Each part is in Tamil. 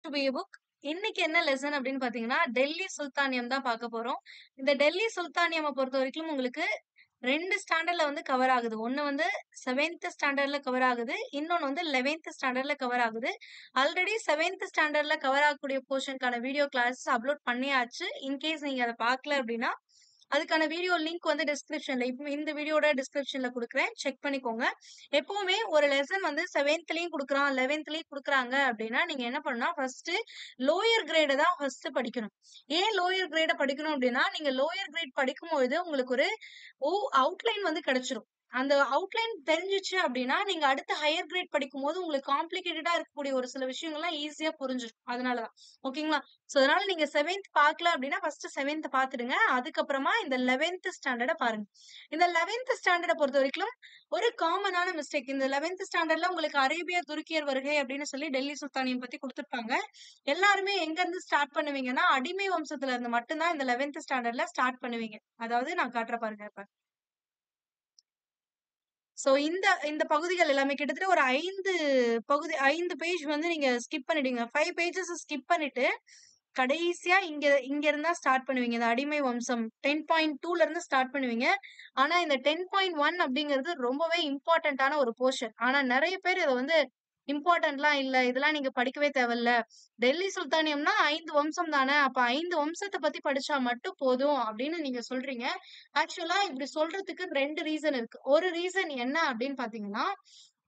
To be a book. இன்னைக்கு என்ன லெசன் அப்படின்னு பாத்தீங்கன்னா, டெல்லி சுல்தானியம் தான் பார்க்க போறோம். இந்த டெல்லி சுல்தானியம பொறுத்தவரைக்கும் உங்களுக்கு 2 ஸ்டாண்டர்ட்ல வந்து கவர் ஆகுது. ஒண்ணு வந்து 7த் ஸ்டாண்டர்ட்ல கவர் ஆகுது. இன்னொன்னு வந்து 11த் ஸ்டாண்டர்ட்ல கவர் ஆகுது. ஆல்ரெடி 7த் ஸ்டாண்டர்ட்ல கவர் ஆகக்கூடிய போர்ஷனுக்கான வீடியோ கிளாஸ் அப்லோட் பண்ணியாச்சு. இன்கேஸ் நீங்க அத பார்க்கல அப்படின்னா, அதுக்கான வீடியோ லிங்க் வந்து டிஸ்கிரிப்ஷன்ல இப்ப இந்த வீடியோட டிஸ்கிரிப்ஷன்ல குடுக்குறேன். செக் பண்ணிக்கோங்க. எப்பவுமே ஒரு லெசன் வந்து 7த்லயும் குடுக்குறான், 11த்லயும் குடுக்குறாங்க அப்படின்னா, நீங்க என்ன பண்ணணும்னா, ஃபர்ஸ்ட் லோயர் கிரேட தான் ஃபர்ஸ்ட் படிக்கணும். ஏன் லோயர் கிரேட படிக்கணும் அப்படின்னா, நீங்க லோயர் கிரேட் படிக்கும்பொழுது உங்களுக்கு ஒரு அவுட்லைன் வந்து கிடைச்சிரும். அந்த அவுட்லைன் தெரிஞ்சுச்சு அப்படின்னா, நீங்க அடுத்த ஹையர் கிரேட் படிக்கும்போது உங்களுக்கு காம்ப்ளிகேட்டடா இருக்கக்கூடிய ஒரு சில விஷயங்கள்லாம் ஈஸியா புரிஞ்சிரும். அதனாலதான். ஓகேங்களா? சோ அதனால நீங்க 7த் பார்க்கல அப்படின்னா ஃபர்ஸ்ட் 7த் பார்த்துடுங்க. அதுக்கப்புறமா இந்த 11th ஸ்டாண்டர்ட பாருங்க. இந்த 11th ஸ்டாண்டர்ட பொறுத்தவரைக்கும் ஒரு காமனான மிஸ்டேக். இந்த 11th ஸ்டாண்டர்ட்ல உங்களுக்கு அரேபிய துருக்கியர் வருகை அப்படின்னு சொல்லி டெல்லி சுல்தானியம் பத்தி குடுத்திருப்பாங்க. எல்லாருமே எங்க இருந்து ஸ்டார்ட் பண்ணுவீங்கன்னா, அடிமை வம்சத்துல இருந்து மட்டும் தான் இந்த 11th ஸ்டாண்டர்ட்ல ஸ்டார்ட் பண்ணுவீங்க. அதாவது நான் காட்டுறேன் பாருங்க இப்ப. சோ இந்த இந்த பகுதிகள் எல்லாமே கிட்டத்தட்ட ஒரு 5 பேஜ் வந்து நீங்க ஸ்கிப் பண்ணிடுங்க. 5 பேஜஸ் ஸ்கிப் பண்ணிட்டு கடைசியா இங்க இங்க இருந்தா ஸ்டார்ட் பண்ணுவீங்க. இந்த அடிமை வம்சம் 10.2ல இருந்து ஸ்டார்ட் பண்ணுவீங்க. ஆனா இந்த 10.1 அப்படிங்கிறது ரொம்பவே இம்பார்ட்டன்டான ஒரு போர்ஷன். ஆனா நெறைய பேர் இத வந்து இம்பார்ட்டன்ட்லாம் இல்ல. இதெல்லாம் நீங்க படிக்கவே தேவையில்ல. டெல்லி சுல்தானியம்னா 5 வம்சம் தானே. அப்ப 5 வம்சத்த பத்தி படிச்சா மட்டும் போதும் அப்படின்னு நீங்க சொல்றீங்க. ஆக்சுவலா இப்படி சொல்றதுக்கு 2 ரீசன் இருக்கு. ஒரு ரீசன் என்ன அப்படின்னு பாத்தீங்கன்னா,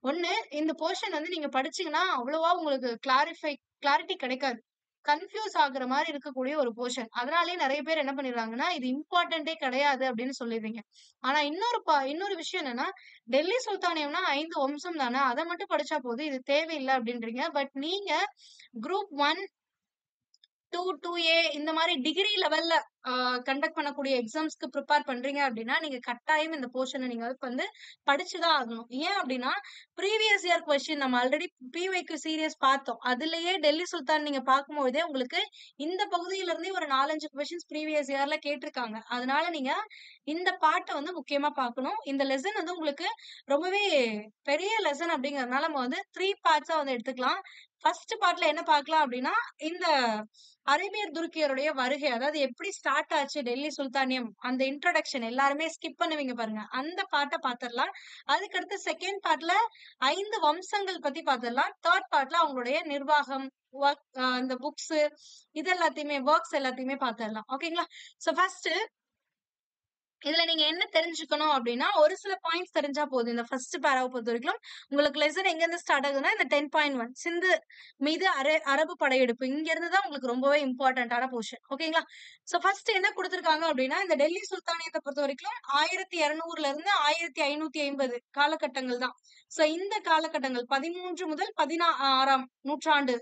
ஒண்ணு இந்த போர்ஷன் வந்து நீங்க படிச்சீங்கன்னா அவ்வளவா உங்களுக்கு கிளாரிட்டி கிடைக்காது. கன்ஃபியூஸ் ஆகுற மாரி இருக்கக்கூடிய ஒரு போர்ஷன். அதனாலேயே நெறைய பேர் என்ன பண்ணிடுறாங்கன்னா, இது இம்பார்ட்டன்ட்டே கிடையாது அப்படின்னு சொல்லிடுறீங்க. ஆனா இன்னொரு விஷயம் என்னன்னா, டெல்லி சுல்தானியம்னா 5 வம்சம் தானே. அத மட்டும் படிச்சா போதும். இது தேவையில்ல அப்படின்றீங்க. பட் நீங்க குரூப் 1, 2, 2A இந்த மாரி டிகிரி லெவல்ல கண்டக்ட் பண்ணக்கூடிய எக்ஸாம்ஸ்க்கு ப்ரிப்பேர் பண்றீங்க அப்படின்னா, நீங்க கட்டாயம் இந்த போர்ஷன நீங்க வந்து படிச்சுதான் ஆகணும். ஏன் அப்படின்னா, ப்ரீவியஸ் இயர் கொஸ்டின் நம்ம ஆல்ரெடி பிஒய்க்யூ சீரியஸ் பார்த்தோம். அதுலயே டெல்லி சுல்தான் நீங்க பார்க்கும்போதே உங்களுக்கு இந்த பகுதியில இருந்தே ஒரு 4, 5 கொஸ்டின்ஸ் ப்ரீவியஸ் இயர்ல கேட்டிருக்காங்க. அதனால நீங்க இந்த பார்ட்ட வந்து முக்கியமா பார்க்கணும். இந்த லெசன் வந்து உங்களுக்கு ரொம்பவே பெரிய லெசன் அப்படிங்கறதுனால நம்ம வந்து 3 பார்ட்ஸா வந்து எடுத்துக்கலாம். ஃபர்ஸ்ட் பார்ட்ல என்ன பார்க்கலாம் அப்படின்னா, இந்த அரேபியர் துருக்கியருடைய வருகை, அதாவது எப்படி ஸ்டார்ட் ஆச்சு டெல்லி சுல்தானியம், அந்த இன்ட்ரோடக்ஷன் எல்லாருமே ஸ்கிப் பண்ணுவீங்க பாருங்க. அந்த பார்ட்ட பாத்திரலாம். அதுக்கடுத்து செகண்ட் பார்ட்ல 5 வம்சங்கள் பத்தி பாத்திரலாம். தேர்ட் பார்ட்ல அவங்களுடைய நிர்வாகம், இந்த புக்ஸ் இது எல்லாத்தையுமே ஒர்க்ஸ் எல்லாத்தையுமே பாத்திரலாம். ஓகேங்களா? சோ ஃபர்ஸ்ட் இதுல நீங்க என்ன தெரிஞ்சுக்கணும் அப்படின்னா, ஒரு சில பாயிண்ட்ஸ் தெரிஞ்சா போதும். இந்த ஃபர்ஸ்ட் பேராவ பொறுத்தவரைக்கும் உங்களுக்கு லெசன் எங்க இருந்து ஸ்டார்ட் ஆகுதுன்னா, இந்த 10.1 சிந்து மீது அரபு படையெடுப்பு. இங்க இருந்து தான் உங்களுக்கு ரொம்பவே இம்பார்ட்டன்டான போர்ஷன். ஓகேங்களா? சோ ஃபர்ஸ்ட் என்ன குடுத்திருக்காங்க அப்படின்னா, இந்த டெல்லி சுல்தானியத்த பொறுத்தவரைக்கும் 1200ல இருந்து 1550 காலகட்டங்கள் தான். சோ இந்த காலகட்டங்கள் 13 முதல் 16ஆம் நூற்றாண்டு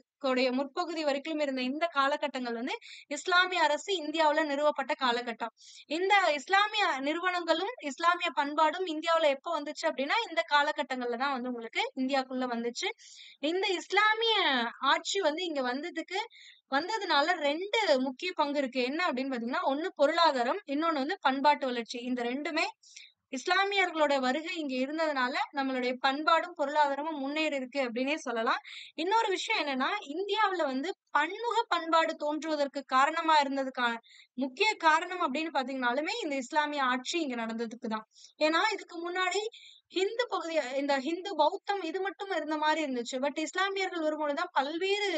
முற்பகுதி வரைக்கும் இருந்த இந்த காலகட்டங்கள் வந்து இஸ்லாமிய அரசு இந்தியாவுல நிறுவப்பட்ட காலகட்டம். இந்த இஸ்லாமிய நிறுவனங்களும், இஸ்லாமிய பண்பாடும் இந்தியாவுல எப்ப வந்துச்சு அப்படின்னா, இந்த காலகட்டங்கள்ல தான் வந்து உங்களுக்கு இந்தியாக்குள்ள வந்துச்சு. இந்த இஸ்லாமிய ஆட்சி வந்து இங்க வந்ததுனால 2 முக்கிய பங்கு இருக்கு. என்ன அப்படின்னு பாத்தீங்கன்னா, ஒண்ணு பொருளாதாரம், இன்னொன்னு வந்து பண்பாட்டு வளர்ச்சி. இந்த 2மே இஸ்லாமியர்களோட வருகை இங்க இருந்ததுனால நம்மளுடைய பண்பாடும் பொருளாதாரமும் முன்னேறி இருக்கு அப்படின்னே சொல்லலாம். இன்னொரு விஷயம் என்னன்னா, இந்தியாவுல வந்து பன்முக பண்பாடு தோன்றுவதற்கு காரணமா இருந்ததுக்கான முக்கிய காரணம் அப்படின்னு பாத்தீங்கன்னாலுமே இந்த இஸ்லாமிய ஆட்சி இங்க நடந்ததுக்கு தான். ஏன்னா இதுக்கு முன்னாடி இந்த ஹிந்து பௌத்தம் இது மட்டும் இருந்த மாதிரி இருந்துச்சு. பட் இஸ்லாமியர்கள் வரும்பொழுதுதான் பல்வேறு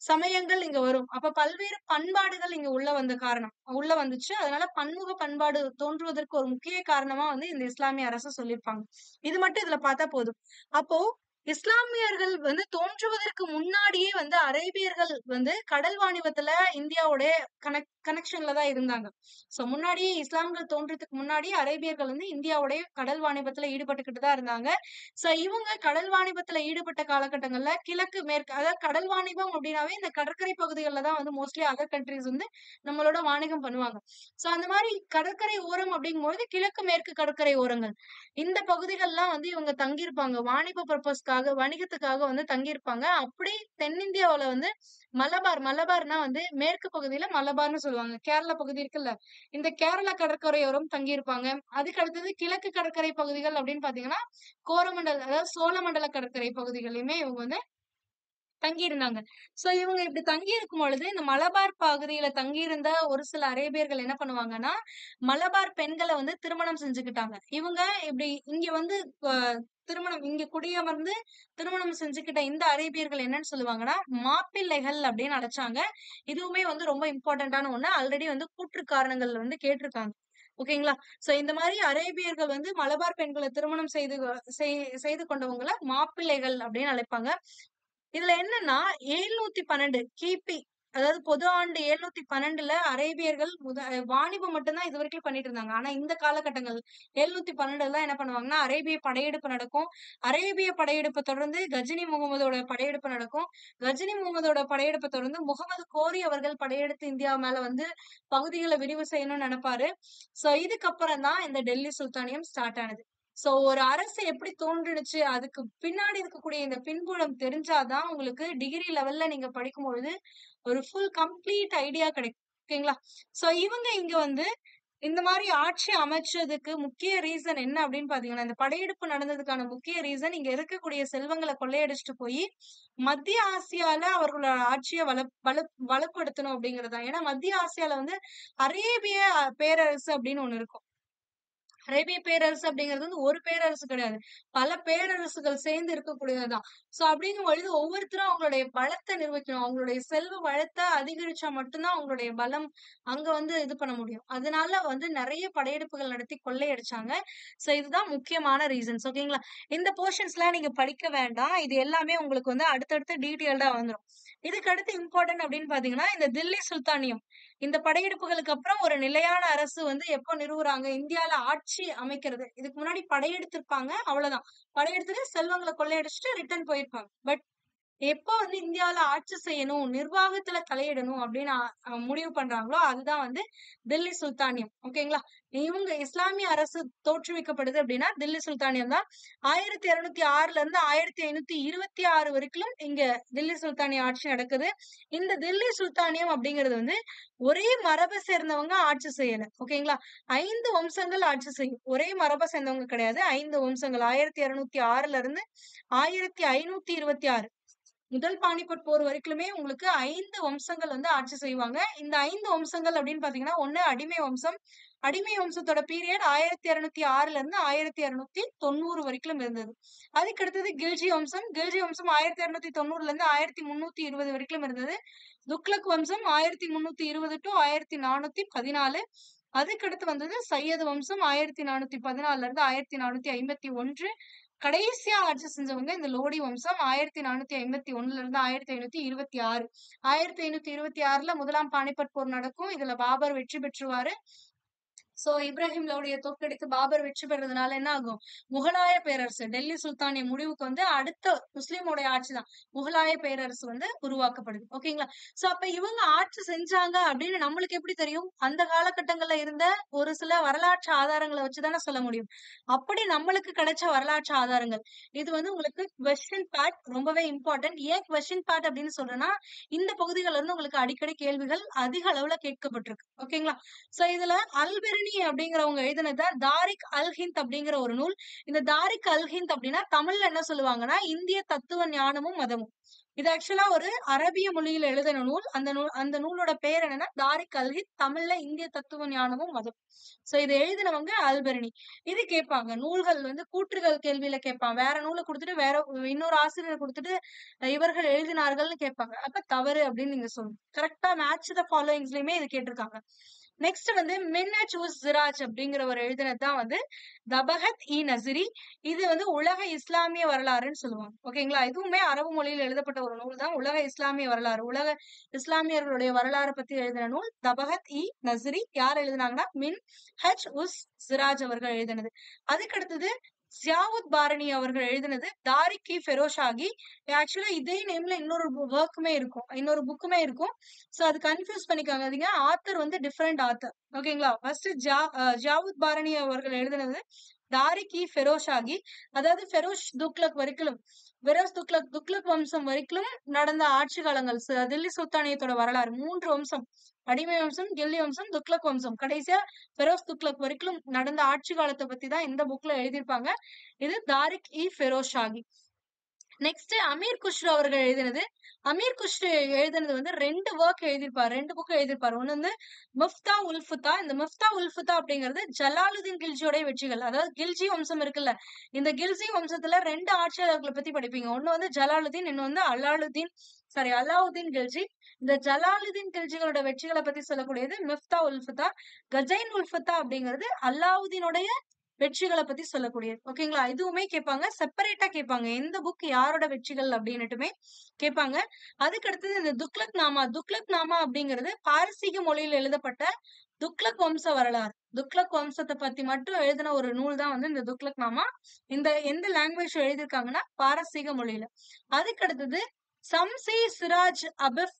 சமயங்கள் இங்க வரும். அப்ப பல்வேறு பண்பாடுகள் இங்க உள்ள வந்துச்சு. அதனால பன்முக பண்பாடு தோன்றுவதற்கு ஒரு முக்கிய காரணமா வந்து இந்த இஸ்லாமிய அரசு சொல்லியிருப்பாங்க. இது மட்டும் இதுல பார்த்தா போதும். அப்போ இஸ்லாமியர்கள் வந்து தோன்றுவதற்கு முன்னாடியே வந்து அரேபியர்கள் வந்து கடல் வாணிபத்துல இந்தியாவோட கனெக்ஷன்ல தான் இருந்தாங்க. சோ முன்னாடியே இஸ்லாம்கள் தோன்றதுக்கு முன்னாடி அரேபியர்கள் வந்து இந்தியாவுடைய கடல் வாணிபத்துல ஈடுபட்டுக்கிட்டு தான் இருந்தாங்க. சோ இவங்க கடல் வாணிபத்துல ஈடுபட்ட காலகட்டங்கள்ல கிழக்கு மேற்கு அதாவது கடல் வாணிபம் அப்படின்னாவே இந்த கடற்கரை பகுதிகளில் தான் வந்து மோஸ்ட்லி அதர் கண்ட்ரிஸ் வந்து நம்மளோட வாணிகம் பண்ணுவாங்க. சோ அந்த மாதிரி கடற்கரை ஓரம் அப்படிங்கும்போது கிழக்கு மேற்கு கடற்கரை ஓரங்கள் இந்த பகுதிகள்லாம் வந்து இவங்க தங்கியிருப்பாங்க. வாணிப பர்பஸ்க்காக வணிகத்துக்காக வந்து தங்கியிருப்பாங்க. அப்படி தென்னிந்தியாவுல வந்து மலபார்னா வந்து மேற்கு பகுதியில மலபார்னு சொல்லுவாங்க. கேரளா பகுதி இருக்குல்ல, இந்த கேரளா கடற்கரையோரம் தங்கியிருப்பாங்க. அதுக்கு அடுத்தது கிழக்கு கடற்கரை பகுதிகள் அப்படின்னு பாத்தீங்கன்னா, கோரமண்டல் அதாவது சோழமண்டல கடற்கரை பகுதிகளிலுமே இவங்க வந்து தங்கியிருந்தாங்க. சோ இவங்க இப்படி தங்கி இருக்கும் பொழுது, இந்த மலபார் பகுதியில தங்கியிருந்த ஒரு சில அரேபியர்கள் என்ன பண்ணுவாங்கன்னா, மலபார் பெண்கள வந்து திருமணம் செஞ்சுக்கிட்டாங்க. இவங்க இப்படி இங்க வந்து அ திருமணம் இங்க குடியமர்ந்து திருமணம் செஞ்சுக்கிட்ட இந்த அரேபியர்கள் என்னன்னு சொல்லுவாங்கன்னா, மாப்பிள்ளைகள் அப்படின்னு அழைச்சாங்க. இதுவுமே வந்து ரொம்ப இம்பார்ட்டன்டான ஒண்ணு. ஆல்ரெடி வந்து கூற்று காரணங்கள் வந்து கேட்டிருக்காங்க. ஓகேங்களா? சோ இந்த மாரி அரேபியர்கள் வந்து மலபார் பெண்கள திருமணம் செய்து கொண்டவங்கள மாப்பிள்ளைகள் அப்படின்னு அழைப்பாங்க. இதுல என்னன்னா 712 கிபி, அதாவது பொது ஆண்டு 712ல அரேபியர்கள் வாணிபம் மட்டும் தான் இதுவரைக்கும் பண்ணிட்டு இருந்தாங்க. ஆனா இந்த காலகட்டங்கள் 712ல தான் என்ன பண்ணுவாங்கன்னா, அரேபிய படையெடுப்பு நடக்கும். அரேபிய படையெடுப்ப தொடர்ந்து கஜினி முகமதோட படையெடுப்பு நடக்கும். கஜினி முகமதோட படையெடுப்ப தொடர்ந்து முகமது கோரி அவர்கள் படையெடுத்து இந்தியா மேல வந்து பகுதிகள விரிவு செய்யணும்னு நெனப்பாரு. சோ இதுக்கப்புறம் தான் இந்த டெல்லி சுல்தானியம் ஸ்டார்ட் ஆனது. சோ ஒரு அரசு எப்படி தோன்றுனுச்சு, அதுக்கு பின்னாடி இருக்கக்கூடிய இந்த பின்புலம் தெரிஞ்சாதான் உங்களுக்கு டிகிரி லெவல்ல நீங்க படிக்கும்பொழுது, ஒரு ஃபுல் கம்ப்ளீட் ஐடியா கிடைக்கும். ஓகேங்களா? சோ இவங்க இங்க வந்து இந்த மாரி ஆட்சி அமைச்சதுக்கு முக்கிய ரீசன் என்ன அப்படின்னு பாத்தீங்கன்னா, இந்த படையெடுப்பு நடந்ததுக்கான முக்கிய ரீசன் இங்க இருக்கக்கூடிய செல்வங்கள கொள்ளையடிச்சுட்டு போயி, மத்திய ஆசியால அவர்களோட ஆட்சிய வலுப்படுத்தணும் அப்படிங்கிறது தான். ஏன்னா மத்திய ஆசியால வந்து அரேபிய பேரரசு அப்படின்னு ஒண்ணு இருக்கும். அரேபிய பேரரசு அப்படிங்கிறது வந்து ஒரு பேரரசு கிடையாது. பல பேரரசுகள் சேர்ந்து இருக்கக்கூடியதுதான். சோ அப்படிங்கும் பொழுது ஒவ்வொருத்தரும் அவங்களுடைய பலத்த நிரூபிக்கணும். அவங்களுடைய செல்வ வளத்த அதிகரிச்சா மட்டும் தான் அவங்களுடைய பலம் அங்க வந்து இது பண்ண முடியும். அதனால வந்து நெறைய படையெடுப்புகள் நடத்தி கொள்ளையடிச்சாங்க. சோ இதுதான் முக்கியமான ரீசன்ஸ். ஓகேங்களா? இந்த போர்ஷன்ஸ்லாம் நீங்க படிக்க வேண்டாம். இது எல்லாமே உங்களுக்கு வந்து அடுத்தடுத்து டீட்டெயில்டா வந்துரும். இதுக்கு அடுத்து இம்பார்ட்டன்ட் அப்படின்னு பாத்தீங்கன்னா, இந்த தில்லி சுல்தானியம். இந்த படையெடுப்புகளுக்கு அப்புறம் ஒரு நிலையான அரசு வந்து எப்போ நிறுவுறாங்க? இந்தியால ஆட்சி அமைக்கிறது. இதுக்கு முன்னாடி படையெடுத்திருப்பாங்க. அவ்வளவுதான். படையெடுத்துட்டு செல்வங்கள கொள்ளையடிச்சுட்டு ரிட்டர்ன் போயிருப்பாங்க. பட் எப்போ வந்து இந்தியால ஆட்சி செய்யணும், நிர்வாகத்துல தலையிடணும் அப்படின்னு முடிவு பண்றாங்களோ, அதுதான் வந்து தில்லி சுல்தானியம். ஓகேங்களா? இவங்க இஸ்லாமிய அரசு தோற்றுவிக்கப்படுது அப்படின்னா, தில்லி சுல்தானியம் தான். 1206ல இருந்து 1526 வரைக்கும் இங்க தில்லி சுல்தானிய ஆட்சி நடக்குது. இந்த தில்லி சுல்தானியம் அப்படிங்கிறது வந்து ஒரே மரபை சேர்ந்தவங்க ஆட்சி செய்யல. ஓகேங்களா? 5 வம்சங்கள் ஆட்சி செய்யும். ஒரே மரபை சேர்ந்தவங்க கிடையாது. 5 வம்சங்கள் 1206ல இருந்து 1526 முதல் பானிபட் போர் வரைக்குமே உங்களுக்கு 5 வம்சங்கள் வந்து ஆட்சி செய்வாங்க. இந்த 5 வம்சங்கள் அப்படின்னு பாத்தீங்கன்னா, ஒண்ணு அடிமை வம்சம். அடிமை வம்சத்தோட பீரியட் 1206ல இருந்து 1290 வரைக்கும் இருந்தது. அதுக்கு அடுத்தது கில்ஜி வம்சம். கில்ஜி வம்சம் 1290ல இருந்து 1320 வரைக்கும் இருந்தது. துக்ளக் வம்சம் 1320 டு 1414. அதுக்கடுத்து வந்தது சையது வம்சம் 1414ல இருந்து 1451. கடைசியா ஆட்சி செஞ்சவங்க இந்த லோடி வம்சம் 1451ல இருந்து 1526. 1526ல முதலாம் பானிபட் போர் நடக்கும். இதுல பாபர் வெற்றி பெற்றுவாரு. சோ இப்ராஹிம் லோடிய தோற்கடித்து பாபர் வெற்றி பெறதுனால என்ன ஆகும்? முகலாய பேரரசு டெல்லி சுல்தானிய முடிவுக்கு வந்து அடுத்த முஸ்லிமுடைய ஆட்சி தான். முகலாய பேரரசு வந்து உருவாக்கப்படுது. ஓகேங்களா? சோ அப்ப இவங்க ஆட்சி செஞ்சாங்க அப்படின்னு நம்மளுக்கு எப்படி தெரியும்? அந்த காலகட்டங்கள்ல இருந்த ஒரு சில வரலாற்று ஆதாரங்களை வச்சுதானே சொல்ல முடியும். அப்படி நம்மளுக்கு கிடைச்ச வரலாற்று ஆதாரங்கள். இது வந்து உங்களுக்கு கொஸ்டின் பார்ட் ரொம்பவே இம்பார்ட்டன்ட். ஏன் கொஸ்டின் பார்ட் அப்படின்னு சொல்றேன்னா, இந்த பகுதிகள்ல இருந்து உங்களுக்கு அடிக்கடி கேள்விகள் அதிக அளவுல கேட்கப்பட்டிருக்கு. ஓகேங்களா? சோ இதுல அல்பெருனி அப்படிங்கிறவங்க எழுதினத தாரிக் அல் ஹிந்த் அப்படிங்கிற ஒரு நூல். இந்த தாரிக் அல் ஹிந்த் அப்படின்னா தமிழ்ல என்ன சொல்லுவாங்கன்னா, இந்திய தத்துவ ஞானமும் மதமும். இது ஆக்சுவலா ஒரு அரபிய மொழியில எழுதின நூல். அந்த நூலோட பேர் என்னன்னா தாரிக் அல் ஹிந்த். தமிழ்ல இந்திய தத்துவ ஞானமும் மதம். சோ இதை எழுதினவங்க அல்பெருனி. இது கேட்பாங்க. நூல்கள் வந்து கூற்றுகள் கேள்வியில கேட்பாங்க. வேற நூலை கொடுத்துட்டு வேற இன்னொரு ஆசிரியர் கொடுத்துட்டு இவர்கள் எழுதினார்கள்னு கேட்பாங்க. அப்ப தவறு அப்படின்னு நீங்க சொல்லணும். கரெக்டா மேட்ச் த ஃபாலோயிங்ஸ்லயுமே இது கேட்டிருக்காங்க. நெக்ஸ்ட் வந்து மின்னஜ் உஸ் சிராஜ் அப்படிங்கிறவர் எழுதினதுதான் வந்து தபகத் இ நசிரி. இது வந்து உலக இஸ்லாமிய வரலாறுன்னு சொல்லுவாங்க. ஓகேங்களா? இதுவுமே அரபு மொழியில் எழுதப்பட்ட ஒரு நூல் தான். உலக இஸ்லாமிய வரலாறு. உலக இஸ்லாமியர்களுடைய வரலாறு பத்தி எழுதின நூல் தபகத் இ நசிரி. யார் எழுதினாங்கன்னா மின் ஹஜ் உஸ் சிராஜ் அவர்கள் எழுதினது. அதுக்கு அடுத்தது ஜியாவுத் பாரணி அவர்கள் எழுதினது தாரிக் இ ஃபெரோஷாகி. ஆக்சுவலா இதே நேம்ல இன்னொரு ஒர்க்குமே இருக்கும். இன்னொரு புக்குமே இருக்கும். சோ அது கன்ஃபியூஸ் பண்ணிக்காதீங்க. ஆத்தர் வந்து டிஃபரெண்ட் ஆத்தர். ஓகேங்களா? ஃபர்ஸ்ட் ஜாவுத் பாரணி அவர்கள் எழுதினது தாரிக் இ ஃபெரோஷாகி. அதாவது ஃபெரோஷ் துக்ளக் வரைக்கும் துக்ளக் வம்சம் வரைக்கும் நடந்த ஆட்சி காலங்கள். தில்லி சுல்தானியத்தோட வரலாறு 3 வம்சம். அடிமை வம்சம், கில்லி வம்சம், துக்ளக் வம்சம். கடைசியா ஃபெரோஸ் துக்ளக் வரைக்கும் நடந்த ஆட்சி காலத்தை பத்தி தான் இந்த புக்ல எழுதியிருப்பாங்க. இது தாரிக் இ ஃபெரோஷாகி. நெக்ஸ்ட் அமீர் குஷ்ரு அவர்கள் எழுதினது. அமீர் குஷ்ரு எழுதினது வந்து 2 ஒர்க் எழுதியிருப்பார், 2 புக் எழுதியிருப்பார். ஒண்ணு வந்து மிஃப்தா உல் ஃபுத்தா. இந்த மிஃப்தா உல் ஃபுத்தா அப்படிங்கிறது ஜலாலுதீன் கில்ஜியோட வெற்றிகள். அதாவது கில்ஜி வம்சம் இருக்குல்ல, இந்த கில்ஜி வம்சத்துல 2 ஆட்சியாளர்களை பத்தி படிப்பீங்க. ஒண்ணு வந்து ஜலாலுதீன், இன்னொன்னு வந்து அலாவுதீன் கில்ஜி. இந்த ஜலாலுதீன் கில்ஜிகளோட வெற்றிகளை பத்தி சொல்லக்கூடியது மிஃப்தா உல் ஃபுத்தா. கஜைன் உல் ஃபுத்தா அப்படிங்கிறது அலாவுதீனுடைய வெற்றிகளை பத்தி சொல்லக்கூடியது. ஓகேங்களா? இதுவுமே கேட்பாங்க, செப்பரேட்டா கேட்பாங்க. எந்த புக் யாரோட வெற்றிகள் அப்படின்னுட்டுமே கேட்பாங்க. அதுக்கு அடுத்தது இந்த துக்ளக் நாமா அப்படிங்கிறது பாரசீக மொழியில் எழுதப்பட்ட துக்ளக் வம்ச வரலாறு. துக்ளக் வம்சத்தை பத்தி மட்டும் எழுதின ஒரு நூல் தான் வந்து இந்த துக்ளக் நாமா. இந்த எந்த லாங்குவேஜ் எழுதியிருக்காங்கன்னா பாரசீக மொழியில. அதுக்கு அடுத்தது சம்சி சிராஜ் அபிப்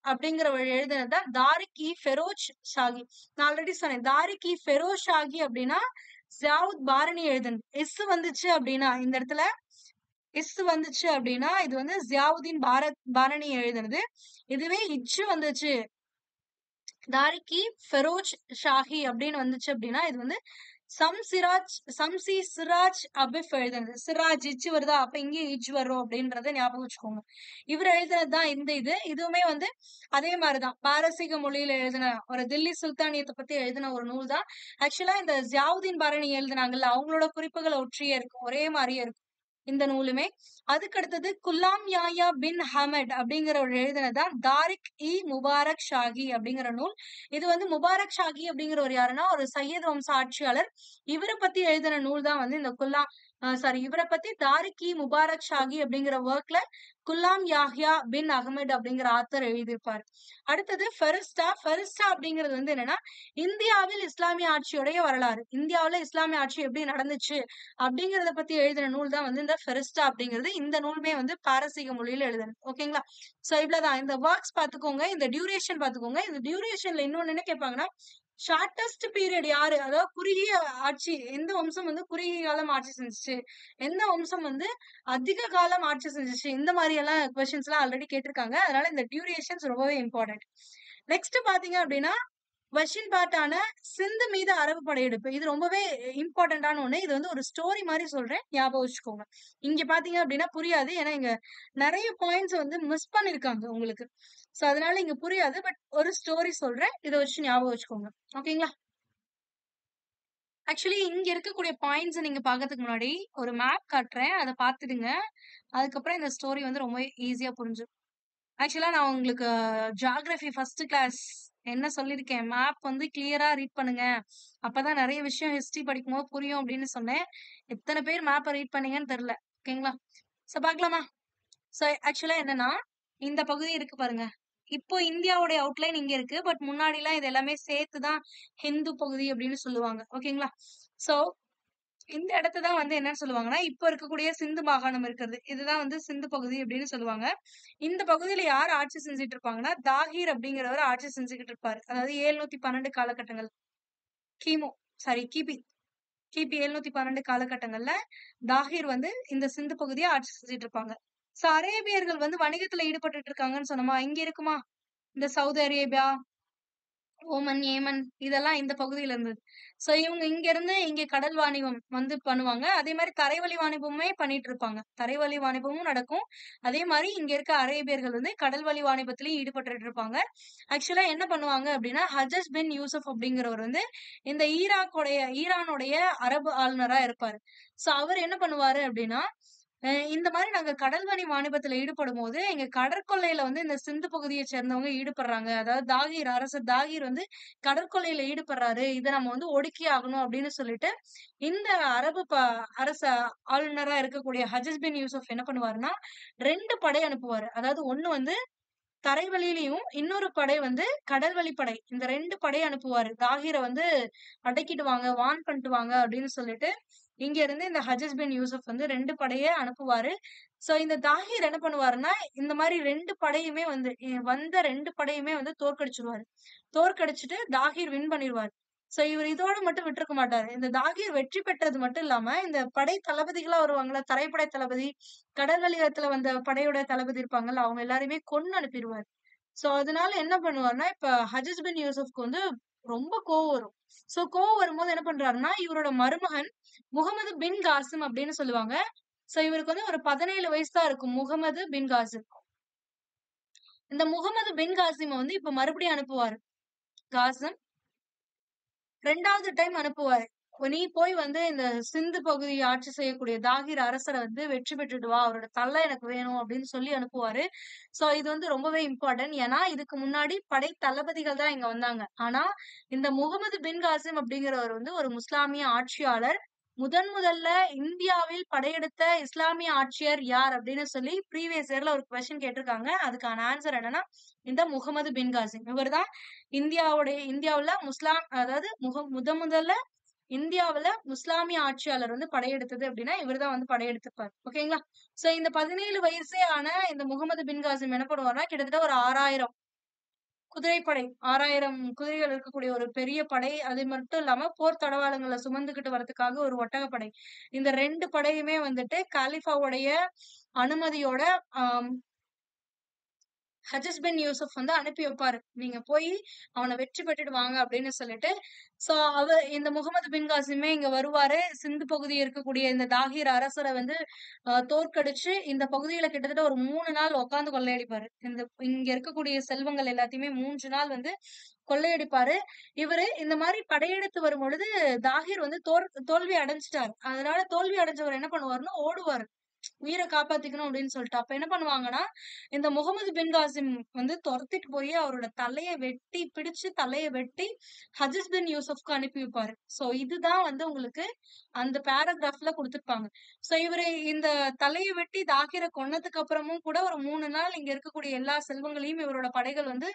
அப்படிங்கிறவர் எழுதினதுதான் தாரிக் இ ஃபெரோஜ் ஷாகி. நான் ஆல்ரெடி சொன்னேன், தாரிக் இ ஃபெரோஸ் ஷாகி அப்படின்னா ஜியாவுத் பாரணி எழுதுனது. வந்துச்சு அப்படின்னா இந்த இடத்துல வந்துச்சு அப்படின்னா இது வந்து ஜியாவுதீன் பாரணி எழுதுனது. இதுவே இச்சு வந்துச்சு, தாரிக்கி ஃபெரோஜ் ஷாஹி அப்படின்னு வந்துச்சு அப்படின்னா இது வந்து சம்சி சிராஜ் அபிப் எழுதுனது. சிராஜ் இச்சு வருதா, அப்ப இங்கேயும் இச்சு வரும் அப்படின்றத ஞாபகம் வச்சுக்கோங்க. இவர் எழுதுனதுதான் இதுவுமே வந்து அதே மாதிரிதான் பாரசீக மொழியில எழுதின ஒரு தில்லி சுல்தானியத்தை பத்தி எழுதின ஒரு நூல் தான். ஆக்சுவலா இந்த ஜியாவுதீன் பாரணி எழுதினாங்கல்ல, அவங்களோட குறிப்புகள் ஒற்றியே இருக்கும், ஒரே மாதிரியே இருக்கும் இந்த நூலுமே. அதுக்கு அடுத்தது குல்லாம் யாயா பின் ஹமட் அப்படிங்கிறவர் எழுதினதான் தாரிக் இ முபாரக் ஷாகி அப்படிங்கிற நூல். இது வந்து முபாரக் ஷாகி அப்படிங்கிறவர் யாருன்னா ஒரு சையத் வம்ச ஆட்சியாளர். இவரை பத்தி எழுதின நூல் தான் வந்து இந்த இவரை பத்தி தாரிக் இ முபாரக் ஷாகி அப்படிங்கிற ஒர்க்ல குல்லாம் யாஹ்யா பின் அகமது அப்படிங்கிற ஆத்தர் எழுதியிருப்பார். அடுத்தது ஃபெரிஸ்டா அப்படிங்கிறது வந்து என்னன்னா இந்தியாவில் இஸ்லாமிய ஆட்சியுடைய வரலாறு. இந்தியாவுல இஸ்லாமிய ஆட்சி எப்படி நடந்துச்சு அப்படிங்கறத பத்தி எழுதின நூல் தான் வந்து இந்த ஃபெரிஸ்டா அப்படிங்கிறது. இந்த நூலுமே வந்து பாரசீக மொழியில எழுதணும். ஓகேங்களா? சோ இவ்வளவுதான். இந்த ஒர்க்ஸ் பாத்துக்கோங்க, இந்த டியூரேஷன் பாத்துக்கோங்க. இந்த டியூரேஷன்ல இன்னொன்னு என்ன கேட்பாங்கன்னா ஷார்டஸ்ட் பீரியட் யாரு, அதாவது குறுகிய ஆட்சி எந்த வம்சம் வந்து குறுகிய காலம் ஆட்சி செஞ்சுச்சு, எந்த வம்சம் வந்து அதிக காலம் ஆட்சி செஞ்சுச்சு, இந்த மாதிரி எல்லாம் கொஸ்டின்ஸ் எல்லாம் ஆல்ரெடி கேட்டிருக்காங்க. அதனால இந்த டியூரேஷன்ஸ் ரொம்பவே இம்பார்ட்டன்ட். நெக்ஸ்ட் பாத்தீங்க அப்படின்னா வெஸ்டின் பார்ட்டான சிந்து மீது அரபு படையெடுப்பு. இது ரொம்பவே இம்பார்ட்டன்டான ஒண்ணு. இது வந்து ஒரு ஸ்டோரி மாதிரி சொல்றேன், ஞாபகம் வச்சுக்கோங்க. இங்க பாத்தீங்க அப்படின்னா புரியாது, ஏன்னா இங்க நிறைய பாயிண்ட்ஸ் வந்து மிஸ் பண்ணிருக்காங்க உங்களுக்கு. சோ அதனால இங்க புரியாது. பட் ஒரு ஸ்டோரி சொல்றேன், இதை வச்சு ஞாபகம் வச்சுக்கோங்க. ஓகேங்களா? ஆக்சுவலி இங்க இருக்கக்கூடிய பாயிண்ட்ஸ் நீங்க பாக்கிறதுக்கு முன்னாடி ஒரு மேப் காட்டுறேன், அதை பாத்துடுங்க. அதுக்கப்புறம் இந்த ஸ்டோரி வந்து ரொம்ப ஈஸியா புரிஞ்சும். ஆக்சுவலா நான் உங்களுக்கு ஜியாகிரபி ஃபர்ஸ்ட் கிளாஸ் என்ன சொல்லியிருக்கேன், மேப் வந்து கிளியரா ரீட் பண்ணுங்க, அப்பதான் நிறைய விஷயம் ஹிஸ்டரி படிக்கும்போது புரியும் அப்படின்னு சொன்னேன். எத்தனை பேர் மேப்பை ரீட் பண்ணீங்கன்னு தெரியல. ஓகேங்களா? சோ பாக்கலாமா? சோ ஆக்சுவலா என்னன்னா இந்த பகுதி இருக்கு பாருங்க, இப்போ இந்தியாவுடைய அவுட்லைன் இங்க இருக்கு. பட் முன்னாடி எல்லாம் இது எல்லாமே சேர்த்துதான் ஹிந்து பகுதி அப்படின்னு சொல்லுவாங்க. ஓகேங்களா? சோ இந்த இடத்தான் வந்து என்னன்னு சொல்லுவாங்கன்னா இப்ப இருக்கக்கூடிய சிந்து மாகாணம் இருக்கிறது, இதுதான் வந்து சிந்து பகுதி அப்படின்னு சொல்லுவாங்க. இந்த பகுதியில யார் ஆட்சி செஞ்சுட்டு இருப்பாங்கன்னா தாகீர் அப்படிங்கிறவர் ஆட்சி செஞ்சுக்கிட்டு இருப்பாரு. அதாவது 712 காலகட்டங்கள் கிபி 712 காலகட்டங்கள்ல தாகீர் வந்து இந்த சிந்து பகுதியை ஆட்சி செஞ்சுட்டு இருப்பாங்க. சோ அரேபியர்கள் வந்து வணிகத்துல ஈடுபட்டு இருக்காங்கன்னு சொன்னோமா, இங்க இருக்குமா இந்த சவுதி அரேபியா, ஓமன், ஏமன் இதெல்லாம் இந்த பகுதியில இருந்தது. சோ இவங்க இங்க இருந்து இங்க கடல் வாணிபம் வந்து பண்ணுவாங்க. அதே மாதிரி தரைவழி வாணிபமுமே பண்ணிட்டு இருப்பாங்க. தரைவழி வாணிபமும் நடக்கும். அதே மாதிரி இங்க இருக்க அரேபியர்கள் வந்து கடல் வழி வாணிபத்திலயும் ஈடுபட்டு இருப்பாங்க. ஆக்சுவலா என்ன பண்ணுவாங்க அப்படின்னா ஹஜஸ் பின் யூசுப் அப்படிங்கிறவர் வந்து இந்த ஈரானுடைய அரபு ஆளுநரா இருப்பாரு. சோ அவர் என்ன பண்ணுவாரு அப்படின்னா இந்த மாதிரி நாங்க கடல்வழி வாணிபத்துல ஈடுபடும் போது எங்க கடற்கொள்ளையில வந்து இந்த சிந்து பகுதியை சேர்ந்தவங்க ஈடுபடுறாங்க. அதாவது அரசர் தாகீர் வந்து கடற்கொள்ளையில ஈடுபடுறாரு, இதை நம்ம வந்து ஒடுக்கி ஆகணும் அப்படின்னு சொல்லிட்டு இந்த அரபு அரச ஆளுநரா இருக்கக்கூடிய ஹஜஸ் பின் யூசுப் என்ன பண்ணுவாருன்னா 2 படை அனுப்புவாரு. அதாவது ஒண்ணு வந்து தரைவழியிலையும் இன்னொரு படை வந்து கடல்வழி படை. இந்த 2 படை அனுப்புவாரு. தாகீரை வந்து அடக்கிட்டு வாங்க, வான் பண்ணிட்டு வாங்க அப்படின்னு சொல்லிட்டு இங்க இருந்து இந்த ஹஜஸ் பின் யூசுப் வந்து 2 படைய அனுப்புவாரு. சோ இந்த தாகீர் என்ன பண்ணுவாருன்னா இந்த மாதிரி 2 படையுமே வந்து வந்த 2 படையுமே வந்து தோற்கடிச்சிருவாரு. தோற்கடிச்சிட்டு தாகீர் வின் பண்ணிடுவாரு. சோ இவர் இதோட மட்டும் விட்டுருக்க மாட்டாரு. இந்த தாகீர் வெற்றி பெற்றது மட்டும் இல்லாம இந்த படை தளபதிகளா வருவாங்கல்ல, தரைப்படை தளபதி, கடல் வழியத்துல வந்த படையோட தளபதி இருப்பாங்கல்ல, அவங்க எல்லாரையுமே கொன்னு அனுப்பிடுவாரு. சோ அதனால என்ன பண்ணுவாருன்னா இப்ப ஹஜஸ் பின் யூசுப்க்கு வந்து ரொம்ப கோவம் வரும். சோ கோவம் வரும்போது என்ன பண்றாருன்னா இவரோட மருமகன் முகமது பின் காசிம் அப்படின்னு சொல்லுவாங்க. சோ இவருக்கு வந்து ஒரு 17 வயசு தான் இருக்கும், முகமது பின் காசிம். இந்த முகமது பின் காசிம வந்து இப்ப மறுபடியும் அனுப்புவாரு. காசிம் 2வது டைம் அனுப்புவாரு. நீ போய் வந்து இந்த சிந்து பகுதியை ஆட்சி செய்யக்கூடிய தாகிர் அரசர வந்து வெற்றி பெற்றுட்டு வா. அவரோட தலை எனக்கு வேணும் அப்படின்னு சொல்லி அனுப்புவாரு. சோ இது வந்து ரொம்பவே இம்பார்ட்டன்ட். ஏன்னா இதுக்கு முன்னாடி படை தளபதிகள் தான் இங்க வந்தாங்க. ஆனா இந்த முகமது பின் காசிம் அப்படிங்கிறவர் வந்து ஒரு முஸ்லாமிய ஆட்சியாளர். முதல்ல இந்தியாவில் படையெடுத்த இஸ்லாமிய ஆட்சியர் யார் அப்படின்னு சொல்லி ப்ரீவியஸ் இயர்ல ஒரு கொஸ்டின் கேட்டிருக்காங்க. அதுக்கான ஆன்சர் என்னன்னா இந்த முகமது பின் காசிம். இவர்தான் இந்தியாவுல அதாவது முதல்ல இந்தியாவுல முஸ்லாமிய ஆட்சியாளர் வந்து படையெடுத்தது அப்படின்னா இவர்தான் வந்து படையெடுத்திருப்பாரு. ஓகேங்களா? சோ இந்த 17 வயசே ஆன இந்த முகமது பின் காசிம் என்ன பண்ணுவாருன்னா கிட்டத்தட்ட ஒரு 6000 குதிரைப்படை, 6000 குதிரைகள் இருக்கக்கூடிய ஒரு பெரிய படை. அது மட்டும் இல்லாம போர் தடவாளங்களை சுமந்துகிட்டு வரதுக்காக ஒரு ஒட்டகப்படை. இந்த 2 படையுமே வந்துட்டு காலிஃபாவுடைய அனுமதியோட ஆஹ் ஹஜஸ் பின் யூசுப் வந்து அனுப்பி வைப்பாரு. நீங்க போய் அவனை வெற்றி பெற்றுட்டு வாங்க அப்படின்னு சொல்லிட்டு. சோ இந்த முகமது பின் காசிமே இங்க வருவாரு. சிந்து பகுதி இருக்கக்கூடிய இந்த தாகிர் அரசரை வந்து தோற்கடிச்சு இந்த பகுதியில கிட்டத்தட்ட ஒரு 3 நாள் உட்கார்ந்து கொள்ளையடிப்பாரு. இங்க இருக்கக்கூடிய செல்வங்கள் எல்லாத்தையுமே 3 நாள் வந்து கொள்ளையடிப்பாரு. இவரு இந்த மாதிரி படையெடுத்து வரும் பொழுது தாகிர் வந்து தோல்வி அடைஞ்சிட்டாரு. அதனால தோல்வி அடைஞ்சவர் என்ன பண்ணுவாருன்னா ஓடுவாரு, உயிரை காப்பாத்திக்கணும் அப்படின்னு சொல்லிட்டு. அப்ப என்ன பண்ணுவாங்கன்னா இந்த முகமது பின் காசிம் வந்து துரத்திட்டு போய் அவரோட தலையை வெட்டி ஹஜஸ் பின் யூசுப்க்கு அனுப்பி வைப்பாரு. சோ இதுதான் வந்து உங்களுக்கு அந்த பேராகிராஃப்ல கொடுத்திருப்பாங்க. சோ இவரு இந்த தலையை வெட்டி தாகிரை கொன்னதுக்கு அப்புறமும் கூட ஒரு 3 நாள் இங்க இருக்கக்கூடிய எல்லா செல்வங்களையும் இவரோட படைகள் வந்து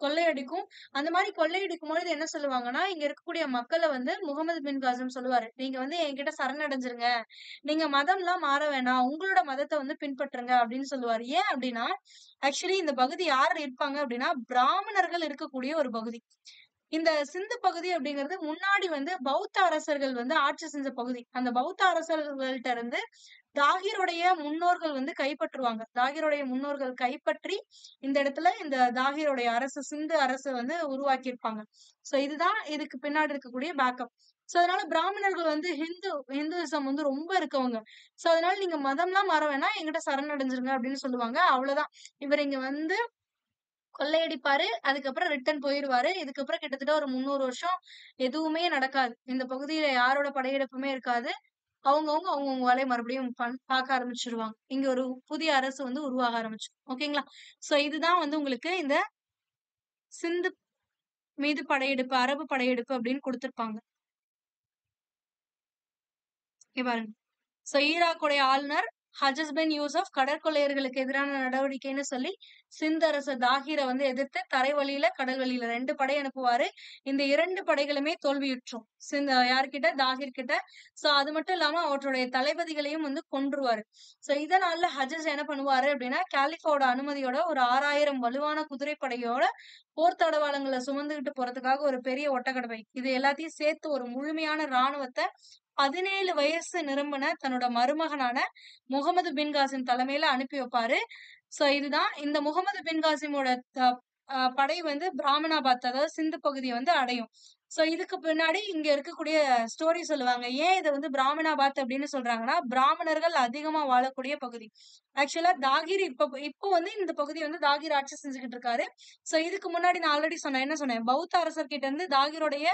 கொள்ளையடிக்கும். அந்த மாதிரி கொள்ளையடிக்கும் பொழுது என்ன சொல்லுவாங்கன்னா இங்க இருக்கக்கூடிய மக்களை வந்து முகமது பின் காசிம் சொல்லுவாரு, நீங்க வந்து என்கிட்ட சரணடைஞ்சிருங்க, நீங்க மதம்லாம் மாற வேணாம், உங்களோட மதத்தை வந்து பின்பற்றுங்க அப்படின்னு சொல்லுவாரு. ஏன் அப்படின்னா ஆக்சுவலி இந்த பகுதி யார் இருப்பாங்க அப்படின்னா பிராமணர்கள் இருக்கக்கூடிய ஒரு பகுதி. இந்த சிந்து பகுதி அப்படிங்கிறது முன்னாடி வந்து பௌத்த அரசர்கள் வந்து ஆட்சி செஞ்ச பகுதி. அந்த பௌத்த அரசர்கள்ட்ட இருந்து தாகிருடைய முன்னோர்கள் வந்து கைப்பற்றுவாங்க. தாகிருடைய முன்னோர்கள் கைப்பற்றி இந்த இடத்துல இந்த தாகிருடைய அரசு, சிந்து அரசு வந்து உருவாக்கி இருப்பாங்க. சோ இதுதான் இதுக்கு பின்னாடி இருக்கக்கூடிய பேக்கப். சோ அதனால பிராமணர்கள் வந்து ஹிந்துயிசம் வந்து ரொம்ப இருக்கவங்க. சோ அதனால நீங்க மதம்லாம் மாற வேணாம், என்கிட்ட சரணடைஞ்சிருங்க அப்படின்னு சொல்லுவாங்க. அவ்வளவுதான். இவர் இங்க வந்து கொள்ளையடிப்பாரு. அதுக்கப்புறம் ரிட்டர்ன் போயிருவாரு. இதுக்கப்புறம் கிட்டத்தட்ட ஒரு 300 வருஷம் எதுவுமே நடக்காது. இந்த பகுதியில யாரோட படையெடுப்புமே இருக்காது. அவங்கவங்க வேலையை மறுபடியும் பார்க்க ஆரம்பிச்சிருவாங்க. இங்க ஒரு புதிய அரசு வந்து உருவாக ஆரம்பிச்சிடும். ஓகேங்களா? சோ இதுதான் வந்து உங்களுக்கு இந்த சிந்து மீது படையெடுப்பு, அரபு படையெடுப்பு அப்படின்னு கொடுத்திருப்பாங்க. இங்க பாருங்க. சோ ஈராக்குடைய ஆளுநர் ஹஜஸ் பின் யூசப் கடற்கொள்ளையர்களுக்கு எதிரான நடவடிக்கைன்னு சொல்லி சிந்து அரசர் தாகிரை வந்து எதிர்த்து தரை வழியில கடல் வழியில 2 படை அனுப்புவாரு. இந்த 2 படைகளுமே தோல்வியுற்றும். யார்கிட்ட? தாகிர் கிட்ட. சோ அது மட்டும் இல்லாம அவற்றுடைய தளபதிகளையும் வந்து கொன்றுவாரு. சோ இதனால ஹஜஸ் என்ன பண்ணுவாரு அப்படின்னா காலிஃபாவோட அனுமதியோட ஒரு 6000 வலுவான குதிரைப்படையோட போர் தடவாளங்களை சுமந்துகிட்டு போறதுக்காக ஒரு பெரிய ஒட்டகடவை, இது எல்லாத்தையும் சேர்த்து ஒரு முழுமையான ராணுவத்தை 17 வயசு நிரம்பின தன்னோட மருமகனான முகமது பின் காசிம் தலைமையில அனுப்பி வைப்பாரு. சோ இதுதான் இந்த முகமது பின் காசிமோட படை வந்து பிராமணாபாத், அதாவது சிந்து பகுதியை வந்து அடையும். சோ இதுக்கு பின்னாடி இங்க இருக்கக்கூடிய ஸ்டோரி சொல்லுவாங்க. ஏன் இதை வந்து பிராமணாபாத் அப்படின்னு சொல்றாங்கன்னா பிராமணர்கள் அதிகமா வாழக்கூடிய பகுதி. ஆக்சுவலா தாகிர் இப்போ வந்து இந்த பகுதியை வந்து தாகிர் ஆட்சி செஞ்சுக்கிட்டு இருக்காரு. சோ இதுக்கு முன்னாடி நான் ஆல்ரெடி சொன்னேன், என்ன சொன்னேன், பௌத்த அரசர்கிட்ட இருந்து தாகிருடைய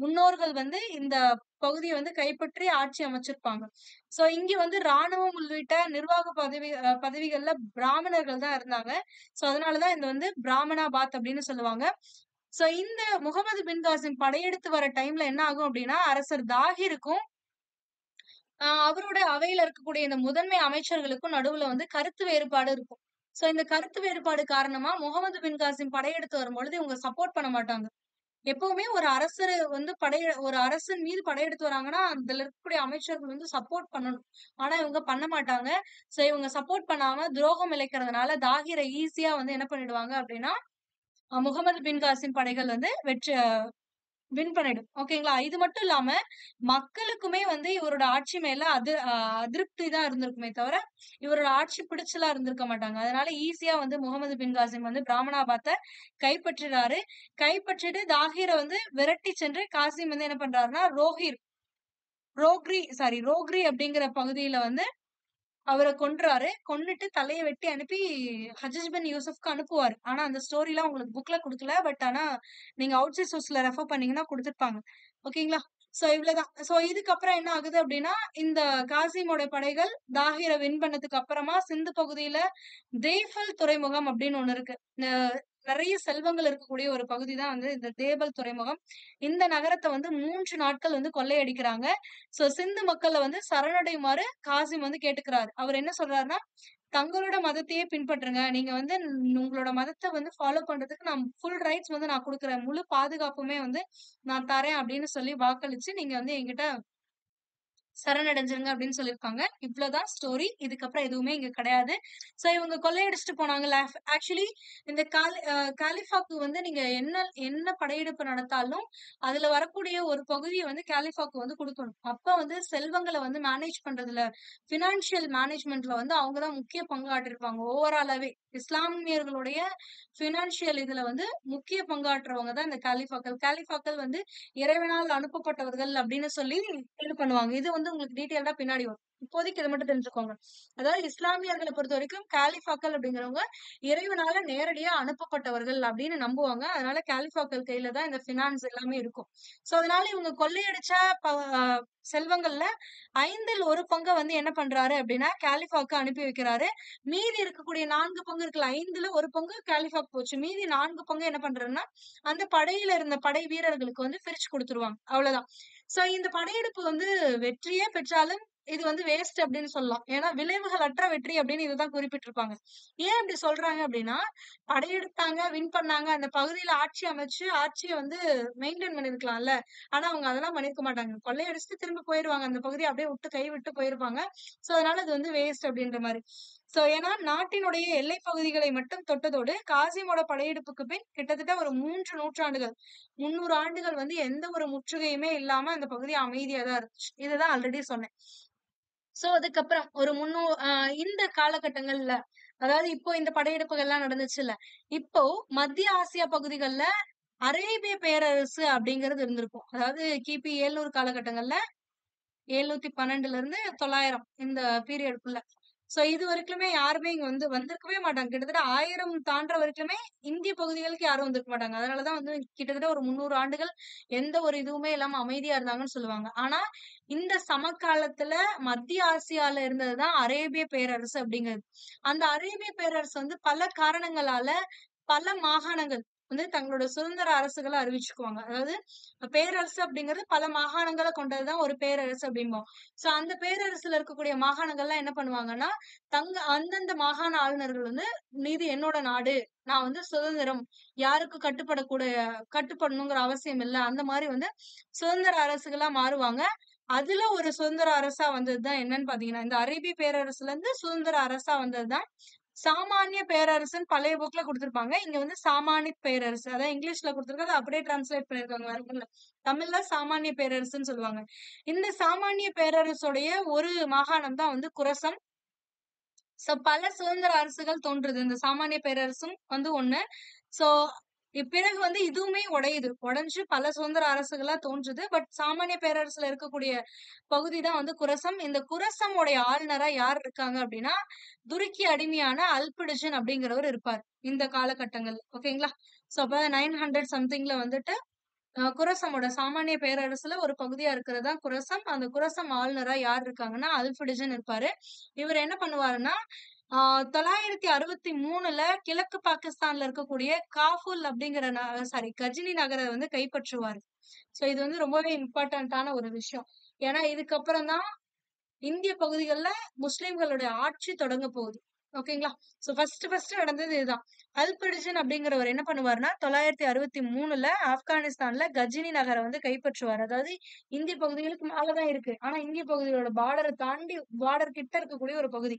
முன்னோர்கள் வந்து இந்த பகுதியை வந்து கைப்பற்றி ஆட்சி அமைச்சிருப்பாங்க. சோ இங்க வந்து ராணுவம் உள்ளிட்ட நிர்வாக பதவிகள்ல பிராமணர்கள் தான் இருந்தாங்க. சோ அதனாலதான் இந்த வந்து பிராமணாபாத் அப்படின்னு சொல்லுவாங்க. சோ இந்த முகமது பின் காசிம் படையெடுத்து வர டைம்ல என்ன ஆகும் அப்படின்னா அரசர் தாகிருக்கும் அவரோட அவையில இருக்கக்கூடிய இந்த முதன்மை அமைச்சர்களுக்கும் நடுவுல வந்து கருத்து வேறுபாடு இருக்கும். சோ இந்த கருத்து வேறுபாடு காரணமா முகமது பின் காசிம் படையெடுத்து வரும்பொழுது இவங்க சப்போர்ட் பண்ண மாட்டாங்க. எப்பவுமே ஒரு அரசன் மீது படையெடுத்து வராங்கன்னா அதுல இருக்கக்கூடிய அமைச்சர்கள் வந்து சப்போர்ட் பண்ணணும். ஆனா இவங்க பண்ண மாட்டாங்க. சோ இவங்க சப்போர்ட் பண்ணாம துரோகம் இழைக்கிறதுனால தாகிரை ஈஸியா வந்து என்ன பண்ணிடுவாங்க அப்படின்னா முகமது பின் காசிம் படைகள் வந்து வின் பண்ணிடும். ஓகேங்களா? இது மட்டும் இல்லாம மக்களுக்குமே வந்து இவரோட ஆட்சி மேல அதிருப்தி தான் இருந்திருக்குமே தவிர இவரோட ஆட்சி பிடிச்சலா இருந்திருக்க மாட்டாங்க. அதனால ஈஸியா வந்து முகமது பின் காசிம் வந்து பிராமணாபாத்தை கைப்பற்றினாரு. கைப்பற்றிட்டு தாகிரை வந்து விரட்டி சென்று காசிம் வந்து என்ன பண்றாருன்னா ரோக்ரி அப்படிங்கிற பகுதியில வந்து அவரை கொன்றாரு. கொன்னுட்டு தலைய வெட்டி அனுப்பி ஹஜ்ஜஜ் பின் யூசுஃப்க்கு அனுப்புவாரு. ஆனா அந்த ஸ்டோரிலாம் உங்களுக்கு புக்ல குடுக்கல. பட் ஆனா நீங்க அவுட் சைட் சோர்ஸ்ல ரெஃபர் பண்ணீங்கன்னா குடுத்திருப்பாங்க. ஓகேங்களா? சோ இவ்வளவுதான். சோ இதுக்கப்புறம் என்ன ஆகுது அப்படின்னா, இந்த காசிமோட படைகள் தாஹிர வின் பண்ணதுக்கு அப்புறமா சிந்து பகுதியில தேஃபல் துறைமுகம் அப்படின்னு ஒண்ணு இருக்கு. நிறைய செல்வங்கள் இருக்கக்கூடிய ஒரு பகுதி தான் வந்து இந்த தேபல் துறைமுகம். இந்த நகரத்தை வந்து 3 நாட்கள் வந்து கொள்ளையடிக்கிறாங்க. சோ சிந்து மக்கள்ல வந்து சரணடையுமாறு காசிம் வந்து கேட்டுக்கிறாரு. அவர் என்ன சொல்றாருன்னா, தங்களோட மதத்தையே பின்பற்றுங்க. நீங்க வந்து உங்களோட மதத்தை வந்து ஃபாலோ பண்றதுக்கு நான் ஃபுல் ரைட்ஸ் வந்து நான் குடுக்குறேன். முழு பாதுகாப்புமே வந்து நான் தரேன் அப்படின்னு சொல்லி வாக்களிச்சு நீங்க வந்து என்கிட்ட சரணடைஞ்சிருங்க அப்படின்னு சொல்லியிருப்பாங்க. இவ்வளவுதான் ஸ்டோரி. இதுக்கப்புறம் எதுவுமே இங்க கிடையாது. சோ இவங்க கொள்ளையடிச்சிட்டு போனாங்கல்ல. ஆக்சுவலி இந்த காலிஃபாக்கு வந்து நீங்க என்ன என்ன படையெடுப்பு நடத்தாலும் அதுல வரக்கூடிய ஒரு பகுதியை வந்து காலிஃபாக்கு வந்து கொடுக்கணும். அப்ப வந்து செல்வங்களை வந்து மேனேஜ் பண்றதுல, பினான்சியல் மேனேஜ்மெண்ட்ல வந்து அவங்கதான் முக்கிய பங்காற்றிருப்பாங்க. ஓவராலாவே இஸ்லாமியர்களுடைய பினான்சியல் இதுல வந்து முக்கிய பங்காற்றுறவங்க தான் இந்த காலிஃபாக்கள். காலிஃபாக்கள் வந்து இறைவனால் அனுப்பப்பட்டவர்கள் அப்படின்னு சொல்லி இது பண்ணுவாங்க. இது வந்து உங்களுக்கு டீட்டெயில்டா பின்னாடி வரும். இப்போதைக்கு இதை மட்டும் தெரிஞ்சுக்கோங்க. அதாவது இஸ்லாமியர்களை பொறுத்த வரைக்கும் காலிஃபாக்கள் அப்படிங்கிறவங்க இறைவனால நேரடியா அனுப்பப்பட்டவர்கள் அப்படின்னு நம்புவாங்க. அதனால காலிஃபாக்கள் கையில தான் இந்த பினான்ஸ் எல்லாமே இருக்கும். சோ அதனால இவங்க கொள்ளையடிச்ச செல்வங்கள்ல 5ல் 1 பங்கை வந்து என்ன பண்றாரு அப்படின்னா காலிஃபாக்கு அனுப்பி வைக்கிறாரு. மீதி இருக்கக்கூடிய 4 பங்கு இருக்குல்ல, 5ல் 1 பங்கு காலிஃபாக்கு போச்சு. மீதி 4 பங்கு என்ன பண்றாருன்னா அந்த படையில இருந்த படை வீரர்களுக்கு வந்து பிரிச்சு கொடுத்துருவாங்க. அவ்வளவுதான். சோ இந்த படையெடுப்பு வந்து வெற்றியே பெற்றாலும் இது வந்து வேஸ்ட் அப்படின்னு சொல்லலாம். ஏன்னா விளைவுகள் அற்ற வெற்றி அப்படின்னு இதுதான் குறிப்பிட்டிருப்பாங்க. ஏன் இப்படி சொல்றாங்க அப்படின்னா, படையெடுத்தாங்க, வின் பண்ணாங்க, அந்த பகுதியில ஆட்சி அமைச்சு ஆட்சியை வந்து மெயின்டைன் பண்ணிருக்கலாம்ல. ஆனா அவங்க அதெல்லாம் பண்ணிருக்க மாட்டாங்க. கொள்ளையடிச்சுட்டு திரும்ப போயிருவாங்க. அந்த பகுதியை அப்படியே விட்டு கை விட்டு போயிருப்பாங்க. சோ அதனால இது வந்து வேஸ்ட் அப்படின்ற மாதிரி. சோ ஏன்னா நாட்டினுடைய எல்லை பகுதிகளை மட்டும் தொட்டதோடு காசிமோட படையெடுப்புக்கு பின் கிட்டத்தட்ட ஒரு 3 நூற்றாண்டுகள் 300 ஆண்டுகள் வந்து எந்த ஒரு முற்றுகையுமே இல்லாம அந்த பகுதி அமைதியா தான் இருந்துச்சு. இதுதான் ஆல்ரெடி சொன்னேன். சோ அதுக்கப்புறம் ஒரு இந்த காலகட்டங்கள்ல, அதாவது இப்போ இந்த படையெடுப்புகள் எல்லாம் நடந்துச்சுல்ல, இப்போ மத்திய ஆசியா பகுதிகள்ல அரேபிய பேரரசு அப்படிங்கிறது இருந்திருக்கும். அதாவது கிபி 700 காலகட்டங்கள்ல 712ல இருந்து 900 இந்த பீரியடுக்குள்ள. சோ இது வரைக்குமே யாருமே இங்க வந்து வந்திருக்கவே மாட்டாங்க. கிட்டத்தட்ட 1000 தாண்டுற வரைக்குமே இந்திய பகுதிகளுக்கு யாரும் வந்திருக்க மாட்டாங்க. அதனாலதான் வந்து கிட்டத்தட்ட ஒரு 300 ஆண்டுகள் எந்த ஒரு இதுவுமே இல்லாம அமைதியா இருந்தாங்கன்னு சொல்லுவாங்க. ஆனா இந்த சமகாலத்துல மத்திய ஆசியால இருந்ததுதான் அரேபிய பேரரசு அப்படிங்கிறது. அந்த அரேபிய பேரரசு வந்து பல காரணங்களால பல மாகாணங்கள் வந்து தங்களோட சுதந்திர அரசுகளை அறிவிச்சுக்குவாங்க. அதாவது பேரரசு அப்படிங்கிறது பல மாகாணங்களை கொண்டதுதான் ஒரு பேரரசு அப்படிம்போம். சோ அந்த பேரரசுல இருக்கக்கூடிய மாகாணங்கள்லாம் என்ன பண்ணுவாங்கன்னா, அந்தந்த மாகாண ஆளுநர்கள் வந்து இது என்னோட நாடு, நான் வந்து சுதந்திரம், யாருக்கு கட்டுப்படணுங்கிற அவசியம் இல்ல. அந்த மாதிரி வந்து சுதந்திர அரசுகளா மாறுவாங்க. அதுல ஒரு சுதந்திர அரசா வந்ததுதான் என்னன்னு பாத்தீங்கன்னா, இந்த அரேபிய பேரரசுல இருந்து சுதந்திர அரசா வந்ததுதான் சாமானிய பேரரசுன்னு பழைய புக்ல கொடுத்திருப்பாங்க. இங்க வந்து சாமானிய பேரரசு. அதான் இங்கிலீஷ்ல கொடுத்திருக்காங்க. அப்படியே டிரான்ஸ்லேட் பண்ணிருக்காங்க. வேற ஒண்ணும் இல்ல. தமிழ்ல சாமானிய பேரரசுன்னு சொல்லுவாங்க. இந்த சாமானிய பேரரசுடைய ஒரு மாகாணம் தான் வந்து குரசம். சோ பல சுதந்திர அரசுகள் தோன்றுது. இந்த சாமானிய பேரரசும் வந்து ஒண்ணு. சோ பிறகு வந்து இதுவுமே உடையுது. உடைஞ்சு பல சுதந்திர அரசுகளா தோன்றுது. பட் சாமானிய பேரரசுல இருக்கக்கூடிய பகுதி தான் வந்து குரசம். இந்த குரசமுடைய ஆளுநரா யார் இருக்காங்க அப்படின்னா, துருக்கி அடிமையான அல்பிடிஜன் அப்படிங்கிறவர் இருப்பார். இந்த காலகட்டங்கள். ஓகேங்களா? சோ அப்ப 900 சம்திங்ல வந்துட்டு குரசமோட சாமானிய பேரரசுல ஒரு பகுதியா இருக்கிறது தான் குரசம். அந்த குரசம் ஆளுநரா யார் இருக்காங்கன்னா, அல்பிடிஜன் இருப்பாரு. இவர் என்ன பண்ணுவாருன்னா, 963ல கிழக்கு பாகிஸ்தான்ல இருக்கக்கூடிய காபூல் அப்படிங்கிற கஜினி நகரை வந்து கைப்பற்றுவாரு. சோ இது வந்து ரொம்பவே இம்பார்ட்டன்டான ஒரு விஷயம். ஏன்னா இதுக்கப்புறம் தான் இந்திய பகுதிகளில் முஸ்லிம்களுடைய ஆட்சி தொடங்க போகுது. ஓகேங்களா? சோ ஃபர்ஸ்ட் நடந்தது இதுதான். அல்பிடிஜன் அப்படிங்கிறவர் என்ன பண்ணுவாருன்னா 963ல ஆப்கானிஸ்தான்ல கஜினி நகரை வந்து கைப்பற்றுவார். அதாவது இந்திய பகுதிகளுக்கு மேலதான் இருக்கு. ஆனா இந்திய பகுதிகளோட பார்டரை தாண்டி பார்டர் கிட்ட இருக்கக்கூடிய ஒரு பகுதி.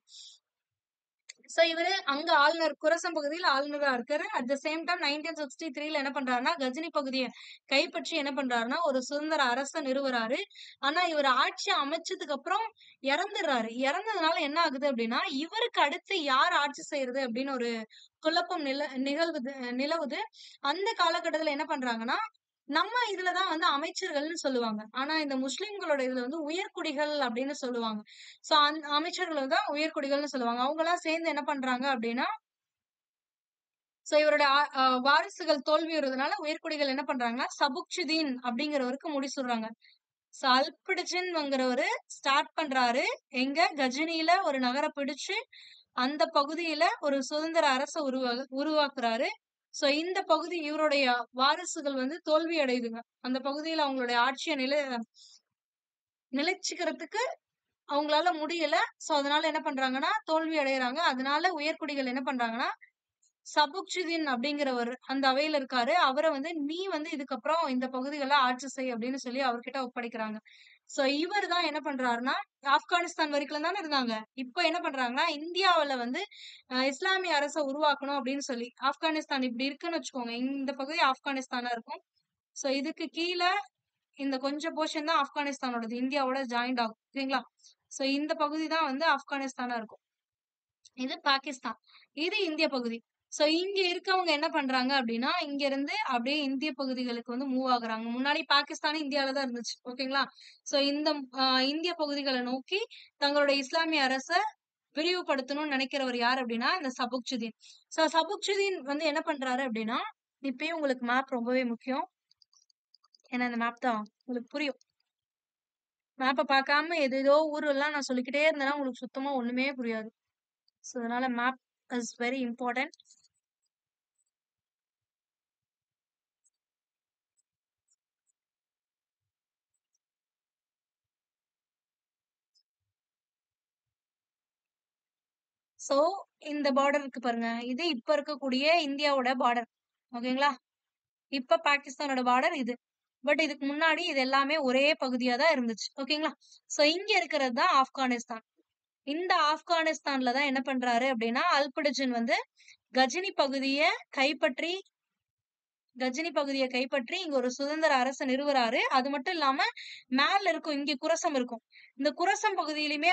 சோ இவரு அங்க ஆளுநர் குரசம் பகுதியில் ஆளுநரா இருக்காரு. அட் த சேம் டைம் 1963ல என்ன பண்றாருன்னா கஜினி பகுதியை கைப்பற்றி என்ன பண்றாருன்னா ஒரு சுதந்திர அரசை நிறுவுறாரு. ஆனா இவர் ஆட்சி அமைச்சதுக்கு அப்புறம் இறந்துடுறாரு. இறந்ததுனால என்ன ஆகுது அப்படின்னா இவருக்கு அடுத்து யார் ஆட்சி செய்யறது அப்படின்னு ஒரு குழப்பம் நிலவுது. அந்த காலகட்டத்துல என்ன பண்றாங்கன்னா நம்ம இதுலதான் வந்து அமைச்சர்கள்னு சொல்லுவாங்க. ஆனா இந்த முஸ்லிம்களோட இதுல வந்து உயர்குடிகள் அப்படின்னு சொல்லுவாங்க. சோ அந்த அமைச்சர்கள் தான் உயர்குடிகள்னு சொல்லுவாங்க. அவங்க எல்லாம் சேர்ந்து என்ன பண்றாங்க அப்படின்னா, சோ இவரோட வாரிசுகள் தோல்வியுறதுனால உயர்குடிகள் என்ன பண்றாங்கன்னா சபுக்ஷுதீன் அப்படிங்கிறவருக்கு முடிசூடுறாங்க. சோ அல்பிடிஜின்ங்கிறவரு ஸ்டார்ட் பண்றாரு. எங்க கஜினியில ஒரு நகர பிடிச்சு அந்த பகுதியில ஒரு சுதந்திர அரச உருவாக்குறாரு. சோ இந்த பகுதி இவருடைய வாரிசுகள் வந்து தோல்வி அடையுதுங்க. அந்த பகுதியில அவங்களுடைய ஆட்சியை நிலைச்சுக்கிறதுக்கு அவங்களால முடியல. சோ அதனால என்ன பண்றாங்கன்னா தோல்வி அடையறாங்க. அதனால உயர்குடிகள் என்ன பண்றாங்கன்னா சபுக்ஷுதீன் அப்படிங்கிறவர் அந்த அவையில இருக்காரு. அவரை வந்து நீ வந்து இதுக்கப்புறம் இந்த பகுதிகளை ஆட்சி செய் அப்படின்னு சொல்லி அவர்கிட்ட ஒப்படைக்கிறாங்க. சோ இவர் தான் என்ன பண்றாருன்னா ஆப்கானிஸ்தான் வரைக்கும் தானே இருந்தாங்க. இப்ப என்ன பண்றாங்கன்னா இந்தியாவுல வந்து இஸ்லாமிய அரசை உருவாக்கணும் அப்படின்னு சொல்லி ஆப்கானிஸ்தான் இப்படி இருக்குன்னு வச்சுக்கோங்க. இந்த பகுதி ஆப்கானிஸ்தானா இருக்கும். சோ இதுக்கு கீழே இந்த கொஞ்சம் போர்ஷன் தான் ஆப்கானிஸ்தானோடது. இந்தியாவோட ஜாயிண்ட் ஆகும். ஓகேங்களா? சோ இந்த பகுதி தான் வந்து ஆப்கானிஸ்தானா இருக்கும். இது பாகிஸ்தான். இது இந்திய பகுதி. சோ இங்க இருக்கவங்க என்ன பண்றாங்க அப்படின்னா, இங்க இருந்து அப்படியே இந்திய பகுதிகளுக்கு வந்து மூவ் ஆகுறாங்க. முன்னாடி பாகிஸ்தான் இந்தியால தான் இருந்துச்சு. ஓகேங்களா? சோ இந்த இந்திய பகுதிகளை நோக்கி தங்களுடைய இஸ்லாமிய அரச விரிவுபடுத்தணும்னு நினைக்கிறவர் யார் அப்படின்னா, இந்த சபுக்சுதீன். சோ சபுக்சுதீன் வந்து என்ன பண்றாரு அப்படின்னா, இப்பயும் உங்களுக்கு மேப் ரொம்பவே முக்கியம். ஏன்னா இந்த மேப் தான் உங்களுக்கு புரியும். மேப்ப பார்க்காம ஏதேதோ ஊரெல்லாம் நான் சொல்லிக்கிட்டே இருந்தேன்னா உங்களுக்கு சுத்தமா ஒண்ணுமே புரியாது. சோ அதனால map is very important. So இந்த பார்டர் இருக்கு பாருங்க. இது இப்ப இருக்கக்கூடிய இந்தியாவோட பார்டர். ஓகேங்களா? இப்ப பாகிஸ்தானோட பார்டர் இது. பட் இதுக்கு முன்னாடி இது எல்லாமே ஒரே பகுதியா தான் இருந்துச்சு. ஓகேங்களா? சோ இங்க இருக்கிறது தான் ஆப்கானிஸ்தான். இந்த ஆப்கானிஸ்தான்ல தான் என்ன பண்றாரு அப்படின்னா அல்பிடிஜின் வந்து கஜினி பகுதியை கைப்பற்றி இங்க ஒரு சுதந்திர அரசை நிறுவுறாரு. அது மட்டும் இல்லாம மேல இருக்கும் இங்க குரசம் இருக்கும். இந்த குரசம் பகுதியிலுமே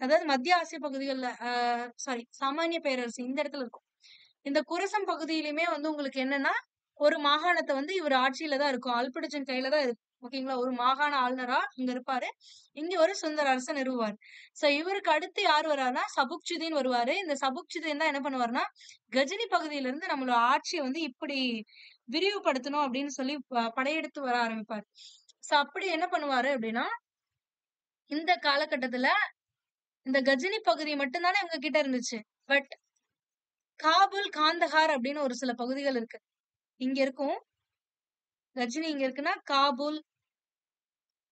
அதாவது மத்திய ஆசிய பகுதிகள்ல சாரி சாமானிய பேரரசு இந்த இடத்துல இருக்கும். இந்த குரசம் பகுதியிலுமே வந்து உங்களுக்கு என்னன்னா ஒரு மாகாணத்தை வந்து இவர் ஆட்சியில தான் இருக்கும். அல்பிடிஜின் கையில தான் இருக்கும். ஓகேங்களா? ஒரு மாகாண ஆளுநரா இங்க இருப்பாரு. இங்க ஒரு சுந்தர அரசன் நிறுவுவார். சோ இவருக்கு அடுத்து யார் வர்றாருன்னா சபுக்சுதீன் வருவாரு. இந்த சபுக்சுதீன் தான் என்ன பண்ணுவாருன்னா கஜினி பகுதியில இருந்து நம்மளோட ஆட்சியை வந்து இப்படி விரிவுபடுத்தணும் அப்படின்னு சொல்லி படையெடுத்து வர ஆரம்பிப்பாரு. சோ அப்படி என்ன பண்ணுவாரு அப்படின்னா இந்த காலகட்டத்துல இந்த கஜினி பகுதி மட்டும்தானே இவங்க கிட்ட இருந்துச்சு. பட் காபூல், காந்தஹார் அப்படின்னு ஒரு சில பகுதிகள் இருக்கு. இங்க இருக்கும். கஜினி இங்க இருக்குன்னா காபூல்,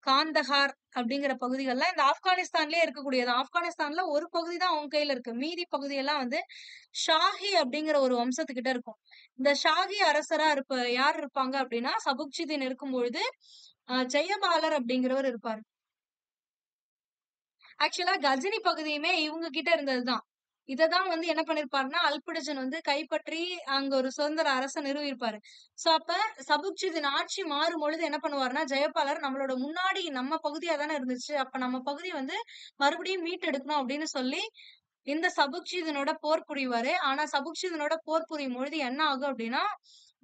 காந்தஹார் அப்படிங்கிற பகுதிகள்லாம் இந்த ஆப்கானிஸ்தான்லயே இருக்கக்கூடியது. ஆப்கானிஸ்தான்ல ஒரு பகுதி தான் அவங்க கையில இருக்கு. மீதி பகுதியெல்லாம் வந்து ஷாஹி அப்படிங்கிற ஒரு வம்சத்துக்கிட்ட இருக்கும். இந்த ஷாஹி அரசரா யார் இருப்பாங்க அப்படின்னா சபுக்ஜிதீன் இருக்கும் பொழுது ஜெயபாலர் அப்படிங்கிறவர் இருப்பாரு. ஆக்சுவலா கஜினி பகுதியுமே இவங்க கிட்ட இருந்ததுதான். இததான் வந்து என்ன பண்ணிருப்பாருன்னா அல்பிடிஜன் வந்து கைப்பற்றி அங்க ஒரு சுதந்திர அரசை நிறுவியிருப்பாரு. சோ அப்ப சபுக்ஜிதின் ஆட்சி மாறும் பொழுது என்ன பண்ணுவாருன்னா ஜெயபாலர் நம்மளோட முன்னாடி நம்ம பகுதியா தானே இருந்துச்சு. அப்ப நம்ம பகுதி வந்து மறுபடியும் மீட்டெடுக்கணும் அப்படின்னு சொல்லி இந்த சபுக்ஜிதனோட போர் புரிவாரு. ஆனா சபுக்ஜிதனோட போர் புரியும் பொழுது என்ன ஆகும் அப்படின்னா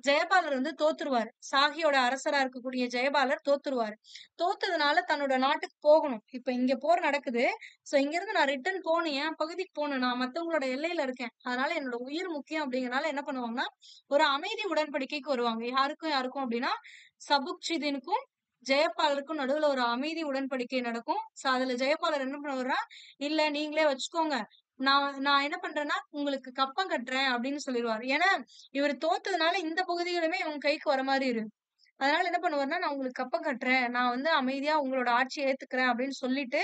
ஜெயபாலர் வந்து தோத்துருவாரு. சாகியோட அரசரா இருக்கக்கூடிய ஜெயபாலர் தோத்துருவாரு. தோத்ததுனால தன்னோட நாட்டுக்கு போகணும். இப்ப இங்க போர் நடக்குது. சோ இங்க இருந்து நான் ரிட்டர்ன் போகணும். என் பகுதிக்கு போகணும். நான் மத்தவங்களோட எல்லையில இருக்கேன். அதனால என்னோட உயிர் முக்கியம் அப்படிங்கறனால என்ன பண்ணுவாங்கன்னா ஒரு அமைதி உடன்படிக்கைக்கு வருவாங்க. யாருக்கும் அப்படின்னா சபுக்ஜிதனுக்கும் ஜெயபாலருக்கும் நடுவுல ஒரு அமைதி உடன்படிக்கை நடக்கும். சோ அதுல ஜெயபாலர் என்ன பண்ணுவாருன்னா இல்ல நீங்களே வச்சுக்கோங்க. நான் என்ன பண்றேன்னா உங்களுக்கு கப்பம் கட்டுறேன் அப்படின்னு சொல்லிடுவாரு. ஏன்னா இவர் தோத்ததுனால இந்த பகுதிகளுமே இவங்க கைக்கு வர மாதிரி இருக்கு. அதனால என்ன பண்ணுவாருன்னா நான் உங்களுக்கு கப்பம் கட்டுறேன். நான் வந்து அமைதியா உங்களோட ஆட்சியை ஏத்துக்கிறேன் அப்படின்னு சொல்லிட்டு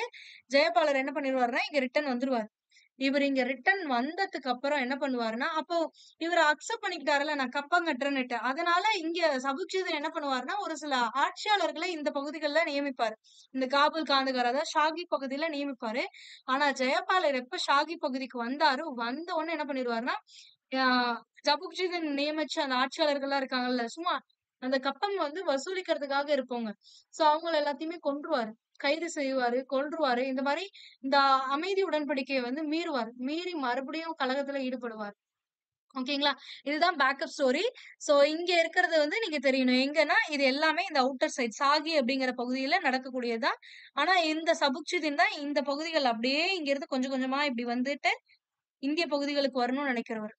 ஜெயபாலர் என்ன பண்ணிடுவாருன்னா இங்க ரிட்டர்ன் வந்துருவாரு. இவர் இங்க ரிட்டர்ன் வந்ததுக்கு அப்புறம் என்ன பண்ணுவாருன்னா அப்போ இவர் அக்செப்ட் பண்ணிக்கிட்டாருல நான் கப்பம் கட்டுறேன்னுட்டு. அதனால இங்க சபுக்ஜிதன் என்ன பண்ணுவாருன்னா ஒரு சில ஆட்சியாளர்களை இந்த பகுதிகளில் நியமிப்பாரு. இந்த காபூல், காந்தகார் அதாவது ஷாகி பகுதியில நியமிப்பாரு. ஆனா ஜெயபாலர் எப்ப ஷாகி பகுதிக்கு வந்த உடனே என்ன பண்ணிடுவாருன்னா சபுக்ஜிதன் நியமிச்ச அந்த ஆட்சியாளர்கள்லாம் இருக்காங்கல்ல சும்மா அந்த கப்பம் வந்து வசூலிக்கிறதுக்காக இருப்பவங்க. சோ அவங்கள எல்லாத்தையுமே கொன்றுவாரு. கைது செய்வாரு, கொல்றுவாரு. இந்த மாதிரி இந்த அமைதி உடன்படிக்கையை வந்து மீறுவார். மீறி மறுபடியும் கலகத்துல ஈடுபடுவார். ஓகேங்களா? இதுதான் பேக்கப் ஸ்டோரி. சோ இங்க இருக்கிறது வந்து நீங்க தெரியணும். எங்கன்னா, இது எல்லாமே இந்த அவுட்டர் சைட் சாகி அப்படிங்கிற பகுதியில நடக்கக்கூடியது தான். ஆனா இந்த சபுக்ஷுதீன் தான் இந்த பகுதிகள் அப்படியே இங்கிருந்து கொஞ்சம் கொஞ்சமா இப்படி வந்துட்டு, இந்திய பகுதிகளுக்கு வரணும்னு நினைக்கிறவரு.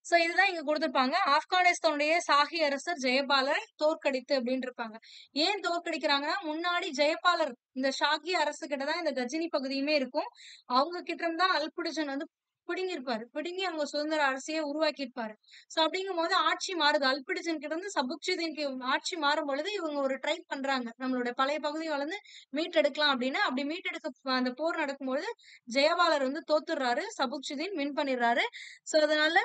சோ இதுதான் இங்க குடுத்திருப்பாங்க. ஆப்கானிஸ்தானுடைய சாகி அரசர் ஜெயபாலரை தோற்கடித்து அப்படின்னு இருப்பாங்க. ஏன் தோற்கடிக்கிறாங்கன்னா, முன்னாடி ஜெயபாலர் இந்த ஷாகி அரசு கிட்ட தான் இந்த கஜினி பகுதியுமே இருக்கும். அவங்க கிட்ட இருந்து தான் அல்புடிஜன் வந்து பிடுங்கியிருப்பாரு. பிடுங்கி அவங்க சுதந்திர அரசிய உருவாக்கியிருப்பாரு. சோ அப்படிங்கும்போது ஆட்சி மாறுது. அல்புடிஜன் கிட்ட இருந்து சபுக்ஷுதீனுக்கு ஆட்சி மாறும் பொழுது இவங்க ஒரு ட்ரை பண்றாங்க. நம்மளுடைய பழைய பகுதிகள வந்து மீட்டெடுக்கலாம் அப்படின்னு. அப்படி மீட்டெடுக்க அந்த போர் நடக்கும்பொழுது ஜெயபாலர் வந்து தோத்துடுறாரு. சபுக்ஷுதீன் வின் பண்ணிடுறாரு. சோ அதனால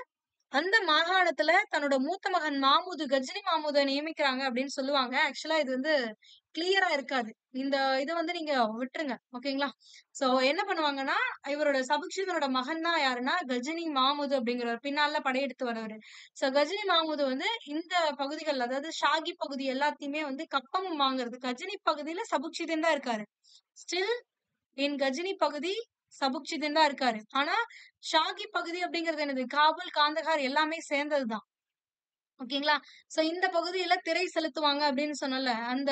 அந்த மாகாணத்துல தன்னோட மூத்த மகன் மாமூது, கஜினி மாமூத நியமிக்கிறாங்க அப்படின்னு சொல்லுவாங்க. ஆக்சுவலா இது வந்து கிளியரா இருக்காது. இந்த இத வந்து நீங்க விட்டுருங்க. ஓகேங்களா? சோ என்ன பண்ணுவாங்கன்னா, இவரோட சபுக்ஷிதனோட மகன் தான் யாருன்னா, கஜினி மாமூது அப்படிங்கிறவர். பின்னால படையெடுத்து வரவரு. சோ கஜினி மாமூது வந்து இந்த பகுதிகள், அதாவது ஷாகி பகுதி எல்லாத்தையுமே வந்து கப்பம் வாங்குறது. கஜினி பகுதியில சபுக்ஷிதன் தான் இருக்காரு. ஸ்டில் இன் கஜினி பகுதி சபுக்ஷிதன் தான் இருக்காரு. ஆனா, ஷாகி பகுதி அப்படிங்கிறது என்னது? காபூல், காந்தஹார் எல்லாமே சேர்ந்ததுதான். ஓகேங்களா? சோ இந்த பகுதியில திரை செலுத்துவாங்க அப்படின்னு சொன்னேன்ல. அந்த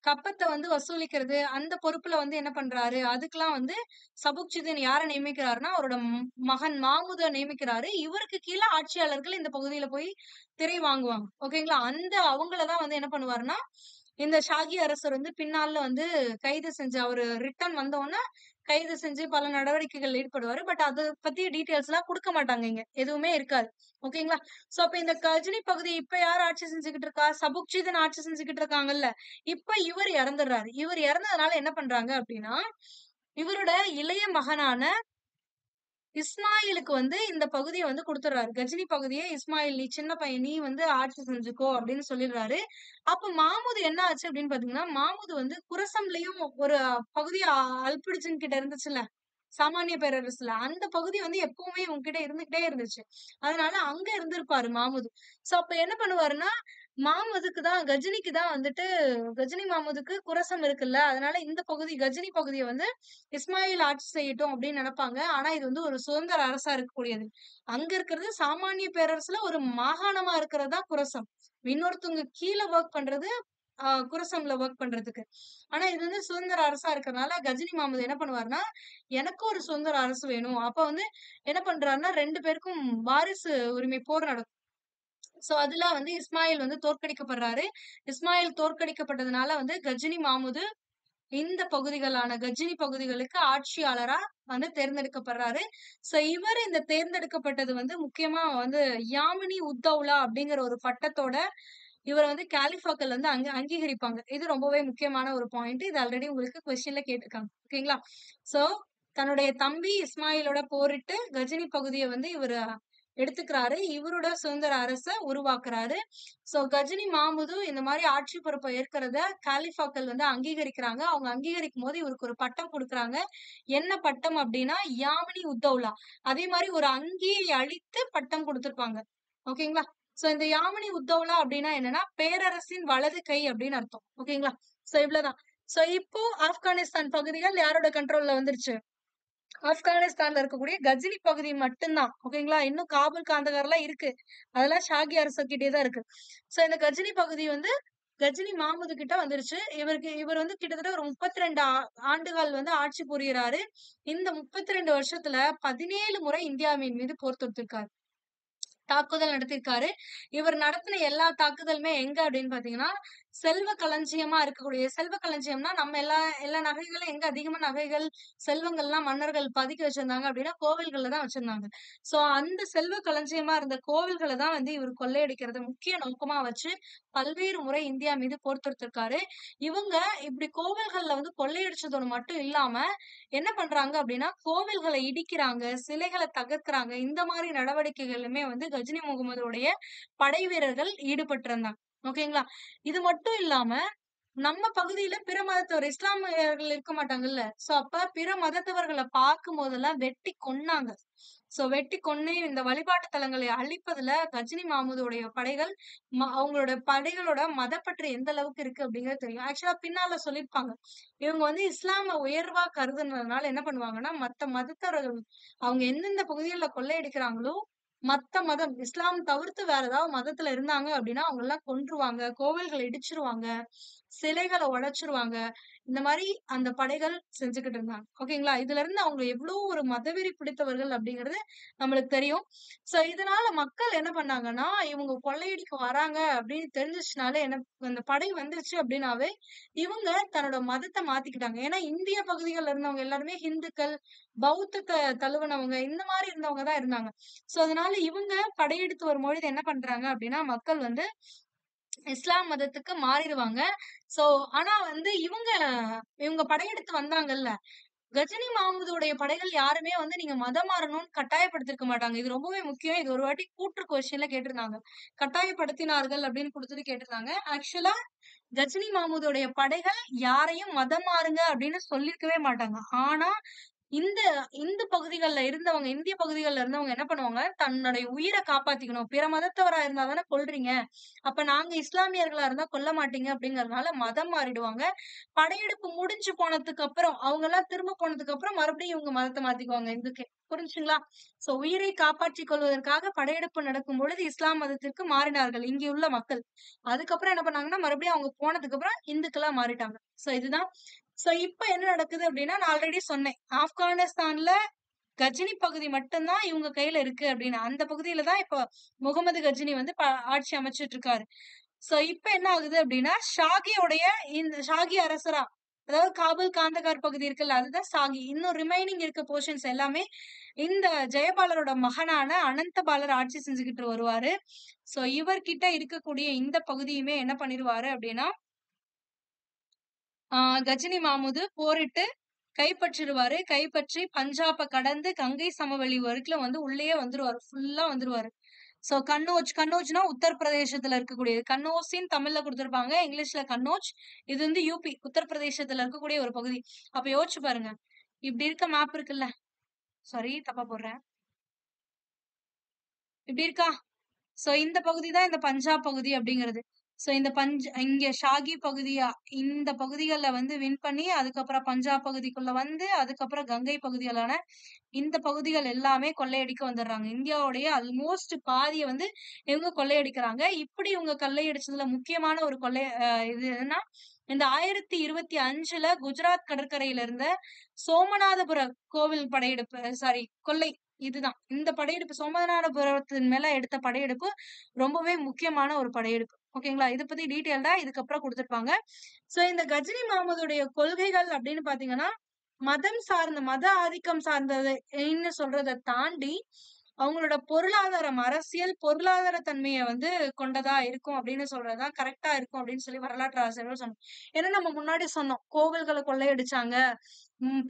கப்பத்த வந்து வசூலிக்கிறது, அந்த பொறுப்புல வந்து என்ன பண்றாரு? அதுக்கெல்லாம் வந்து சபுக்ஷிதீன் யார நியமிக்கிறாருன்னா, அவரோட மகன் மாமுத நியமிக்கிறாரு. இவருக்கு கீழ ஆட்சியாளர்கள் இந்த பகுதியில போய் திரை வாங்குவாங்க. ஓகேங்களா? அந்த அவங்கள தான் வந்து என்ன பண்ணுவாருன்னா, இந்த ஷாகி அரசர் வந்து பின்னால வந்து கைது செஞ்சு அவரு ரிட்டர்ன் வந்தவுடனே கைது செஞ்சு பல நடவடிக்கைகள் ஈடுபடுவாரு. பட் அத பத்தி டீட்டெயில்ஸ்லாம் குடுக்க மாட்டாங்க இங்க. எதுவுமே இருக்காது. ஓகேங்களா? சோ அப்ப இந்த கஜினி பகுதி இப்ப யார் ஆட்சி செஞ்சுகிட்டு இருக்கா? சபுக்ஷிதன் ஆட்சி செஞ்சுகிட்டு இருக்காங்கல்ல. இப்ப இவர் இறந்துடுறாரு. இவர் இறந்ததுனால என்ன பண்றாங்க அப்டின்னா, இவரோட இளைய மகனான இஸ்மாயிலுக்கு வந்து இந்த பகுதிய வந்து குடுத்துடுறாரு. கஜினி பகுதிய இஸ்மாயில் நீ சின்ன பையன் நீ வந்து ஆட்சி செஞ்சுக்கோ அப்படின்னு சொல்லிடுறாரு. அப்ப மாமூது என்ன ஆச்சு அப்படின்னு பாத்தீங்கன்னா, மாமூது வந்து குரசம்லயும் ஒரு பகுதி அல்பிடிஜன் கிட்ட இருந்துச்சுல்ல. சாமானிய பேரரசுல. அந்த பகுதி வந்து எப்பவுமே இவங்ககிட்ட இருந்துகிட்டே இருந்துச்சு. அதனால அங்க இருந்திருப்பாரு மாமுது. சோ அப்ப என்ன பண்ணுவாருன்னா, மாமுதுக்கு தான் கஜினிக்கு தான் வந்துட்டு கஜினி மாமுதுக்கு குரசம் இருக்குல்ல. அதனால இந்த பகுதி கஜினி பகுதிய வந்து இஸ்மாயில் ஆட்சி செய்யட்டும் அப்படின்னு நெனப்பாங்க. ஆனா இது வந்து ஒரு சுதந்திர அரசா இருக்கக்கூடியது. அங்க இருக்கிறது சாமானிய பேரரசுல ஒரு மாகாணமா இருக்கிறது தான் குரசம். இன்னொருத்தவங்க கீழ வொர்க் பண்றது குரசம்ல வொர்க் பண்றதுக்கு. ஆனா இது வந்து சுதந்திர அரசா இருக்கறனால கஜினி மாமுது என்ன பண்ணுவாருன்னா, எனக்கும் ஒரு சுதந்திர அரசு வேணும். அப்ப வந்து என்ன பண்றாருன்னா 2 பேருக்கும் வாரிசு உரிமை போர் நடக்கும். சோ அதுல வந்து இஸ்மாயில் வந்து தோற்கடிக்கப்படுறாரு. இஸ்மாயில் தோற்கடிக்கப்பட்டதுனால வந்து கஜினி மாமுது இந்த பகுதிகளான கஜினி பகுதிகளுக்கு ஆட்சியாளரா வந்து தேர்ந்தெடுக்கப்படுறாரு. சோ இவரு இந்த தேர்ந்தெடுக்கப்பட்டது வந்து முக்கியமா வந்து யாமினி உத்தௌலா அப்படிங்கிற ஒரு பட்டத்தோட இவர வந்து காலிஃபாக்கள் வந்து அங்கீகரிப்பாங்க. இது ரொம்பவே முக்கியமான ஒரு பாயிண்ட். இது ஆல்ரெடி உங்களுக்கு கொஸ்டின்ல கேட்டிருக்காங்க. ஓகேங்களா? சோ தன்னுடைய தம்பி இஸ்மாயிலோட போரிட்டு கஜினி பகுதிய வந்து இவரு எடுத்துக்கிறாரு. இவரோட சுதந்திர அரச உருவாக்குறாரு. சோ கஜினி மாமுது இந்த மாரி ஆட்சி பொறுப்ப ஏற்கிறத காலிஃபாக்கள் வந்து அங்கீகரிக்கிறாங்க. அவங்க அங்கீகரிக்கும்போது இவருக்கு ஒரு பட்டம் குடுக்குறாங்க. என்ன பட்டம் அப்டின்னா, யாமினி உத்தௌலா. அதே மாரி ஒரு அங்கியை அழித்து பட்டம் குடுத்திருப்பாங்க. ஓகேங்களா? சோ இந்த யாமினி உத்தௌலா அப்டின்னா என்னன்னா, பேரரசின் வலது கை அப்டின்னு அர்த்தம். ஓகேங்களா? சோ இவ்வளவுதான். சோ இப்போ ஆப்கானிஸ்தான் பகுதிகள் யாரோட கண்ட்ரோல்ல வந்துருச்சு? ஆப்கானிஸ்தான்ல இருக்கக்கூடிய கஜினி பகுதி மட்டும் தான். ஓகேங்களா? இன்னும் காபூல், காந்தகார்லாம் இருக்கு. அதெல்லாம் ஷாகி அரசர்கிட்டயே தான் இருக்கு. சோ இந்த கஜினி பகுதி வந்து கஜினி மாமுது கிட்ட வந்துருச்சு. இவர் வந்து கிட்டத்தட்ட ஒரு 32 ஆண்டுகள் வந்து ஆட்சி புரியிறாரு. இந்த 32 வருஷத்துல 17 முறை இந்தியாவின் மீது போர் தொடுத்திருக்காரு. தாக்குதல் நடத்தியிருக்காரு. இவர் நடத்தின எல்லா தாக்குதலுமே எங்க அப்படின்னு பார்த்தீங்கன்னா, செல்வ களஞ்சியமா இருக்கக்கூடிய செல்வ களஞ்சியம்னா நம்ம எல்லா எல்லா நகைகளும் எங்க அதிகமா நகைகள், செல்வங்கள்லாம் மன்னர்கள் பதுக்கி வச்சிருந்தாங்க அப்படின்னா, கோவில்கள்ல தான் வச்சிருந்தாங்க. சோ அந்த செல்வ களஞ்சியமா இருந்த கோவில்கள தான் வந்து இவர் கொள்ளையடிக்கிறத முக்கிய நோக்கமா வச்சு, பல்வேறு முறை இந்தியா மீது போர் தொடுத்திருக்காரு. இவங்க இப்படி கோவில்கள்ல வந்து கொள்ளையடிச்சதோட மட்டும் இல்லாம, என்ன பண்றாங்க அப்படின்னா, கோவில்கள இடிக்கிறாங்க, சிலைகள தகர்க்கிறாங்க. இந்த மாரி நடவடிக்கைகளுமே வந்து கஜினி முகமதுடைய படை வீரர்கள் ஈடுபட்டிருந்தாங்க. ஓகேங்களா? இது மட்டும் இல்லாம நம்ம பகுதியில பிற மதத்தவர் இஸ்லாமியர்கள் இருக்க மாட்டாங்கல்ல. சோ அப்ப பிற மதத்தவர்கள பார்க்கும் போதெல்லாம் வெட்டி கொன்னாங்க. சோ வெட்டி கொன்னு இந்த வழிபாட்டு தலங்களை அழிப்பதுல கஜினி மாமூதுடைய படைகள் அவங்களோட படைகளோட மதப்பற்று எந்த அளவுக்கு இருக்கு அப்படிங்கிறது தெரியும். ஆக்சுவலா பின்னால சொல்லியிருப்பாங்க. இவங்க வந்து இஸ்லாம உயர்வா கருதுனதுனால என்ன பண்ணுவாங்கன்னா, மத்த மதத்தவர்கள் அவங்க எந்தெந்த பகுதிகளில கொள்ளையடிக்கிறாங்களோ, மத்த மதம் இஸ்லாம் தவிர்த்து வேற ஏதாவது மதத்துல இருந்தாங்க அப்படின்னா, அவங்கள கொன்றுவாங்க, கோவில்கள இடிச்சிருவாங்க, சிலைகள உடைச்சிருவாங்க. இந்த மாரி அந்த படைகள் செஞ்சுகிட்டு இருந்தாங்க. ஓகேங்களா? இதுல இருந்து அவங்க எவ்ளோ ஒரு மதவெறி பிடித்தவர்கள் அப்படிங்கிறது நம்மளுக்கு தெரியும். சோ இதனால மக்கள் என்ன பண்ணாங்கன்னா, இவங்க கொள்ளையடிக்க வராங்க அப்படின்னு தெரிஞ்சிச்சுனாலே என்ன அந்த படை வந்துருச்சு அப்படின்னாவே, இவங்க தன்னோட மதத்த மாத்திக்கிட்டாங்க. ஏன்னா இந்திய பகுதிகள்ல இருந்தவங்க எல்லாருமே ஹிந்துக்கள், பௌத்தத்த தழுவுனவங்க இந்த மாரி இருந்தவங்க தான் இருந்தாங்க. சோ அதனால இவங்க படையெடுத்து வரும்பொழுது என்ன பண்றாங்க அப்படின்னா, மக்கள் வந்து இஸ்லாம் மதத்துக்கு மாறிடுவாங்க. சோ ஆனா வந்து இவங்க இவங்க படையெடுத்து வந்தாங்கல்ல, கஜினி மஹமூதுடைய படைகள் யாருமே வந்து நீங்க மதம் மாறணும்னு கட்டாயப்படுத்திருக்க மாட்டாங்க. இது ரொம்பவே முக்கியம். இது ஒரு வாட்டி கூற்று கொஸ்டின்ல கேட்டிருந்தாங்க. கட்டாயப்படுத்தினார்கள் அப்படின்னு குடுத்துட்டு கேட்டிருந்தாங்க. ஆக்சுவலா கஜினி மஹமூதுடைய படைகள் யாரையும் மதம் மாறுங்க அப்படின்னு சொல்லியிருக்கவே மாட்டாங்க. ஆனா இந்த இந்த பகுதிகள்ல இருந்தவங்க, இந்திய பகுதிகள்ல இருந்தவங்க என்ன பண்ணுவாங்க, தன்னுடைய உயிர காப்பாத்திக்கணும். பிற மதத்தவரா இருந்தா தானே கொல்றீங்க. அப்ப நாங்க இஸ்லாமியர்களா இருந்தா கொல்ல மாட்டீங்க அப்படிங்கறதுனால மதம் மாறிடுவாங்க. படையெடுப்பு முடிஞ்சு போனதுக்கு அப்புறம், அவங்க எல்லாம் திரும்ப போனதுக்கு அப்புறம் மறுபடியும் இவங்க மதத்த மாத்திக்குவாங்க இந்துக்கே. புரிஞ்சுங்களா? சோ உயிரை காப்பாற்றிக் கொள்வதற்காக படையெடுப்பு நடக்கும் பொழுது இஸ்லாம் மதத்திற்கு மாறினார்கள் இங்கியுள்ள மக்கள். அதுக்கப்புறம் என்ன பண்ணாங்கன்னா, மறுபடியும் அவங்க போனதுக்கு அப்புறம் இந்துக்களா மாறிட்டாங்க. சோ இதுதான். சோ இப்ப என்ன நடக்குது அப்படின்னா, நான் ஆல்ரெடி சொன்னேன். ஆப்கானிஸ்தான்ல கஜினி பகுதி மட்டும் தான் இவங்க கையில இருக்கு அப்படின்னு. அந்த பகுதியில தான் இப்ப முகமது கஜினி வந்து ஆட்சி அமைச்சிட்டு இருக்காரு. சோ இப்ப என்ன ஆகுது அப்படின்னா, ஷாகியோடைய இந்த ஷாகி அரசரா அதாவது காபூல் காந்தகார் பகுதி இருக்குல்ல, அதுதான் ஷாகி. இன்னும் ரிமைனிங் இருக்க போர்ஷன்ஸ் எல்லாமே இந்த ஜெயபாலரோட மகனான அனந்தபாலர் ஆட்சி செஞ்சுக்கிட்டு வருவாரு. சோ இவர்கிட்ட இருக்கக்கூடிய இந்த பகுதியுமே என்ன பண்ணிருவாரு அப்படின்னா, கஜினி மாமுது போரிட்டு கைப்பற்றிடுவாரு. கைப்பற்றி பஞ்சாப கடந்து கங்கை சமவெளி வரைக்கும் வந்து உள்ளேயே வந்துருவாரு. ஃபுல்லா வந்துருவாரு. சோ கன்னோஜ்னா உத்தரப்பிரதேசத்துல இருக்கக்கூடியது. கன்னோசின்னு தமிழ்ல குடுத்திருப்பாங்க. இங்கிலீஷ்ல கன்னோஜ். இது வந்து யூபி உத்தரப்பிரதேசத்துல இருக்கக்கூடிய ஒரு பகுதி. அப்ப யோசிச்சு பாருங்க. இப்படி இருக்க மேப் இருக்குல்ல. சாரி தப்பா போடுறேன். இப்படி இருக்கா? சோ இந்த பகுதி தான் இந்த பஞ்சாப் பகுதி அப்படிங்கிறது. சோ இந்த இங்க ஷாகி பகுதியா இந்த பகுதிகள்ல வந்து வின் பண்ணி அதுக்கப்புறம் பஞ்சாப் பகுதிக்குள்ள வந்து அதுக்கப்புறம் கங்கை பகுதிகளான இந்த பகுதிகள் எல்லாமே கொள்ளையடிக்க வந்துடுறாங்க. இந்தியாவுடைய ஆல்மோஸ்ட் பாதிய வந்து இவங்க கொள்ளையடிக்கிறாங்க. இப்படி இவங்க கொள்ளையடிச்சதுல முக்கியமான ஒரு இது எதுன்னா, இந்த 1025ல குஜராத் கடற்கரையில இருந்த சோமநாதபுர கோவில் படையெடுப்பு கொள்ளை இதுதான். இந்த படையெடுப்பு சோமநாதபுரத்தின் மேல எடுத்த படையெடுப்பு ரொம்பவே முக்கியமான ஒரு படையெடுப்பு. ஓகேங்களா? இத பத்தி டீட்டெயில்டா இதுக்கப்புறம் குடுத்திருப்பாங்க. சோ இந்த கஜினி மஹமூதுடைய கொள்கைகள் அப்படின்னு பாத்தீங்கன்னா, மதம் சார்ந்த மத ஆதிக்கம் சார்ந்ததுன்னு சொல்றத தாண்டி, அவங்களோட பொருளாதாரம், அரசியல் பொருளாதார தன்மைய வந்து கொண்டதா இருக்கும் அப்படின்னு சொல்றது தான் கரெக்ட்டா இருக்கும் அப்படின்னு சொல்லி வரலாற்று ஆசிரியர்கள் சொன்னாங்க. ஏன்னா நம்ம முன்னாடி சொன்னோம். கோவில்கள கொள்ளையடிச்சாங்க.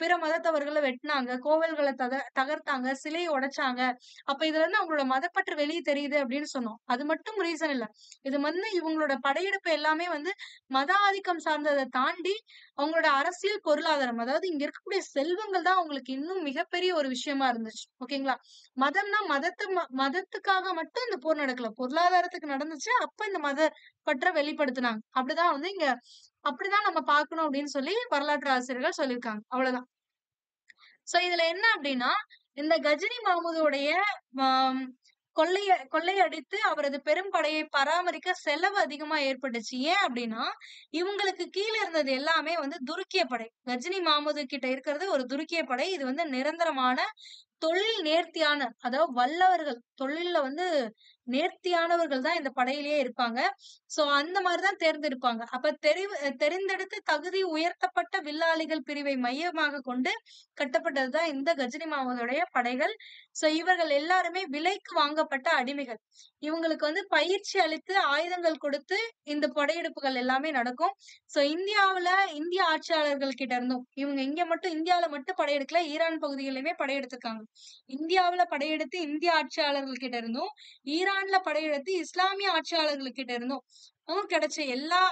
பிற மதத்தவர்கள வெட்டுனாங்க. கோவில்கள தகர்த்தாங்க. சிலைய உடைச்சாங்க. அப்ப இதுல இருந்து அவங்களோட மதப்பற்று வெளிய தெரியுது அப்படின்னு சொன்னோம். அது மட்டும் ரீசன் இல்ல. இது வந்து இவங்களோட படையெடுப்பு எல்லாமே வந்து மத ஆதிக்கம் சார்ந்தத தாண்டி அவங்களோட அரசியல் பொருளாதாரம் அதாவது இங்க இருக்கக்கூடிய செல்வங்கள் தான் அவங்களுக்கு இன்னும் மிகப்பெரிய ஒரு விஷயமா இருந்துச்சு. ஓகேங்களா? மதம்னா மதத்துக்காக மட்டும் இந்த போர் நடக்கல. பொருளாதாரத்துக்கு நடந்துச்சு. அப்ப இந்த மத பற்ற வெளிப்படுத்துனாங்க. அப்படிதான் வந்து இங்க அப்படிதான் நம்ம பார்க்கணும் அப்படின்னு சொல்லி வரலாற்று ஆசிரியர்கள் சொல்லியிருக்காங்க. அவ்வளவுதான். சோ இதுல என்ன அப்படின்னா, இந்த கஜினி மஹமூதுடைய ஆம் கொள்ளையடித்து அவரது பெரும் படையை பராமரிக்க செலவு அதிகமா ஏற்பட்டுச்சு. ஏன் அப்படின்னா, இவங்களுக்கு கீழ இருந்தது எல்லாமே வந்து துருக்கிய படை. கஜினி மஹமூது கிட்ட இருக்கிறது ஒரு துருக்கிய படை. இது வந்து நிரந்தரமான தொழில் நேர்த்தியான அதாவது வல்லவர்கள். தொழில்ல வந்து நேர்த்தியானவர்கள் தான் இந்த படையிலேயே இருப்பாங்க. சோ அந்த மாரிதான் தேர்ந்தெடுப்பாங்க. அப்ப தெரிந்தெடுத்து தகுதி உயர்த்தப்பட்ட வில்லாளிகள் பிரிவை மையமாக கொண்டு கட்டப்பட்டதுதான் இந்த கஜினி மஹமூதுடைய படைகள். சோ இவர்கள் எல்லாருமே விலைக்கு வாங்கப்பட்ட அடிமைகள். இவங்களுக்கு வந்து பயிற்சி அளித்து ஆயுதங்கள் கொடுத்து இந்த படையெடுப்புகள் எல்லாமே நடக்கும். சோ இந்திய ஆட்சியாளர்கள் கிட்ட இருந்தும் இவங்க இங்க மட்டும் இந்தியால மட்டும் படையெடுக்கல. ஈரான் பகுதிகளிலுமே படையெடுத்திருக்காங்க. இந்தியாவுல படையெடுத்து இந்திய ஆட்சியாளர்கள் கிட்ட இருந்தும் ஈரான் ஈரான்ல படையெடுத்து இஸ்லாமிய ஆட்சியாளர்கள்கிட்ட இருந்தும் கிடைச்ச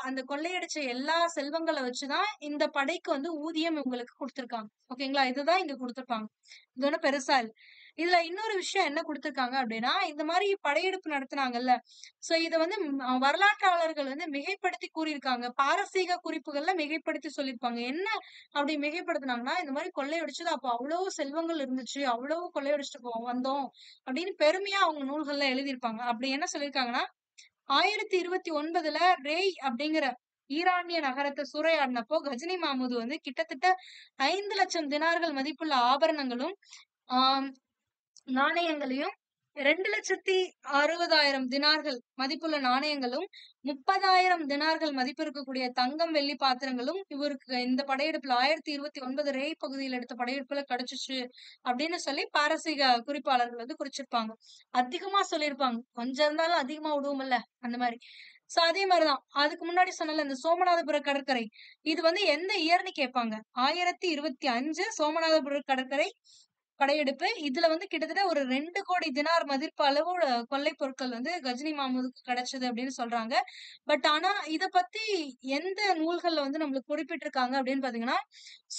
அந்த கொள்ளையடிச்ச எல்லா செல்வங்களை வச்சுதான் இந்த படைக்கு வந்து ஊதியம் இவங்களுக்கு கொடுத்திருக்காங்க. ஓகேங்களா? இதுதான் இங்க கொடுத்திருப்பாங்க. இது ஒண்ணும் பெருசா இல்ல. இதுல இன்னொரு விஷயம் என்ன கொடுத்திருக்காங்க அப்படின்னா, இந்த மாதிரி படையெடுப்பு நடத்துனாங்கல்ல, சோ இத வந்து வரலாற்றாளர்கள் வந்து மிகைப்படுத்தி கூறியிருக்காங்க. பாரசீக குறிப்புகள்ல மிகைப்படுத்தி சொல்லியிருப்பாங்க. என்ன அப்படி மிகைப்படுத்தினாங்கன்னா, இந்த மாதிரி கொள்ளையடிச்சது அப்போ அவ்வளவு செல்வங்கள் இருந்துச்சு, அவ்வளவு கொள்ளையடிச்சுட்டு வந்தோம் அப்படின்னு பெருமையா அவங்க நூல்கள்ல எழுதியிருப்பாங்க. அப்படி என்ன சொல்லியிருக்காங்கன்னா, 1029ல ரேய் அப்படிங்கிற ஈரானிய நகரத்தை சூறையாடினப்போ கஜினி மாமூது வந்து கிட்டத்தட்ட 5 லட்சம் தினார்கள் மதிப்புள்ள ஆபரணங்களும் ஆஹ் நாணயங்களையும் 2,60,000 தினார்கள் மதிப்புள்ள நாணயங்களும் 30,000 தினார்கள் மதிப்பு இருக்கக்கூடிய தங்கம் வெள்ளி பாத்திரங்களும் இவருக்கு இந்த படையெடுப்புல 1029 ரேய் பகுதியில் எடுத்த படையெடுப்புல கிடைச்சிச்சு அப்படின்னு சொல்லி பாரசீக குறிப்பாளர்கள் வந்து குறிச்சிருப்பாங்க. அதிகமா சொல்லியிருப்பாங்க, கொஞ்சம் இருந்தாலும் அதிகமா விடுவோம்ல அந்த மாதிரி. சோ அதே மாதிரிதான் அதுக்கு முன்னாடி சொன்னல இந்த சோமநாதபுர கடற்கரை, இது வந்து எந்த இயர்னு கேட்பாங்க. 1025 சோமநாதபுர கடற்கரை படையெடுப்பு. இதுல வந்து கிட்டத்தட்ட ஒரு 2 கோடி தினார் மதிப்பு அளவு கொள்ளை பொருட்கள் வந்து கஜினி மாமூதுக்கு கிடைச்சது அப்படின்னு சொல்றாங்க. பட் ஆனா இத பத்தி எந்த நூல்கள்ல வந்து நம்மளுக்கு குறிப்பிட்டிருக்காங்க அப்படின்னு பாத்தீங்கன்னா,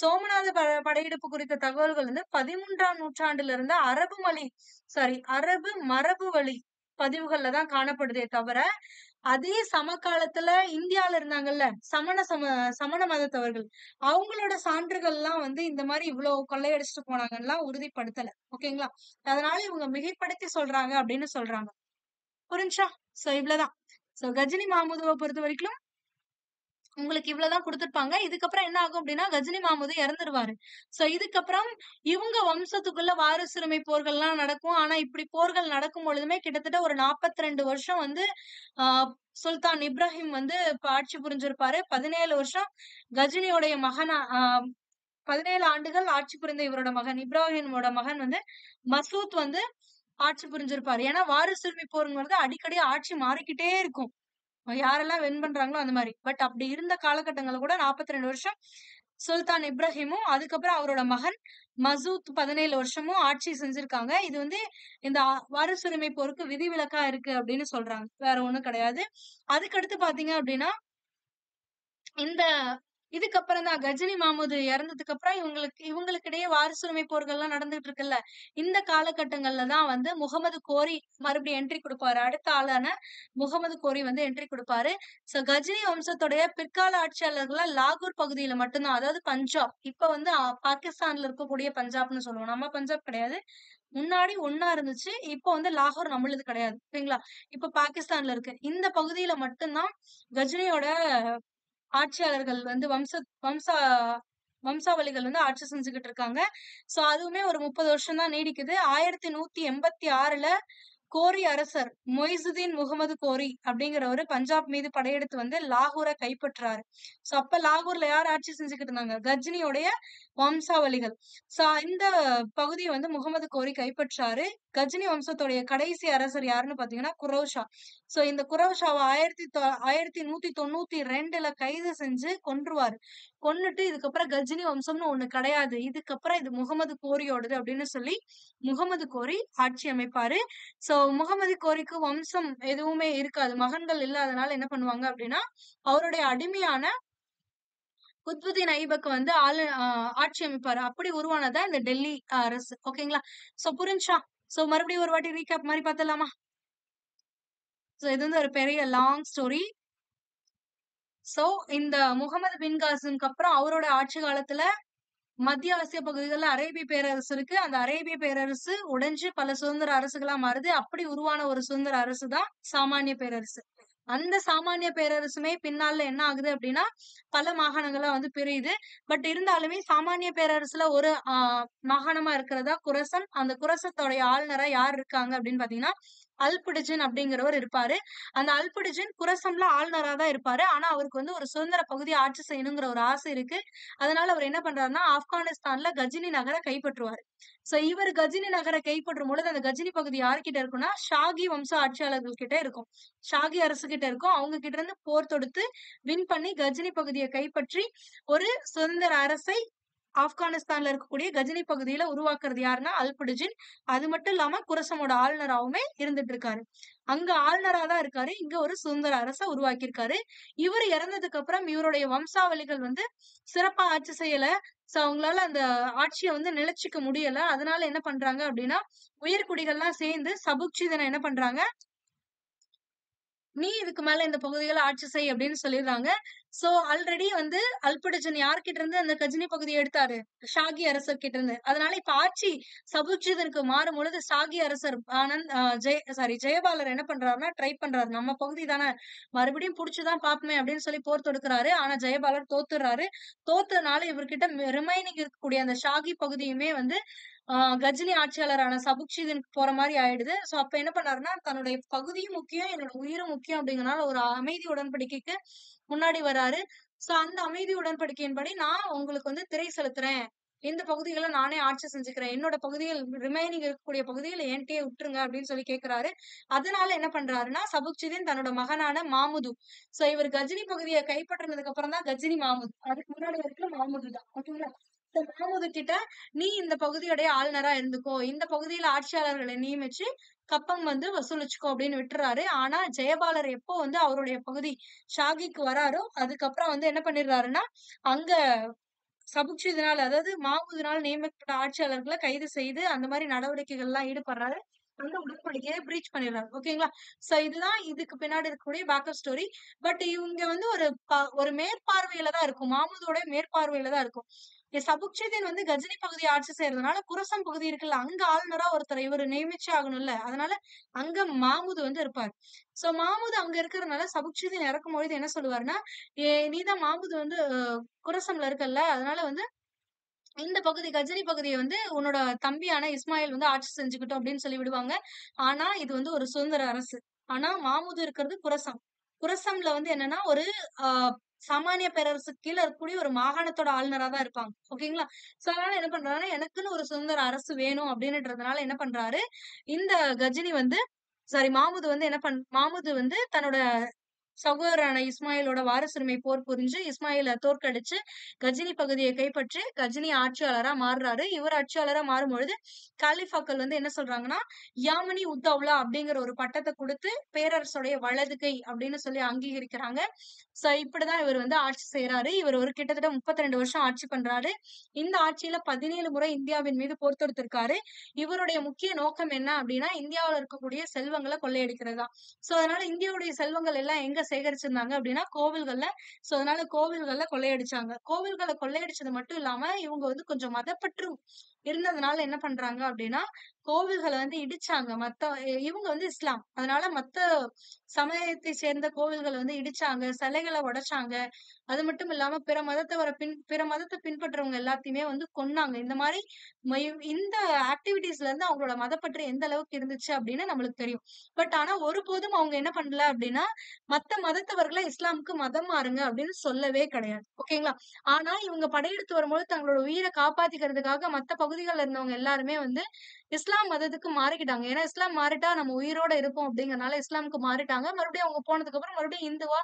சோமநாத படையெடுப்பு குறித்த தகவல்கள் வந்து 13ஆம் நூற்றாண்டுல இருந்த அரபு மரபு வழி பதிவுகள்ல தான் காணப்படுதே தவிர, அதே சமகாலத்துல இந்தியால இருந்தாங்கல்ல சமண மதத்தவர்கள், அவங்களோட சான்றுகள் எல்லாம் வந்து இந்த மாதிரி இவ்வளவு கொள்ளையடிச்சிட்டு போனாங்கலாம் உறுதிப்படுத்தல. ஓகேங்களா? அதனால இவங்க மிகைப்படுத்தி சொல்றாங்க அப்படின்னு சொல்றாங்க. புரிஞ்சா? சோ இவ்வளவுதான். சோ கஜினி மாமூதுவை பொறுத்த வரைக்கும் உங்களுக்கு இவ்வளவுதான் கொடுத்திருப்பாங்க. இதுக்கப்புறம் என்ன ஆகும் அப்படின்னா, கஜினி மாமூது இறந்துருவாரு. சோ இதுக்கப்புறம் இவங்க வம்சத்துக்குள்ள வாரிசுரிமை போர்கள் எல்லாம் நடக்கும். ஆனா இப்படி போர்கள் நடக்கும் பொழுதுமே கிட்டத்தட்ட ஒரு 42 வருஷம் வந்து ஆஹ் சுல்தான் இப்ராஹிம் வந்து ஆட்சி புரிஞ்சிருப்பாரு. 17 வருஷம் கஜினியோடைய மகனா 17 ஆண்டுகள் ஆட்சி புரிந்த இவரோட மகன் இப்ராஹிமோட மகன் வந்து மசூத் வந்து ஆட்சி புரிஞ்சிருப்பாரு. ஏன்னா வாரிசுரிமை போருங்கிறது அடிக்கடி ஆட்சி மாறிக்கிட்டே இருக்கும், யாரெல்லாம் வின் பண்றாங்களோ அந்த மாதிரி. பட் அப்படி இருந்த காலகட்டங்கள்ல கூட 42 வருஷம் சுல்தான் இப்ராஹிமும் அதுக்கப்புறம் அவரோட மகன் மசூத் 17 வருஷமும் ஆட்சி செஞ்சிருக்காங்க. இது வந்து இந்த வாரிசுரிமை போருக்கு விதிவிலக்கா இருக்கு அப்படின்னு சொல்றாங்க, வேற ஒண்ணும் கிடையாது. அதுக்கடுத்து பாத்தீங்க அப்படின்னா, இந்த இதுக்கப்புறம் தான் கஜினி மாமூது இறந்ததுக்கு அப்புறம் இவங்களுக்கிடையே வாரிசுரிமை போர்கள் எல்லாம் நடந்துட்டு இருக்குல்ல, இந்த காலகட்டங்கள்ல தான் வந்து முகமது கோரி மறுபடியும் என்ட்ரி கொடுப்பாரு. அடுத்த ஆளான முகமது கோரி வந்து என்ட்ரி கொடுப்பாரு. சோ கஜினி வம்சத்துடைய பிற்கால ஆட்சியாளர்கள் லாகூர் பகுதியில மட்டும்தான், அதாவது பஞ்சாப், இப்ப வந்து பாகிஸ்தான்ல இருக்கக்கூடிய பஞ்சாப்னு சொல்லுவோம், நம்ம பஞ்சாப் கிடையாது. முன்னாடி ஒன்னா இருந்துச்சு, இப்போ வந்து லாகூர் நம்மளுது கிடையாது. சரிங்களா? இப்ப பாகிஸ்தான்ல இருக்கு. இந்த பகுதியில மட்டும்தான் கஜினியோட ஆட்சியாளர்கள் வந்து வம்சாவளிகள் வந்து ஆட்சி செஞ்சுக்கிட்டு இருக்காங்க. சோ அதுவுமே ஒரு 30 வருஷம் தான் நீடிக்குது. 1186ல கோரி அரசர் மொய்சுதீன் முகமது கோரி அப்படிங்கிறவரு பஞ்சாப் மீது படையெடுத்து வந்து லாகூரை கைப்பற்றாரு. சோ அப்ப லாகூர்ல யார் ஆட்சி செஞ்சுக்கிட்டு இருந்தாங்க? கஜினியோடைய வம்சாவளிகள். சோ இந்த பகுதியை வந்து முகமது கோரி கைப்பற்றாரு. கஜினி வம்சத்துடைய கடைசி அரசர் யாருன்னு பாத்தீங்கன்னா குரோஷா. சோ இந்த குரோஷாவை 1192ல கைது செஞ்சு கொன்றுவாரு. கொன்னுட்டு இதுக்கப்புறம் கஜினி வம்சம்னு ஒண்ணு கிடையாது, இதுக்கப்புறம் இது முகமது கோரியோடது அப்படின்னு சொல்லி முகமது கோரி ஆட்சி அமைப்பாரு. சோ முகமது கோரிக்கு வம்சம் எதுவுமே இருக்காது, மகன்கள் இல்லாதனால என்ன பண்ணுவாங்க அப்படின்னா, அவருடைய அடிமையான குத்புதீன் ஐபக் வந்து ஆட்சி அமைப்பாரு. அப்படி உருவானதா இந்த டெல்லி அரசு. ஓகேங்களா? சோ புரிஞ்சா? சோ மறுபடியும் ஒரு வாட்டி ரீகேப் மாதிரி பார்த்தலாமா? சோ இது வந்து ஒரு பெரிய லாங் ஸ்டோரி. சோ இந்த முகமது பின் காசிம்க்கு அப்புறம் அவரோட ஆட்சி காலத்துல மத்திய ஆசிய பகுதிகளில் அரேபிய பேரரசு இருக்கு. அந்த அரேபிய பேரரசு உடைஞ்சு பல சுதந்திர அரசுகளா மாறுது. அப்படி உருவான ஒரு சுதந்திர அரசு தான் சாமானிய பேரரசு. அந்த சாமானிய பேரரசுமே பின்னால என்ன ஆகுது அப்படின்னா, பல மாகாணங்களா வந்து பிரியுது. பட் இருந்தாலுமே சாமானிய பேரரசுல ஒரு மாகாணமா இருக்கிறதா குரசன். அந்த குரசத்தோடைய ஆளுநரா யார் இருக்காங்க அப்படின்னு பாத்தீங்கன்னா, அல்புடிஜின் அப்படிங்கிறவர் இருப்பாரு. அந்த அல்புடிஜின் குரசம்ல ஆளுநரா தான் இருப்பாரு. ஆனா அவருக்கு வந்து ஒரு சுதந்திர பகுதியை ஆட்சி செய்யணுங்கிற ஒரு ஆசை இருக்கு. அதனால அவர் என்ன பண்றாருன்னா, ஆப்கானிஸ்தான்ல கஜினி நகரை கைப்பற்றுவாரு. சோ இவர் கஜினி நகரை கைப்பற்றும் பொழுது அந்த கஜினி பகுதி யார்கிட்ட இருக்குன்னா, ஷாகி வம்ச ஆட்சியாளர்கள் கிட்ட இருக்கும், ஷாகி அரசு கிட்ட இருக்கும். அவங்க கிட்ட இருந்து போர் தொடுத்து வின் பண்ணி கஜினி பகுதியை கைப்பற்றி ஒரு சுதந்திர அரசை ஆப்கானிஸ்தான்ல இருக்கக்கூடிய கஜினி பகுதியில உருவாக்குறது யாருன்னா அல்புடிஜின். அது மட்டும் இல்லாம குரசமோட ஆளுநராவுமே இருந்துட்டு இருக்காரு. அங்க ஆளுநரா தான் இருக்காரு. இங்க ஒரு சுதந்திர அரச உருவாக்கியிருக்காரு. இவர் இறந்ததுக்கு அப்புறம் இவருடைய வம்சாவளிகள் வந்து சிறப்பா ஆட்சி செய்யல. சோ அவங்களால அந்த ஆட்சியை வந்து நிலைச்சுக்க முடியல. அதனால என்ன பண்றாங்க அப்படின்னா உயர்குடிகள்லாம் சேர்ந்து சபுக்ஷிதனை என்ன பண்றாங்க, நீ இதுக்கு மேல இந்த பகுதிகளை ஆட்சி செய் அப்படின்னு சொல்லிடுறாங்க. சோ ஆல்ரெடி வந்து அல்புடஜன் யார்கிட்ட இருந்து அந்த கஜினி பகுதியை எடுத்தாரு, ஷாகி அரசர் கிட்ட இருந்து. அதனால இப்ப ஆட்சி சபுஜிதனுக்கு மாறும் பொழுது ஷாகி அரசர் ஆனந்த் ஜெயபாலர் என்ன பண்றாருன்னா ட்ரை பண்றாரு, நம்ம பகுதி தானே மறுபடியும் புடிச்சுதான் பாப்போமே அப்படின்னு சொல்லி போர் தொடுக்கிறாரு. ஆனா ஜெயபாலர் தோத்துறாரு. தோத்ததுனால இவர்கிட்ட ரிமைனிங் இருக்கக்கூடிய அந்த ஷாகி பகுதியுமே வந்து கஜினி ஆட்சியாளரான சபுக்ஷிதனுக்கு போற மாதிரி ஆயிடுது. சோ அப்ப என்ன பண்ணாருன்னா தன்னுடைய பகுதியும் முக்கியம், என்னோட உயிரும் முக்கியம் அப்படிங்கறனால ஒரு அமைதி உடன்படிக்கைக்கு முன்னாடி வராரு. சோ அந்த அமைதி உடன்படிக்கையின்படி நான் உங்களுக்கு வந்து திரை செலுத்துறேன், இந்த பகுதிகளை நானே ஆட்சி செஞ்சுக்கிறேன், என்னோட பகுதிகள் ரிமைனிங் இருக்கக்கூடிய பகுதிகள் என்கிட்டயே விட்டுருங்க அப்படின்னு சொல்லி கேட்கிறாரு. அதனால என்ன பண்றாருன்னா சபுக்ஷிதன் தன்னோட மகனான மாமுது, சோ இவர் கஜினி பகுதியை கைப்பற்றினதுக்கு அப்புறம் தான் கஜினி மாமுது, அதுக்கு முன்னாடி வரைக்கும் மாமுது தான். ஓகேங்களா? மாமுது கிட்ட நீ இந்த பகுதியுடைய ஆளுநரா இருந்துக்கோ, இந்த பகுதியில ஆட்சியாளர்களை நியமிச்சு கப்பம் வந்து வசூலிச்சுக்கோ அப்படின்னு விட்டுறாரு. ஆனா ஜெயபாலர் எப்போ வந்து அவருடைய பகுதி ஷாகிக்கு வராரோ அதுக்கப்புறம் வந்து என்ன பண்ணிடுறாருன்னா அங்க சபுக்ஷிதனால் அதாவது மாமுதுனால் நியமிக்கப்பட்ட ஆட்சியாளர்களை கைது செய்து அந்த மாதிரி நடவடிக்கைகள் எல்லாம் ஈடுபடுறாரு. அந்த உடன்படிக்கையை பிரீச் பண்ணிடுறாரு. ஓகேங்களா? சோ இதுதான் இதுக்கு பின்னாடி இருக்கக்கூடிய பேக்கப் ஸ்டோரி. பட் இவங்க வந்து ஒரு மேற்பார்வையில தான் இருக்கும், மாமுதோட மேற்பார்வையில தான் இருக்கும். சபுக்ஷிதன் வந்து கஜினி பகுதியை ஆட்சி செய்யறதுனால குரசம் பகுதி இருக்குல்ல, அங்க ஆளுநரா ஒருத்தர் இவர் நியமிச்சே ஆகணும்ல, அதனால அங்க மாமுது வந்து இருப்பார். சோ மாமுது அங்க இருக்கிறதுனால சபுக்ஷிதன் இறக்கும்பொழுது என்ன சொல்லுவாருன்னா, நீதான் மாமுது வந்து குரசம்ல இருக்கல்ல, அதனால வந்து இந்த பகுதி கஜினி பகுதியை வந்து உன்னோட தம்பியான இஸ்மாயில் வந்து ஆட்சி செஞ்சுக்கிட்டோம் அப்படின்னு சொல்லி விடுவாங்க. ஆனா இது வந்து ஒரு சுதந்திர அரசு. ஆனா மாமுது இருக்கிறது குரசம். குரசம்ல வந்து என்னன்னா ஒரு ஆஹ் சாமானிய பேரரசுக்கு கீழே இருக்கக்கூடிய ஒரு மாகாணத்தோட ஆளுநரா தான் இருப்பாங்க. ஓகேங்களா? சோ அதனால என்ன பண்றாருன்னா எனக்குன்னு ஒரு சுதந்திர அரசு வேணும் அப்படின்றதுனால என்ன பண்றாரு, இந்த கஜினி வந்து மாமுது வந்து மாமுது வந்து தன்னோட சகோதரரான இஸ்மாயிலோட வாரிசுரிமை போர் புரிஞ்சு இஸ்மாயில தோற்கடிச்சு கஜினி பகுதியை கைப்பற்றி கஜினி ஆட்சியாளரா மாறுறாரு. இவர் ஆட்சியாளரா மாறும் பொழுது காலிஃபாக்கள் வந்து என்ன சொல்றாங்கன்னா யாமினி உத்தவ்லா அப்படிங்கிற ஒரு பட்டத்தை கொடுத்து பேரரசுடைய வலது கை அப்படின்னு சொல்லி அங்கீகரிக்கிறாங்க. சோ இப்படிதான் இவர் வந்து ஆட்சி செய்யறாரு. இவர் ஒரு கிட்டத்தட்ட 32 வருஷம் ஆட்சி பண்றாரு. இந்த ஆட்சியில 17 முறை இந்தியாவின் மீது போர் தொடுத்திருக்காரு. இவருடைய முக்கிய நோக்கம் என்ன அப்படின்னா இந்தியாவில் இருக்கக்கூடிய செல்வங்களை கொள்ளையடிக்கிறது தான். சோ அதனால இந்தியாவுடைய செல்வங்கள் எல்லாம் எங்க சேகரிச்சிருந்தாங்க அப்படின்னா கோவில்கள்ல. சோ அதனால கோவில்கள்ல கொள்ளையடிச்சாங்க. கோவில்களை கொள்ளையடிச்சது மட்டும் இல்லாம இவங்க வந்து கொஞ்சம் மதப்பற்று இருந்ததுனால என்ன பண்றாங்க அப்படின்னா கோவில்களை வந்து இடிச்சாங்க. இவங்க வந்து இஸ்லாம், அதனால மத்த சமயத்தை சேர்ந்த கோவில்களை வந்து இடிச்சாங்க, சிலைகளை உடைச்சாங்க. அது மட்டும் இல்லாம பிற மதத்தை பின்பற்றவங்க எல்லாத்தையுமே வந்து கொன்னாங்க. இந்த மாதிரி இந்த ஆக்டிவிட்டிஸ்ல இருந்து அவங்களோட மதப்பற்று எந்த அளவுக்கு இருந்துச்சு அப்படின்னு நம்மளுக்கு தெரியும். பட் ஆனா ஒருபோதும் அவங்க என்ன பண்ணல அப்படின்னா மத்த மதத்தவர்களை இஸ்லாமுக்கு மதம் மாறுங்க அப்படின்னு சொல்லவே கிடையாது. ஓகேங்களா? ஆனா இவங்க படையெடுத்து வரும்போது தங்களோட உயிரை காப்பாத்திக்கிறதுக்காக மத்த பகுதிகளில் இருந்தவங்க எல்லாருமே வந்து இஸ்லாம் மதத்துக்கு மாறிக்கிட்டாங்க. ஏன்னா இஸ்லாம் மாறிட்டா நம்ம உயிரோட இருப்போம் அப்படிங்கறதுனால இஸ்லாமுக்கு மாறிட்டாங்க. மறுபடியும் அவங்க போனதுக்கு அப்புறம் மறுபடியும் இந்துவா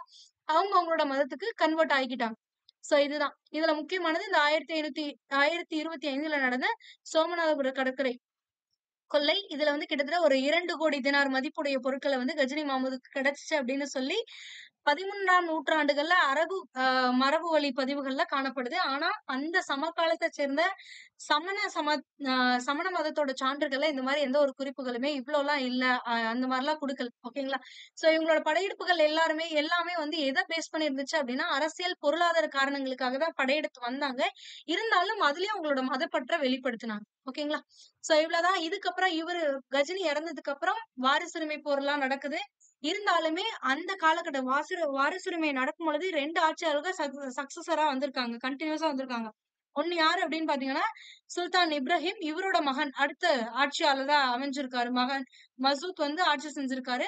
அவங்க அவங்களோட மதத்துக்கு கன்வெர்ட் ஆகிக்கிட்டாங்க. சோ இதுதான் இதுல முக்கியமானது. இந்த 1025ல நடந்த சோமநாதபுர கடற்கரை கொள்ளை. இதுல வந்து கிட்டத்தட்ட ஒரு 2 கோடி தினார் மதிப்புடைய பொருட்களை வந்து கஜினி மாமுதுக்கு கிடைச்சிச்சு அப்படின்னு சொல்லி 13ஆம் நூற்றாண்டுகள்ல மரபு வழி பதிவுகள்ல காணப்படுது. ஆனா அந்த சமகாலத்தை சேர்ந்த சமண சம சமண மதத்தோட சான்றுகள்ல இந்த மாதிரி எந்த ஒரு குறிப்புகளுமே இவ்வளவு எல்லாம் இல்ல. அந்த மாதிரி எல்லாம் கொடுக்கல. ஓகேங்களா? சோ இவங்களோட படையெடுப்புகள் எல்லாமே வந்து எதை பேஸ் பண்ணி இருந்துச்சு அப்படின்னா அரசியல் பொருளாதார காரணங்களுக்காக தான் படையெடுத்து வந்தாங்க. இருந்தாலும் அதுலயும் அவங்களோட மதப்பற்ற வெளிப்படுத்தினாங்க. ஓகேங்களா? சோ இவ்வளவுதான். இதுக்கப்புறம் இவரு கஜினி இறந்ததுக்கு அப்புறம் வாரிசுரிமை போர் எல்லாம் நடக்குது. இருந்தாலுமே அந்த காலகட்டம் வாரிசுரிமை நடக்கும் பொழுது 2 ஆட்சியாளர்கள் சக்சஸரா வந்திருக்காங்க, கண்டினியூஸா வந்திருக்காங்க. ஒண்ணு யாரு அப்படின்னு பாத்தீங்கன்னா சுல்தான் இப்ராஹிம். இவரோட மகன் அடுத்த ஆட்சியாளரா அமைஞ்சிருக்காரு. மகன் மசூத் வந்து ஆட்சி செஞ்சிருக்காரு.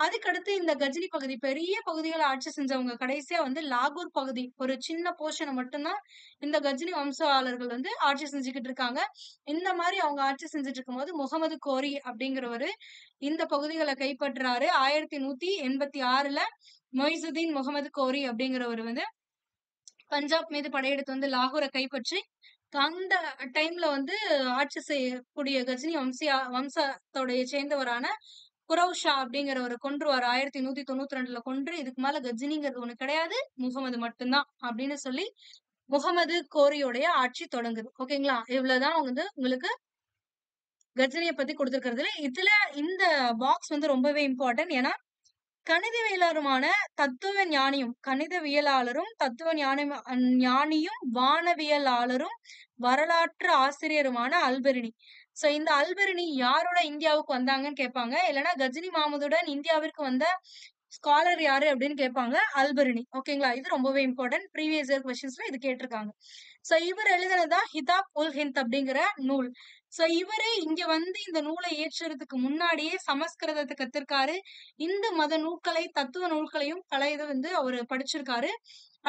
அதுக்கடுத்து இந்த கஜினி பகுதி பெரிய பகுதிகளை ஆட்சி செஞ்சவங்க கடைசியா வந்து லாகூர் பகுதி ஒரு சின்ன போர்ஷனை மட்டும்தான் இந்த கஜினி வம்சாவளர்கள் வந்து ஆட்சி செஞ்சுக்கிட்டு இருக்காங்க. இந்த மாதிரி அவங்க ஆட்சி செஞ்சுட்டு இருக்கும்போது முகமது கோரி அப்படிங்கிறவரு இந்த பகுதிகளை கைப்பற்றாரு. 1186ல மொய்சுதீன் முகமது கோரி அப்படிங்கிறவர் வந்து பஞ்சாப் மீது படையெடுத்து வந்து லாகூரை கைப்பற்றி அந்த டைம்ல வந்து ஆட்சி செய்யக்கூடிய கஜினி வம்சத்தோடைய சேர்ந்தவரான குரவ் ஷா அப்படிங்கிறவரை கொன்றுவாரு. 1192ல கொன்று, இதுக்கு மேல கஜினிங்கிறது ஒண்ணு கிடையாது, முகமது மட்டும்தான் அப்படின்னு சொல்லி முகமது கோரியோடைய ஆட்சி தொடங்குது. ஓகேங்களா? இவ்வளவுதான் வந்து உங்களுக்கு கஜினிய பத்தி கொடுத்திருக்கிறதுல. இதுல இந்த பாக்ஸ் வந்து ரொம்பவே இம்பார்ட்டன்ட். ஏன்னா கணிதவியலாளருமான தத்துவ ஞானியும் கணிதவியலாளரும் தத்துவ ஞானியும் வானவியலாளரும் வரலாற்று ஆசிரியருமான அல்பெரினி. சோ இந்த அல்பெரினி யாரோட இந்தியாவுக்கு வந்தாங்கன்னு கேட்பாங்க. இல்லைன்னா கஜினி மாமுதுடன் இந்தியாவிற்கு வந்த ஸ்காலர் யாரு அப்படின்னு கேட்பாங்க. அல்பெரினி. ஓகேங்களா? இது ரொம்பவே இம்பார்ட்டன்ட். ப்ரீவியஸ் இயர் கொஸ்டின்ஸ்ல இது கேட்டிருக்காங்க. சோ இவர் எழுதினதுதான் ஹிதாப் உல் ஹிந்த் அப்படிங்கிற நூல். சோ இவரு இங்க வந்து இந்த நூலை இயற்றுறதுக்கு முன்னாடியே சமஸ்கிருதத்தை கத்திருக்காரு. இந்து மத நூல்களை, தத்துவ நூல்களையும் பல இது வந்து அவரு படிச்சிருக்காரு.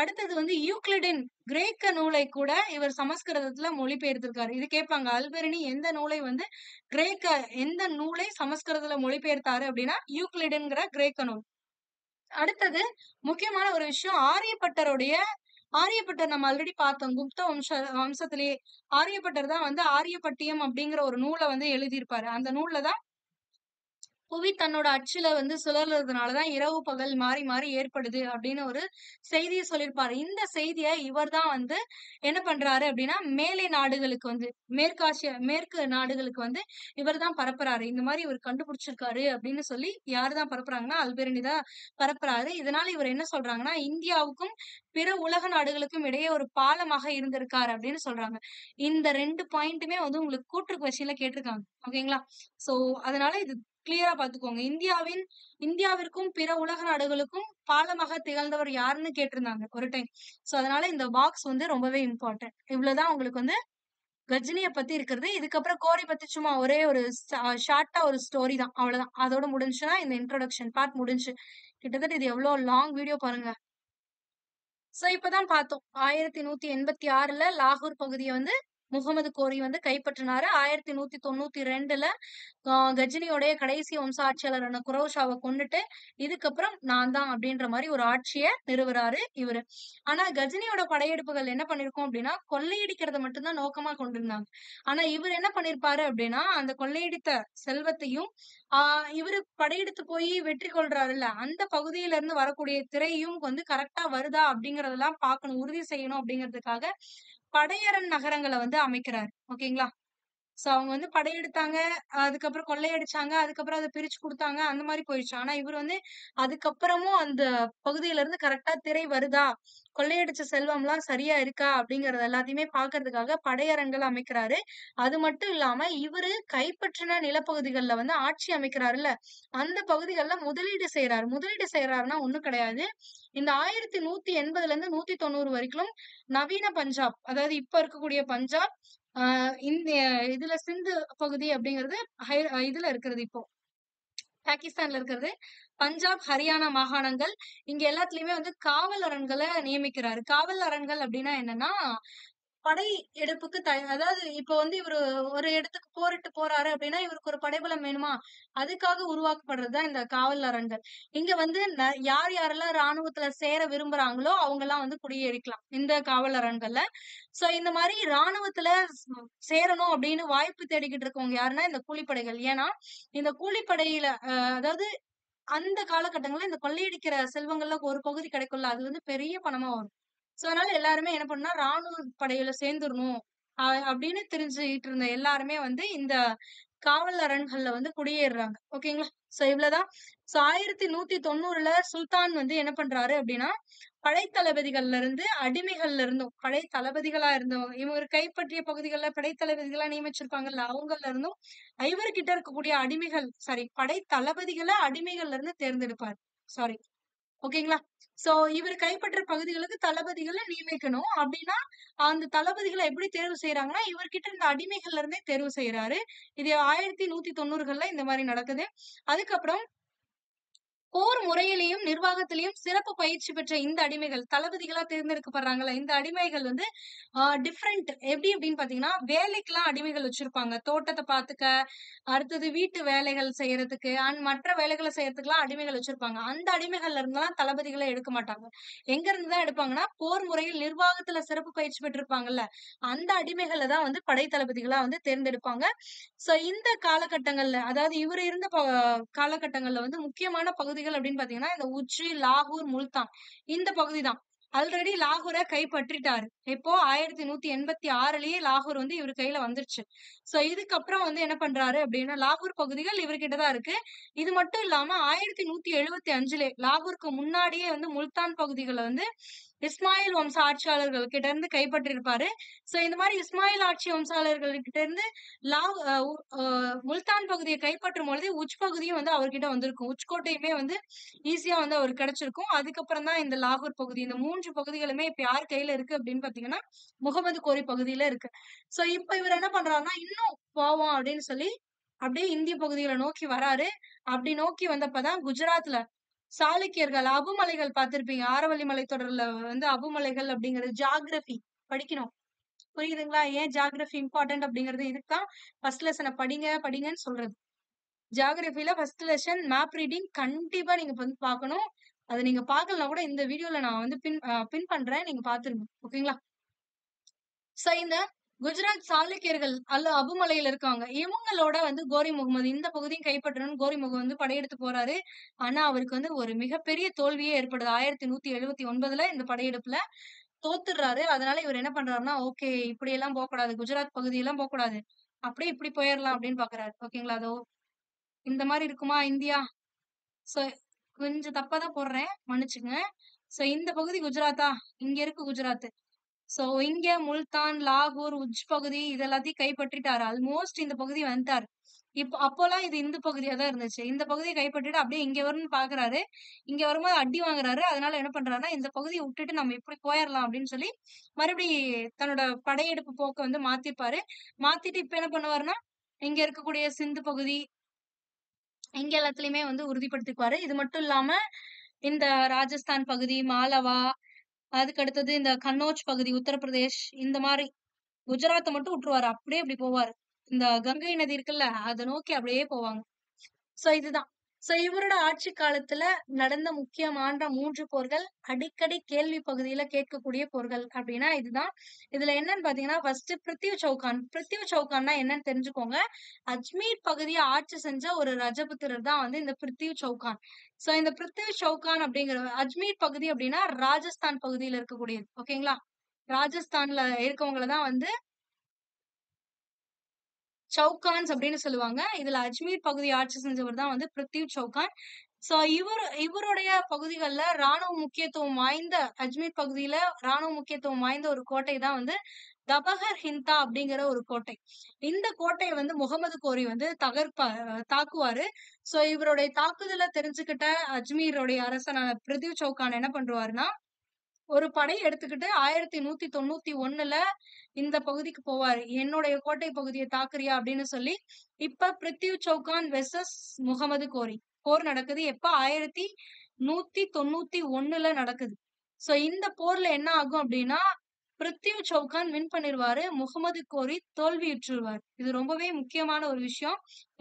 அடுத்தது வந்து யூக்ளிடின் கிரேக்க நூலை கூட இவர் சமஸ்கிருதத்துல மொழிபெயர்த்திருக்காரு. இது கேட்பாங்க. அல்பெரினி எந்த நூலை சமஸ்கிருதத்துல மொழிபெயர்த்தாரு அப்படின்னா யூக்ளிடின்ங்கிற கிரேக்க நூல். அடுத்தது முக்கியமான ஒரு விஷயம், ஆரியப்பட்டர் நம்ம ஆல்ரெடி பார்த்தோம். குப்த வம்சத்திலேயே ஆரியப்பட்டர் தான் வந்து ஆரியப்பட்டியம் அப்படிங்கிற ஒரு நூலை வந்து எழுதியிருப்பாரு. அந்த நூல்ல தான் புவி தன்னோட அச்சுல வந்து சுழல்றதுனாலதான் இரவு பகல் மாறி மாறி ஏற்படுது அப்படின்னு ஒரு செய்தியை சொல்லியிருப்பாரு. இந்த செய்தியை இவர் தான் வந்து என்ன பண்றாரு அப்படின்னா மேலை நாடுகளுக்கு வந்து மேற்கு நாடுகளுக்கு வந்து இவர் தான் பரப்புறாரு. இந்த மாதிரி இவர் கண்டுபிடிச்சிருக்காரு அப்படின்னு சொல்லி யாரு தான் பரப்புறாங்கன்னா அல்பெரினி தான் பரப்புறாரு. இதனால இவர் என்ன சொல்றாங்கன்னா இந்தியாவுக்கும் பிற உலக நாடுகளுக்கும் இடையே ஒரு பாலமாக இருந்திருக்காரு அப்படின்னு சொல்றாங்க. இந்த 2 பாயிண்ட்டுமே வந்து உங்களுக்கு கூற்று கொஸ்டின்ல கேட்டிருக்காங்க. ஓகேங்களா? சோ அதனால இது கிளியரா பாத்துக்கோங்க. இந்தியாவிற்கும் பிற உலக நாடுகளுக்கும் பாலமாக திகழ்ந்தவர் யாருன்னு கேட்டிருந்தாங்க ஒரு டைம். சோ அதனால இந்த பாக்ஸ் வந்து ரொம்பவே இம்பார்ட்டன்ட். இவ்வளவுதான் உங்களுக்கு வந்து கஜினிய பத்தி இருக்கிறது. இதுக்கப்புறம் கோரி பத்தி சும்மா ஒரே ஒரு ஷார்ட்டா ஒரு ஸ்டோரி தான், அவ்வளவுதான். அதோட முடிஞ்சுன்னா இந்த இன்ட்ரோடக்ஷன் பார்ட் முடிஞ்சு. கிட்டத்தட்ட இது எவ்வளவு லாங் வீடியோ பாருங்க. சோ இப்பதான் பார்த்தோம். 1186ல லாகூர் பகுதியை வந்து முகமது கோரி வந்து கைப்பற்றினாரு. 1192ல கஜினியோடைய கடைசி வம்ச ஆட்சியாளரான குரோஷாவை கொண்டுட்டு இதுக்கப்புறம் நான் தான் அப்படின்ற மாதிரி ஒரு ஆட்சியை நிறுவுறாரு இவரு. ஆனா கஜினியோட படையெடுப்புகள் என்ன பண்ணிருக்கோம் அப்படின்னா கொள்ளையடிக்கிறத மட்டும்தான் நோக்கமா கொண்டிருந்தாங்க. ஆனா இவர் என்ன பண்ணிருப்பாரு அப்படின்னா அந்த கொள்ளையடித்த செல்வத்தையும் இவரு படையெடுத்து போய் வெற்றி கொள்றாருல்ல அந்த பகுதியில இருந்து வரக்கூடிய திரையும் வந்து கரெக்டா வருதா அப்படிங்கறதெல்லாம் பார்க்கணும், உறுதி செய்யணும் அப்படிங்கிறதுக்காக படையரண் நகரங்களை வந்து அமைக்கிறாரு. ஓகேங்களா? சோ அவங்க வந்து படையெடுத்தாங்க, அதுக்கப்புறம் கொள்ளையடிச்சாங்க, அதுக்கப்புறம் அதை பிரிச்சு கொடுத்தாங்க, அந்த மாதிரி போயிடுச்சு. ஆனா இவர் வந்து அதுக்கப்புறமும் அந்த பகுதியில இருந்து கரெக்டா திரை வருதா, கொள்ளையடிச்ச செல்வம் எல்லாம் சரியா இருக்கா அப்படிங்கறது எல்லாத்தையுமே பாக்குறதுக்காக படையரண்கள் அமைக்கிறாரு. அது மட்டும் இல்லாம இவரு கைப்பற்றின நிலப்பகுதிகள்ல வந்து ஆட்சி அமைக்கிறாருல்ல அந்த பகுதிகள்ல முதலீடு செய்யறாருன்னா ஒண்ணும் கிடையாது. இந்த 1180ல இருந்து 190 வரைக்கும் நவீன பஞ்சாப், அதாவது இப்ப இருக்கக்கூடிய பஞ்சாப், இந்த இதுல சிந்து பகுதி அப்படிங்கிறது இதுல இருக்கிறது இப்போ பாகிஸ்தான்ல இருக்கிறது, பஞ்சாப், ஹரியானா மாகாணங்கள், இங்க எல்லாத்துலயுமே வந்து காவல் அரண்களை நியமிக்கிறாரு. காவல் அரண்கள் அப்படின்னா என்னன்னா படை எடுப்புக்கு அதாவது இப்ப வந்து இவரு ஒரு இடத்துக்கு போரிட்டு போறாரு அப்படின்னா இவருக்கு ஒரு படைபலம் வேணுமா, அதுக்காக உருவாக்கப்படுறதுதான் இந்த காவல் அரண்கள். இங்க வந்து யார் யாரெல்லாம் ராணுவத்துல சேர விரும்புறாங்களோ அவங்க எல்லாம் வந்து குடியேறிக்கலாம் இந்த காவல் அரண்கள்ல. சோ இந்த மாதிரி ராணுவத்துல சேரணும் அப்படின்னு வாய்ப்பு தேடிக்கிட்டு இருக்கவங்க யாருன்னா இந்த கூலிப்படைகள். ஏன்னா இந்த கூலிப்படையில அதாவது அந்த காலகட்டங்கள்ல இந்த கொள்ளையடிக்கிற செல்வங்கள்ல ஒரு பகுதி கிடைக்கும்ல அது வந்து பெரிய பணமா வரும். சோ அதனால எல்லாருமே என்ன பண்ணா ராணுவ படையில சேர்ந்துடணும் அப்படின்னு தெரிஞ்சுக்கிட்டு இருந்த எல்லாருமே வந்து இந்த காவல் அரண்கள்ல வந்து குடியேறுறாங்க. ஓகேங்களா? சோ இவ்வளவுதான். சோ 1190ல சுல்தான் வந்து என்ன பண்றாரு அப்படின்னா படைத்தளபதிகள்ல இருந்து அடிமைகள்ல இருந்தும் படை தளபதிகளா இருந்தவங்க இவர் கைப்பற்றிய பகுதிகளில் படைத்தளபதிகளா நியமிச்சிருப்பாங்கல்ல அவங்கள்ல இருந்தும் இவர்கிட்ட இருக்கக்கூடிய படை தளபதிகளை அடிமைகள்ல இருந்து தேர்ந்தெடுப்பார். சாரி, ஓகேங்களா? சோ இவர் கைப்பற்ற பகுதிகளுக்கு தளபதிகளை நியமிக்கணும் அப்படின்னா அந்த தளபதிகளை எப்படி தேர்வு செய்யறாங்கன்னா இவர்கிட்ட இருந்த அடிமைகள்ல இருந்தே தேர்வு செய்யறாரு. இது 1190கள்ல இந்த மாதிரி நடக்குது. அதுக்கப்புறம் போர் முறையிலையும் நிர்வாகத்திலையும் சிறப்பு பயிற்சி பெற்ற இந்த அடிமைகள் தளபதிகளா தேர்ந்தெடுக்கப்படுறாங்கல்ல, இந்த அடிமைகள் வந்து டிஃப்ரெண்ட் எப்படி அப்படின்னு பாத்தீங்கன்னா, வேலைக்கெல்லாம் அடிமைகள் வச்சிருப்பாங்க. தோட்டத்தை பாத்துக்க, அடுத்தது வீட்டு வேலைகள் செய்யறதுக்கு அண்ட் மற்ற வேலைகளை செய்யறதுக்குலாம் அடிமைகள் வச்சிருப்பாங்க. அந்த அடிமைகள்ல இருந்தெல்லாம் தளபதிகளை எடுக்க மாட்டாங்க. எங்க இருந்து தான் எடுப்பாங்கன்னா, போர் முறையில் நிர்வாகத்துல சிறப்பு பயிற்சி பெற்றிருப்பாங்கல்ல, அந்த அடிமைகளை தான் வந்து படை தளபதிகளா வந்து தேர்ந்தெடுப்பாங்க. சோ இந்த காலகட்டங்கள்ல, அதாவது இவரு இருந்த காலகட்டங்கள்ல வந்து முக்கியமான பகுதிகள் அப்படின்னு பாத்தீங்கன்னா, இந்த உஜ்ஜி, லாகூர், முல்தான் இந்த பகுதி தான். ஆல்ரெடி லாகூரை கைப்பற்றிட்டாரு. இப்போ 1186லயே லாகூர் வந்து இவரு கையில வந்துருச்சு. சோ இதுக்கப்புறம் வந்து என்ன பண்றாரு அப்படின்னா, லாகூர் பகுதிகள் இவர்கிட்ட தான் இருக்கு. இது மட்டும் இல்லாம 1175 லாகூருக்கு முன்னாடியே வந்து முல்தான் பகுதிகளை வந்து இஸ்மாயில் வம்ச ஆட்சியாளர்கள் கிட்ட இருந்து கைப்பற்றிருப்பாரு. சோ இந்த மாதிரி இஸ்மாயில் ஆட்சி வம்சாளர்கள் கிட்ட இருந்து முல்தான் பகுதியை கைப்பற்றும் பொழுது உச் பகுதியும் வந்து அவர்கிட்ட வந்திருக்கும். உச்கோட்டையுமே வந்து ஈஸியா வந்து அவருக்கு கிடைச்சிருக்கும். அதுக்கப்புறம் தான் இந்த லாகூர் பகுதி, இந்த 3 பகுதிகளுமே இப்ப யார் கையில இருக்கு அப்படின்னு பாத்தீங்கன்னா, முகமது கோரி பகுதியில இருக்கு. சோ இப்ப இவர் என்ன பண்றாருன்னா, இன்னும் போவோம் அப்படின்னு சொல்லி அப்படியே இந்திய பகுதிகளை நோக்கி வராரு. அப்படி நோக்கி வந்தப்பதான் குஜராத்ல சாளுக்கியர்கள், அபுமலைகள் பார்த்திருப்பீங்க. ஆரவல்லி மலைத்தொடர்ல வந்து அபுமலைகள் அப்படிங்கிறது ஜியாகிரபி படிக்கணும். புரியுதுங்களா? ஏன் ஜியாகிரபி இம்பார்ட்டன்ட் அப்படிங்கிறது இதுக்கு தான் ஃபர்ஸ்ட் லெசனை படிங்க படிங்கன்னு சொல்றது. ஜியாகிரபில ஃபர்ஸ்ட் லெசன் மேப் ரீடிங் கண்டிப்பா நீங்க வந்து பார்க்கணும். அதை நீங்க பார்க்கலனா கூட இந்த வீடியோல நான் வந்து பின் பண்றேன். நீங்க பாத்துருங்க. ஓகேங்களா? சோ இந்த குஜராத் சாளுக்கியர்கள் அல்ல அபுமலையில இருக்காங்க. இவங்களோட வந்து கோரி முகமது இந்த பகுதியும் கைப்பற்றணும்னு கோரி முகமது வந்து படையெடுத்து போறாரு. ஆனா அவருக்கு வந்து ஒரு மிகப்பெரிய தோல்வியே ஏற்படுது. 1179ல இந்த படையெடுப்புல தோத்துடுறாரு. அதனால இவர் என்ன பண்றாருன்னா, ஓகே இப்படி எல்லாம் போகக்கூடாது. குஜராத் பகுதியெல்லாம் போகக்கூடாது. அப்படியே இப்படி போயிரலாம் அப்படின்னு பாக்குறாரு. ஓகேங்களா? அதோ இந்த மாதிரி இருக்குமா இந்தியா? சோ கொஞ்சம் தப்பா தான் போடுறேன். மன்னிச்சுக்கங்க. சோ இந்த பகுதி குஜராத்தா? இங்க இருக்கு குஜராத். சோ இங்க முல்தான், லாகூர், உஜ் பகுதி இது எல்லாத்தையும் கைப்பற்றிட்டாரு. ஆல்மோஸ்ட் இந்த பகுதி வந்துட்டாரு. இப்போ அப்போலாம் இது இந்த பகுதியா தான் இருந்துச்சு. இந்த பகுதியை கைப்பற்றிட்டு அப்படியே இங்க வரும்னு பாக்குறாரு. இங்க வரும்போது அடி வாங்குறாரு. அதனால என்ன பண்றாருன்னா, இந்த பகுதியை விட்டுட்டு நம்ம இப்படி போயிரலாம் அப்படின்னு சொல்லி மறுபடி தன்னோட படையெடுப்பு போக்க வந்து மாத்திருப்பாரு. மாத்திட்டு இப்ப என்ன பண்ணுவாருன்னா, இங்க இருக்கக்கூடிய சிந்து பகுதி இங்க எல்லாத்துலயுமே வந்து உறுதிப்படுத்திக்குவாரு. இது மட்டும் இல்லாம இந்த ராஜஸ்தான் பகுதி, மாலவா, அதுக்கு அடுத்தது இந்த கன்னோஜ் பகுதி, உத்தரப்பிரதேஷ் இந்த மாதிரி குஜராத்த மட்டும் விட்டுருவாரு. அப்படியே இப்படி போவாரு. இந்த கங்கை நதி இருக்குல்ல, அத நோக்கி அப்படியே போவாங்க. சோ இதுதான். சோ இவரோட ஆட்சி காலத்துல நடந்த முக்கியமான 3 போர்கள், அடிக்கடி கேள்வி பகுதியில கேட்கக்கூடிய போர்கள் அப்படின்னா இதுதான். இதுல என்னன்னு பாத்தீங்கன்னா, ஃபர்ஸ்ட் பிரித்திவ் சௌகான். பிரித்திவ் சௌகான்னா என்னன்னு தெரிஞ்சுக்கோங்க. அஜ்மீர் பகுதியை ஆட்சி செஞ்ச ஒரு ரஜபுத்திரர் தான் வந்து இந்த பிரித்திவ் சௌகான். சோ இந்த பிரித்திவ் சௌகான் அப்படிங்கிற அஜ்மீர் பகுதி அப்படின்னா ராஜஸ்தான் பகுதியில இருக்கக்கூடியது. ஓகேங்களா? ராஜஸ்தான்ல இருக்கவங்கள தான் வந்து சௌகான்ஸ் அப்படின்னு சொல்லுவாங்க. இதுல அஜ்மீர் பகுதி ஆட்சி செஞ்சவர் தான் வந்து பிரித்திவ் சௌகான். சோ இவருடைய பகுதிகள்ல ராணுவ முக்கியத்துவம் வாய்ந்த அஜ்மீர் பகுதியில ராணுவ முக்கியத்துவம் வாய்ந்த ஒரு கோட்டை தான் வந்து தபகர் ஹிந்தா அப்படிங்கிற ஒரு கோட்டை. இந்த கோட்டையை வந்து முகமது கோரி வந்து தாக்குவாரு. சோ இவருடைய தாக்குதலை தெரிஞ்சுக்கிட்ட அஜ்மீருடைய அரசனான பிரித்திவ் சௌகான் என்ன பண்றாருன்னா, ஒரு படை எடுத்துக்கிட்டு 1191ல இந்த பகுதிக்கு போவாரு. என்னுடைய கோட்டை பகுதியை தாக்குறியா அப்படின்னு சொல்லி இப்ப பிரித்திவ் சௌகான் வெர்சஸ் முகமது கோரி போர் நடக்குது. எப்ப 1191ல நடக்குது. சோ இந்த போர்ல என்ன ஆகும் அப்படின்னா, பிரித்திவ் சௌகான் வின் பண்ணிருவாரு. முகமது கோரி தோல்வியுற்றுருவார். இது ரொம்பவே முக்கியமான ஒரு விஷயம்.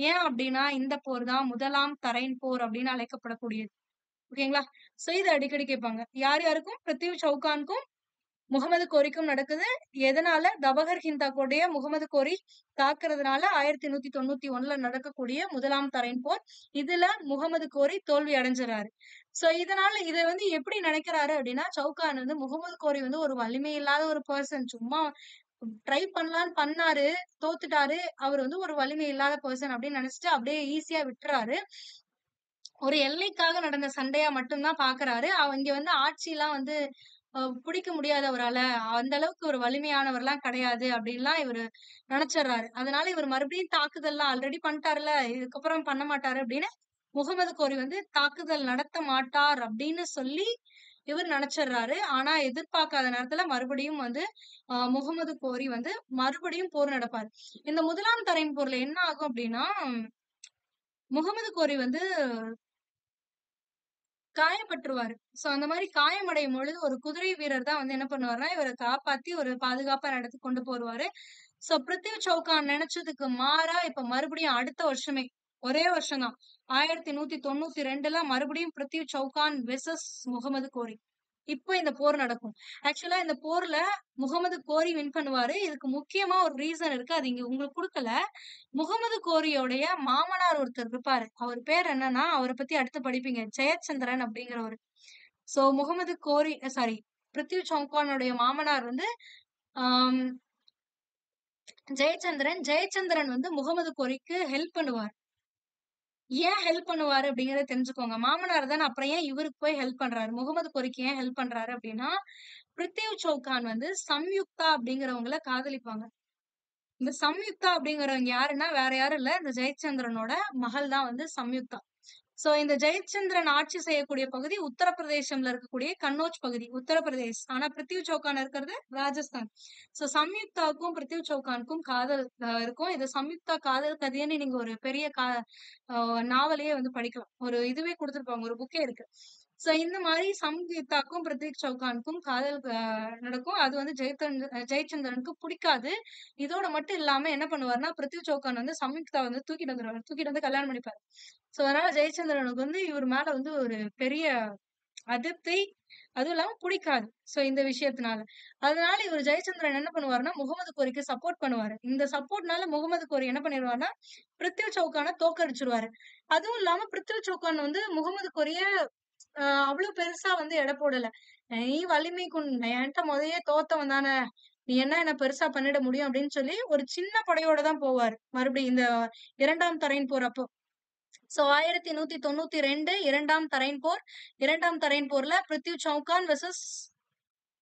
ஏன் அப்படின்னா இந்த போர் தான் முதலாம் தரைன் போர் அப்படின்னு அழைக்கப்படக்கூடியது. ஓகேங்களா? சோ இது அடிக்கடி கேட்பாங்க. யார் யாருக்கும்? பிரித்திவ் சௌகானுக்கும் முகமது கோரிக்கும் நடக்குது. எதனால? தபகர் ஹிந்தா கோட்டைய முகமது கோரி தாக்குறதுனால 1191ல நடக்கக்கூடிய முதலாம் தரைன் போர். இதுல முகமது கோரி தோல்வி அடைஞ்சிறாரு. சோ இதனால இத வந்து எப்படி நினைக்கிறாரு அப்படின்னா, சௌகான் வந்து முகமது கோரி வந்து ஒரு வலிமை இல்லாத ஒரு பெர்சன். சும்மா ட்ரை பண்ணலான்னு பண்ணாரு, தோத்துட்டாரு. அவர் வந்து ஒரு வலிமை இல்லாத பெர்சன் அப்படின்னு நினைச்சிட்டு அப்படியே ஈஸியா விட்டுறாரு. ஒரு எல்லைக்காக நடந்த சண்டையா மட்டும் தான் பாக்குறாரு. இங்க வந்து ஆட்சிலாம் வந்து பிடிக்க முடியாது அவரால. அந்த அளவுக்கு ஒரு வலிமையானவர்லாம் கிடையாது அப்படின்லாம் இவரு நினைச்சிடுறாரு. அதனால இவர் மறுபடியும் தாக்குதல்லாம் ஆல்ரெடி பண்ணிட்டாருல்ல, இதுக்கப்புறம் பண்ண மாட்டாரு அப்படின்னு முகமது கோரி வந்து தாக்குதல் நடத்த மாட்டார் அப்படின்னு சொல்லி இவர் நினைச்சிடுறாரு. ஆனா எதிர்பார்க்காத நேரத்துல மறுபடியும் வந்து முகமது கோரி வந்து மறுபடியும் போர் நடப்பாரு. இந்த முதலாம் தரைன் போர்ல என்ன ஆகும் அப்படின்னா, முகமது கோரி வந்து காயப்பட்டுருவாரு. சோ அந்த மாதிரி காயமடையும் பொழுது ஒரு குதிரை வீரர் தான் வந்து என்ன பண்ணுவாருன்னா, இவர காப்பாத்தி ஒரு பாதுகாப்பான இடத்துக்கு கொண்டு போருவாரு. சோ பிருத்திவி சௌகான் நினைச்சதுக்கு மாறா இப்ப மறுபடியும் அடுத்த வருஷமே ஒரே வருஷம் தான் 1192ல மறுபடியும் பிருத்திவி சௌகான் வெர்சஸ் முகமது கோரி. இப்போ இந்த போர் நடக்கும். ஆக்சுவலா இந்த போர்ல முகமது கோரி வின் பண்ணுவாரு. இதுக்கு முக்கியமா ஒரு ரீசன் இருக்கு. அது இங்க உங்களுக்கு குடுக்கல. முகமது கோரியோடைய மாமனார் ஒருத்தர் இருப்பாரு. அவர் பேர் என்னன்னா, அவர பத்தி அடுத்து படிப்பீங்க. ஜெயச்சந்திரன் அப்படிங்கிறவரு. சோ முகமது கோரி சாரி பிருத்திவி சௌகானுடைய மாமனார் வந்து ஆம், ஜெயச்சந்திரன். ஜெயச்சந்திரன் வந்து முகமது கோரிக்கு ஹெல்ப் பண்ணுவார். ஏன் ஹெல்ப் பண்ணுவாரு அப்படிங்கறத தெரிஞ்சுக்கோங்க. மாமனார் தானே, அப்புறம் ஏன் இவருக்கு போய் ஹெல்ப் பண்றாரு? முகமது கோரிக்கு ஏன் ஹெல்ப் பண்றாரு அப்படின்னா, பிருத்திவி சௌகான் வந்து சம்யுக்தா அப்படிங்கிறவங்கள காதலிப்பாங்க. இந்த சம்யுக்தா அப்படிங்கிறவங்க யாருன்னா வேற யாரும் இல்ல, இந்த ஜெயச்சந்திரனோட மகள் தான் வந்து சம்யுக்தா. சோ இந்த ஜெயச்சந்திரன் ஆட்சி செய்யக்கூடிய பகுதி உத்தரப்பிரதேசம்ல இருக்கக்கூடிய கன்னோஜ் பகுதி, உத்தரப்பிரதேஷ். ஆனா பிருத்திவி சௌகான் இருக்கிறது ராஜஸ்தான். சோ சம்யுக்தாவுக்கும் பிருத்திவி சௌகானுக்கும் காதல் இருக்கும். இது சம்யுக்தா காதல் கதைன்னு நீங்க ஒரு பெரிய நாவலையே வந்து படிக்கலாம். ஒரு இதுவே கொடுத்திருப்பாங்க, ஒரு புக்கே இருக்கு. சோ இந்த மாதிரி சம்யுக்தாக்கும் பிருத்திவி சௌகானுக்கும் காதல் நடக்கும். அது வந்து ஜெயச்சந்திரனுக்கு பிடிக்காது. இதோட மட்டும் இல்லாம என்ன பண்ணுவாருன்னா, பிருத்திவி சௌகான் வந்து சம்யுக்தா வந்து தூக்கிட்டு வந்துருவாரு. தூக்கிட்டு வந்து கல்யாணம் பண்ணிப்பாரு. சோ அதனால ஜெயச்சந்திரனுக்கு வந்து இவர் மேல வந்து ஒரு பெரிய அதிருப்தி, அதுவும் இல்லாம பிடிக்காது. சோ இந்த விஷயத்தினால. அதனால இவர் ஜெயச்சந்திரன் என்ன பண்ணுவாருன்னா, முகமது கோரிக்கு சப்போர்ட் பண்ணுவாரு. இந்த சப்போர்ட்னால முகமது கோரி என்ன பண்ணிருவாருன்னா, பிருத்திவி சௌகான தோற்கடிச்சிருவாரு. அதுவும் இல்லாம பிருத்திவி சௌகான் வந்து முகமது கோரிய அவ்வளவு பெருசா வந்து எடை போடல. நீ வலிமை என்கிட்ட முதல்லயே தோத்தவன் தானே, நீ என்ன பெருசா பண்ணிட முடியும் அப்படின்னு சொல்லி ஒரு சின்ன படையோட தான் போவாரு. மறுபடியும் இந்த 2ஆம் தரையின் போர் அப்போ. சோ 1192 2ஆம் தரையின் போர். 2ஆம் தரையின் போர்ல பிருத்திவி சௌகான் வெர்சஸ்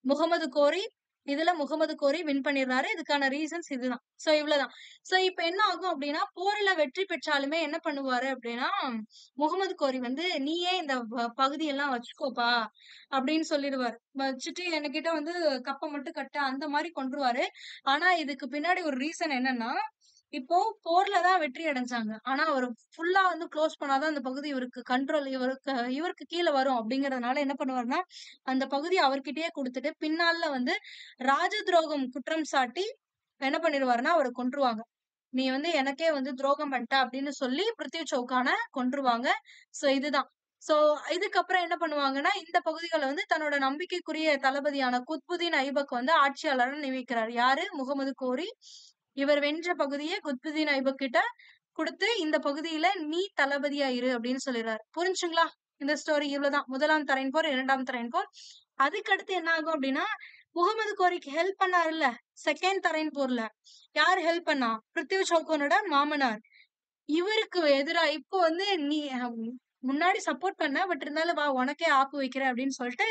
முகமது கோரி. இதுல முகமது கோரி வின் பண்ணிடுறாரு. இதுக்கான ரீசன்ஸ் இதுதான். சோ இவ்வளவுதான். சோ இப்ப என்ன ஆகும் அப்படின்னா, போர்ல வெற்றி பெற்றாலுமே என்ன பண்ணுவாரு அப்படின்னா, முகமது கோரி வந்து நீயே இந்த பகுதியெல்லாம் வச்சுக்கோப்பா அப்படின்னு சொல்லிடுவாரு. வச்சுட்டு என்கிட்ட வந்து கப்ப மட்டும் கட்ட அந்த மாதிரி கொன்றுவாரு. ஆனா இதுக்கு பின்னாடி ஒரு ரீசன் என்னன்னா, இப்போ போர்ல தான் வெற்றி அடைஞ்சாங்க. ஆனா அவர் ஃபுல்லா வந்து க்ளோஸ் பண்ணாதான் அந்த பகுதி இவருக்கு கண்ட்ரோல் இவருக்கு கீழ வரும் அப்படிங்கறதுனால என்ன பண்ணுவாருன்னா, அந்த பகுதி அவர்கிட்டயே குடுத்துட்டு பின்னால வந்து ராஜ துரோகம் குற்றம் சாட்டி என்ன பண்ணிருவாருன்னா அவரை கொன்றுவாங்க. நீ வந்து எனக்கே வந்து துரோகம் பண்ணிட்ட அப்படின்னு சொல்லி பிருத்திவி சௌகான கொன்றுவாங்க. சோ இதுதான். சோ இதுக்கப்புறம் என்ன பண்ணுவாங்கன்னா, இந்த பகுதிகளை வந்து தன்னோட நம்பிக்கைக்குரிய தளபதியான குத்புதீன் ஐபக் வந்து ஆட்சியாளரா நியமிக்கிறார். யாரு? முகமது கோரி. இவர் வென்ற பகுதியை குத்புதீன் ஐபக் கிட்ட கொடுத்து, இந்த பகுதியில நீ தளபதியா இரு அப்படின்னு சொல்லிடுறாரு. புரிஞ்சுங்களா? இந்த ஸ்டோரி இவ்வளவுதான். 1ஆம் தரையின் போர், 2ஆம் தரையின் போர். அதுக்கு அடுத்து என்ன ஆகும் அப்படின்னா, முகமது கோரிக்கு ஹெல்ப் பண்ணாருல்ல 2nd தரையின் போர்ல, யார் ஹெல்ப் பண்ணா? பிருத்திவி சௌகானோட மாமனார். இவருக்கு எதிரா இப்போ வந்து நீ முன்னாடி சப்போர்ட் பண்ண, பட் இருந்தாலும் வா உனக்கே ஆப்பு வைக்கிறேன் அப்படின்னு சொல்லிட்டு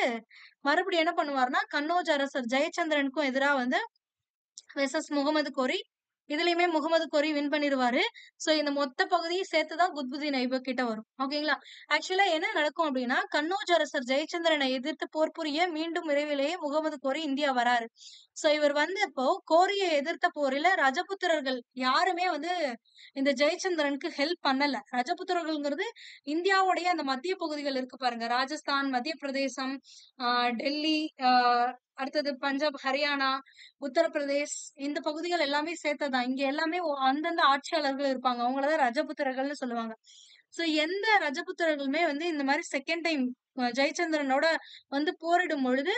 மறுபடியும் என்ன பண்ணுவாருன்னா, கன்னோஜ் அரசர் ஜெயச்சந்திரனுக்கும் எதிரா வந்து வெர்சஸ் முகமது கோரி. இதுலயுமே முகமது கோரி வின் பண்ணிருவாரு. சோ இந்த மொத்த பகுதியும் சேர்த்துதான் குத்புதீன் ஐபக் கிட்ட வரும். ஓகேங்களா? ஆக்சுவலா என்ன நடக்கும் அப்படின்னா, கன்னௌஜ் அரசர் ஜெயச்சந்திரனை எதிர்த்து போர் புரிய மீண்டும் விரைவிலேயே முகமது கோரி இந்தியா வராரு. சோ இவர் வந்தப்போ கோரியை எதிர்த்த போரில ரஜபுத்திரர்கள் யாருமே வந்து இந்த ஜெயச்சந்திரனுக்கு ஹெல்ப் பண்ணல. ரஜபுத்திரர்கள்ங்கிறது இந்தியாவுடைய அந்த மத்திய பகுதிகள் இருக்கு பாருங்க. ராஜஸ்தான், மத்திய பிரதேசம், டெல்லி, அடுத்தது பஞ்சாப், ஹரியானா, உத்தரப்பிரதேஷ், இந்த பகுதிகள் எல்லாமே சேர்த்ததுதான். இங்க எல்லாமே அந்தந்த ஆட்சியாளர்கள் இருப்பாங்க. அவங்களதான் ரஜபுத்திரர்கள்னு சொல்லுவாங்க. சோ எந்த ரஜபுத்திரர்களுமே வந்து இந்த மாதிரி செகண்ட் டைம் ஜெயச்சந்திரனோட வந்து போரிடும் பொழுது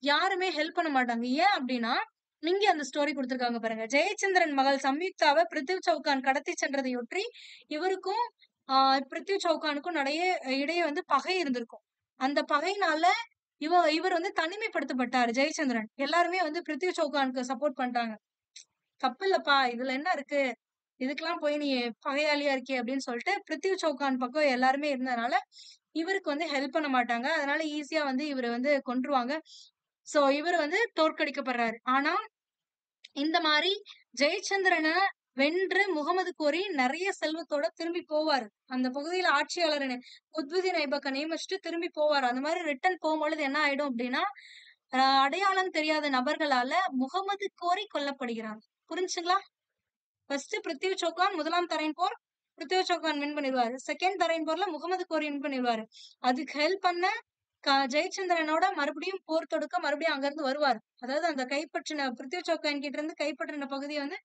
யாருமே ஹெல்ப் பண்ண மாட்டாங்க. ஏன் அப்படின்னா, இங்க அந்த ஸ்டோரி கொடுத்திருக்காங்க பாருங்க. ஜெயச்சந்திரன் மகள் சம்யுக்தாவை பிருத்திவி சௌகான் கடத்தி சென்றதையொற்றி இவருக்கும் பிருத்திவி சௌகானுக்கும் இடையே வந்து பகை இருந்திருக்கும். அந்த பகையினால இவர் வந்து தனிமைப்படுத்தப்பட்டாரு ஜெயச்சந்திரன். எல்லாருமே வந்து பிருத்திவி சௌகானுக்கு சப்போர்ட் பண்ணிட்டாங்க. தப்பு இல்லப்பா, இதுல என்ன இருக்கு, இதுக்கெல்லாம் போய் நீ பகையாளியா இருக்கே அப்படின்னு சொல்லிட்டு பிருத்திவி சௌகான் பக்கம் எல்லாருமே இருந்ததுனால இவருக்கு வந்து ஹெல்ப் பண்ண மாட்டாங்க. அதனால ஈஸியா வந்து இவரை வந்து கொன்றுவாங்க. சோ இவர் வந்து தோற்கடிக்கப்படுறாரு. ஆனா இந்த மாதிரி ஜெயச்சந்திரனை வென்று முகமது கோரி நிறைய செல்வத்தோட திரும்பி போவாரு. அந்த பகுதியில ஆட்சியாளர் குத்புதீன் ஐபக்க நியமிச்சுட்டு திரும்பி போவாரு. அந்த மாதிரி ரிட்டர்ன் போகும்பொழுது என்ன ஆயிடும் அப்படின்னா, அடையாளம் தெரியாத நபர்களால முகமது கோரி கொல்லப்படுகிறார். புரிஞ்சுங்களா? ஃபர்ஸ்ட் பிருத்திவி சௌகான் 1ஆம் தரையின் போர், பிருத்திவி சௌகான் வின் பண்ணிடுவாரு. செகண்ட் தரையின் போர்ல முகமது கோரி வின் பண்ணிடுவாரு. அதுக்கு ஹெல்ப் பண்ண ஜெயச்சந்திரனோட மறுபடியும் போர் தொடுக்க மறுபடியும் அங்க இருந்து வருவார். அதாவது அந்த கைப்பற்றின பிருத்திவி சௌகான் கிட்ட இருந்து கைப்பற்றின பகுதியை வந்து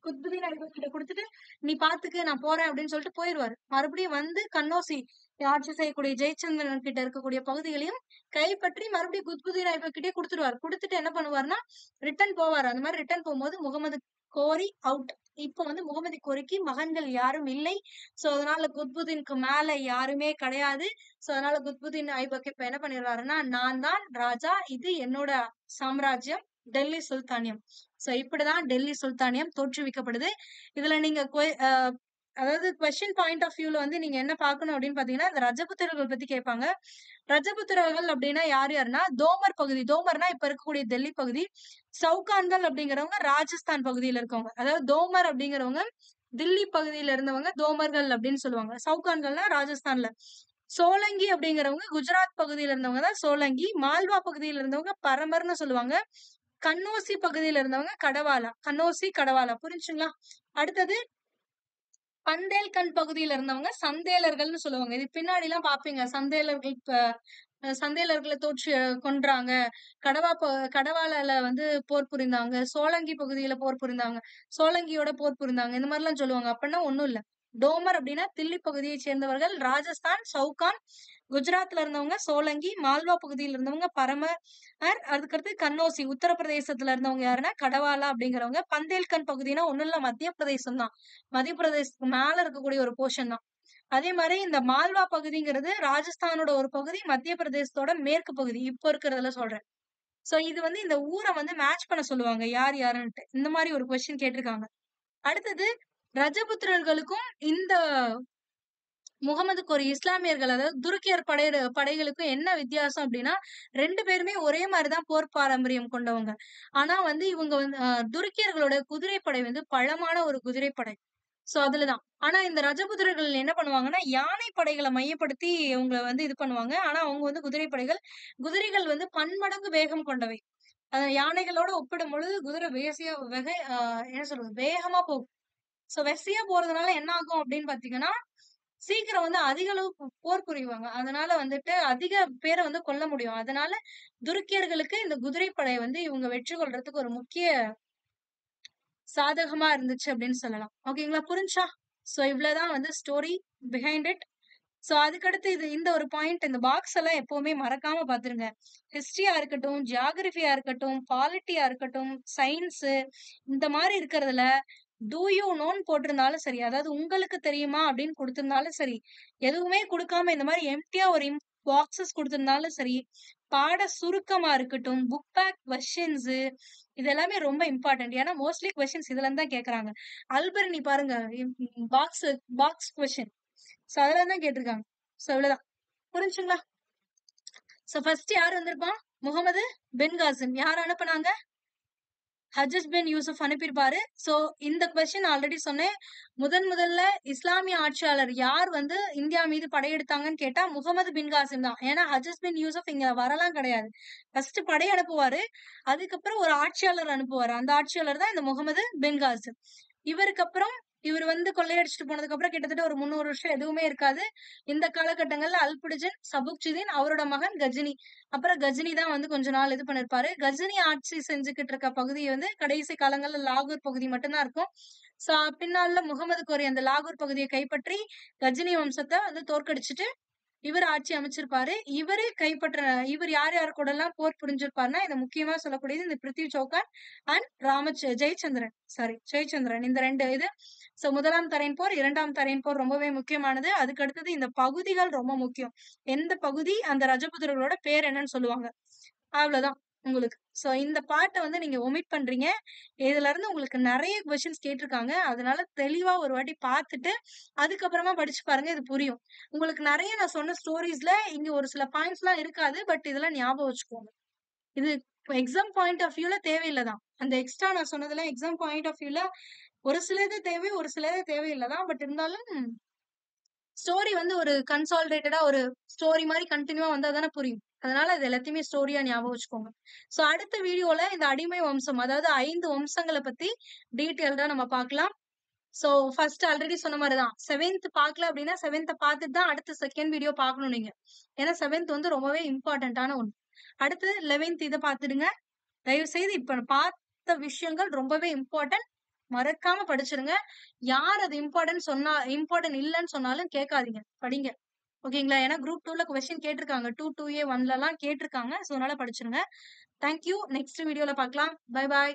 குத்புதீன் ஐபக் கிட்ட கொடுத்துட்டு நீ பாத்துக்க நான் போறேன் அப்படின்னு சொல்லிட்டு போயிருவாரு. மறுபடியும் வந்து கன்னௌசி ஆட்சி செய்யக்கூடிய ஜெயச்சந்திரன் கிட்ட இருக்கக்கூடிய பகுதிகளையும் கைப்பற்றி மறுபடியும் குத்புதீன் ஐபக் கிட்டே கொடுத்துருவாரு. கொடுத்துட்டு என்ன பண்ணுவாருன்னா ரிட்டர்ன் போவாரு. அந்த மாதிரி ரிட்டர்ன் போகும்போது முகமது கோரி அவுட். இப்ப வந்து முகமது கோரிக்கு மகன்கள் யாரும் இல்லை. சோ அதனால குத்புதீனுக்கு மேல யாருமே கிடையாது. சோ அதனால குத்புதீன் ஐபக் இப்ப என்ன பண்ணிடுறாருன்னா நான் தான் ராஜா, இது என்னோட சாம்ராஜ்யம், டெல்லி சுல்தானியம். சோ இப்படிதான் டெல்லி சுல்தானியம் தோற்றுவிக்கப்படுது. இதுல நீங்க அதாவது கொஸ்டின் பாயிண்ட் ஆஃப் வியூல வந்து நீங்க என்ன பார்க்கணும் அப்படின்னு பாத்தீங்கன்னா இந்த ரஜபுத்திரர்கள் பத்தி கேட்பாங்க. ரஜபுத்திரர்கள் அப்படின்னா யார் யாருன்னா தோமர் பகுதி. தோமர்னா இப்ப இருக்கக்கூடிய டெல்லி பகுதி. சவுகான்கள் அப்படிங்கிறவங்க ராஜஸ்தான் பகுதியில இருக்கவங்க. அதாவது தோமர் அப்படிங்கிறவங்க தில்லி பகுதியில இருந்தவங்க தோமர்கள் அப்படின்னு சொல்லுவாங்க. சவுகான்கள்னா ராஜஸ்தான்ல. சோலங்கி அப்படிங்கிறவங்க குஜராத் பகுதியில இருந்தவங்க தான் சோலங்கி. மால்வா பகுதியில இருந்தவங்க பரமர்னு சொல்லுவாங்க. கன்னோசி பகுதியில இருந்தவங்க கடவாலா. கன்னோசி கடவாலா புரிஞ்சுங்களா? அடுத்தது பந்தேல்கண்ட் பகுதியில இருந்தவங்க சந்தேலர்கள்னு சொல்லுவாங்க. இது பின்னாடி எல்லாம் பாப்பீங்க. சந்தேலர்கள் சந்தேலர்களை கொன்றாங்க. கடவாலால வந்து போர் புரிந்தாங்க. சோலங்கி பகுதியில போர் புரிந்தாங்க. சோலங்கியோட போர் புரிந்தாங்க. இந்த மாதிரி எல்லாம் சொல்லுவாங்க. அப்படின்னா ஒண்ணும் இல்ல. டோமர் அப்படின்னா தில்லி பகுதியை சேர்ந்தவர்கள். ராஜஸ்தான் சவுகான், குஜராத்ல இருந்தவங்க சோலங்கி, மால்வா பகுதியில இருந்தவங்க பரமர், அதுக்கடுத்து கன்னோசி உத்தரப்பிரதேசத்துல இருந்தவங்க யாருன்னா கடவாலா அப்படிங்கிறவங்க. பந்தேல்கண்ட் பகுதினா ஒண்ணும் இல்ல மத்திய பிரதேசம் தான். மத்திய பிரதேசத்துக்கு மேல இருக்கக்கூடிய ஒரு போர்ஷன் தான். அதே மாதிரி இந்த மால்வா பகுதிங்கிறது ராஜஸ்தானோட ஒரு பகுதி, மத்திய பிரதேசத்தோட மேற்கு பகுதி இப்ப இருக்கிறதுல சொல்றேன். சோ இது வந்து இந்த ஊரை வந்து மேட்ச் பண்ண சொல்லுவாங்க யார் யாருன்ட்டு. இந்த மாதிரி ஒரு கொஸ்டின் கேட்டிருக்காங்க. அடுத்தது ரஜபுத்திரர்களுக்கும் இந்த முகமது கோரி இஸ்லாமியர்கள் அதாவது துருக்கியர் படைகளுக்கும் என்ன வித்தியாசம் அப்படின்னா 2 பேருமே ஒரே மாதிரிதான் போர் பாரம்பரியம் கொண்டவங்க. ஆனா வந்து இவங்க வந்து துருக்கியர்களோட குதிரைப்படை வந்து பழமான ஒரு குதிரைப்படை. சோ அதுலதான். ஆனா இந்த ரஜபுத்திரர்கள் என்ன பண்ணுவாங்கன்னா யானை படைகளை மையப்படுத்தி இவங்க வந்து இது பண்ணுவாங்க. ஆனா அவங்க வந்து குதிரைகள் வந்து பன்மடங்கு வேகம் கொண்டவை. யானைகளோட ஒப்பிடும் பொழுது குதிரை என்ன சொல்றது வேகமா போகும். சோ வெசியா போறதுனால என்ன ஆகும் அப்படின்னு பாத்தீங்கன்னா சீக்கிரம் வந்து அதிக அளவு போர் புரிவாங்க. அதனால வந்துட்டு அதிக பேரை வந்து கொல்ல முடியும். அதனால துருக்கியர்களுக்கு இந்த குதிரைப்படை வந்து இவங்க வெற்றி கொள்றதுக்கு ஒரு முக்கிய சாதகமா இருந்துச்சு அப்படின்னு சொல்லலாம். ஓகேங்களா? புரிஞ்சா? சோ இவ்வளவுதான் வந்து ஸ்டோரி பிஹைண்ட் இட். சோ அதுக்கடுத்து இந்த ஒரு பாயிண்ட் இந்த பாக்ஸ் எல்லாம் எப்பவுமே மறக்காம பாத்துருங்க. ஹிஸ்டரியா இருக்கட்டும், ஜியாகிரபியா இருக்கட்டும், பாலிட்டியா இருக்கட்டும், சயின்ஸ் இந்த மாதிரி இருக்கிறதுல டூ யூ நோன்னு போட்டிருந்தாலும் சரி, அதாவது உங்களுக்கு தெரியுமா அப்படின்னு கொடுத்திருந்தாலும் சரி, எதுவுமே கொடுக்காம இந்த மாதிரி எம்டியா ஒரு பாக்ஸஸ் கொடுத்திருந்தாலும் சரி, பாட சுருக்கமா இருக்கட்டும், புக் பேக் கொஸ்டின்ஸ் இது எல்லாமே ரொம்ப இம்பார்ட்டன்ட். ஏன்னா மோஸ்ட்லி கொஸ்டின்ஸ் இதுல இருந்து தான் கேக்குறாங்க. அல்பர்னி பாருங்க பாக்ஸ் பாக்ஸ் கொஸ்டின். சோ அதுல தான் கேட்டிருக்காங்க. சோ இவ்வளவுதான். புரிஞ்சுங்களா? சோ ஃபர்ஸ்ட் யார் வந்திருப்பான்? முகமது பின் காசிம். யார் அனுப்புனாங்க? ஹஜஸ் பின் யூசுப் அனுப்பியிருப்பாரு. சோ இந்த கொஸ்டின் ஆல்ரெடி சொன்னேன். முதல்ல இஸ்லாமிய ஆட்சியாளர் யார் வந்து இந்தியா மீது படையெடுத்தாங்கன்னு கேட்டா முகமது பின் காசிம் தான். ஏன்னா ஹஜஸ் பின் யூசுப் இங்க வரலாம் கிடையாது. ஃபர்ஸ்ட் படை அனுப்புவாரு. அதுக்கப்புறம் ஒரு ஆட்சியாளர் அனுப்புவாரு. அந்த ஆட்சியாளர் தான் இந்த முகமது பின் காசிம். இவருக்கு அப்புறம் இவர் வந்து கொள்ளையடிச்சிட்டு போனதுக்கு அப்புறம் கிட்டத்தட்ட ஒரு 300 வருஷம் எதுவுமே இருக்காது. இந்த காலகட்டங்கள்ல அல்புடிஜன், சபுக்ஜுதீன், அவரோட மகன் கஜினி. அப்புறம் கஜினி தான் வந்து கொஞ்ச நாள் இது பண்ணிருப்பாரு. கஜினி ஆட்சி செஞ்சுக்கிட்டு இருக்க பகுதி வந்து கடைசி காலங்கள்ல லாகூர் பகுதி மட்டும்தான் இருக்கும். பின்னால முகமது கோரி அந்த லாகூர் பகுதியை கைப்பற்றி கஜினி வம்சத்தை வந்து தோற்கடிச்சிட்டு இவர் ஆட்சி அமைச்சிருப்பாரு. இவர் யார் யார் கூட எல்லாம் போர் புரிஞ்சிருப்பாருன்னா இதை முக்கியமா சொல்லக்கூடியது இந்த பிருத்திவி சௌகான் அண்ட் ஜெயச்சந்திரன் இந்த 2 இது. சோ முதலாம் தரையின் போர், 2ஆம் தரையின் போர் ரொம்பவே முக்கியமானது. அதுக்கு அடுத்தது இந்த பகுதிகள் ரொம்ப முக்கியம். எந்த பகுதி அந்த ரஜபுத்திரர்களோட பேர் என்னன்னு சொல்லுவாங்க. அவ்வளவுதான் உங்களுக்கு. சோ இந்த பாட்டை வந்து நீங்க ஒமிட் பண்றீங்க. இதுல இருந்து உங்களுக்கு நிறைய கொஸ்டின்ஸ் கேட்டிருக்காங்க. அதனால தெளிவா ஒரு வாட்டி பார்த்துட்டு அதுக்கப்புறமா படிச்சு பாருங்க. இது புரியும் உங்களுக்கு. நிறைய நான் சொன்ன ஸ்டோரிஸ்ல இங்க ஒரு சில பாயிண்ட்ஸ் எல்லாம் இருக்காது. பட் இதெல்லாம் ஞாபகம் வச்சுக்கோங்க. இது எக்ஸாம் பாயிண்ட் ஆஃப் வியூல தேவையில்லைதான். அந்த எக்ஸ்ட்ரா நான் சொன்னதுல எக்ஸாம் பாயிண்ட் ஆஃப் வியூல ஒரு சிலது தேவை, ஒரு சிலது தேவையில்லைதான். பட் இருந்தாலும் ஸ்டோரி வந்து ஒரு கன்சாலிடேட்டடா ஒரு ஸ்டோரி மாதிரி கண்டினியூவா வந்தா தானே புரியும். அதனால இது எல்லாத்தையுமே ஸ்டோரியா ஞாபகம் வச்சுக்கோங்க. சோ அடுத்த வீடியோல இந்த அடிமை வம்சம் அதாவது 5 வம்சங்களை பத்தி டீட்டெயில்டா நம்ம பார்க்கலாம். சோ ஃபர்ஸ்ட் ஆல்ரெடி சொன்ன மாதிரி தான் 7th பார்க்கல அப்படின்னா 7th பார்த்துட்டு தான் அடுத்த செகண்ட் வீடியோ பார்க்கணும் நீங்க. ஏன்னா 7th வந்து ரொம்பவே இம்பார்ட்டன்டான ஒன்று. அடுத்து 11th இதை பார்த்துடுங்க. தயவு செய்து இப்ப பார்த்த விஷயங்கள் ரொம்பவே இம்பார்ட்டன்ட். மறக்காம படிச்சிருங்க. யார் அது இம்பார்ட்டன்ட் இல்லைன்னு சொன்னாலும் கேட்காதீங்க, படிங்க. ஓகேங்களா? ஏன்னா குரூப் 2ல கொஸ்டின் கேட்டிருக்காங்க. 2A 1லலாம் கேட்டிருக்காங்க. ஸோ அதனால படிச்சிருங்க. தேங்க்யூ. நெக்ஸ்ட் வீடியோல பார்க்கலாம். Bye bye.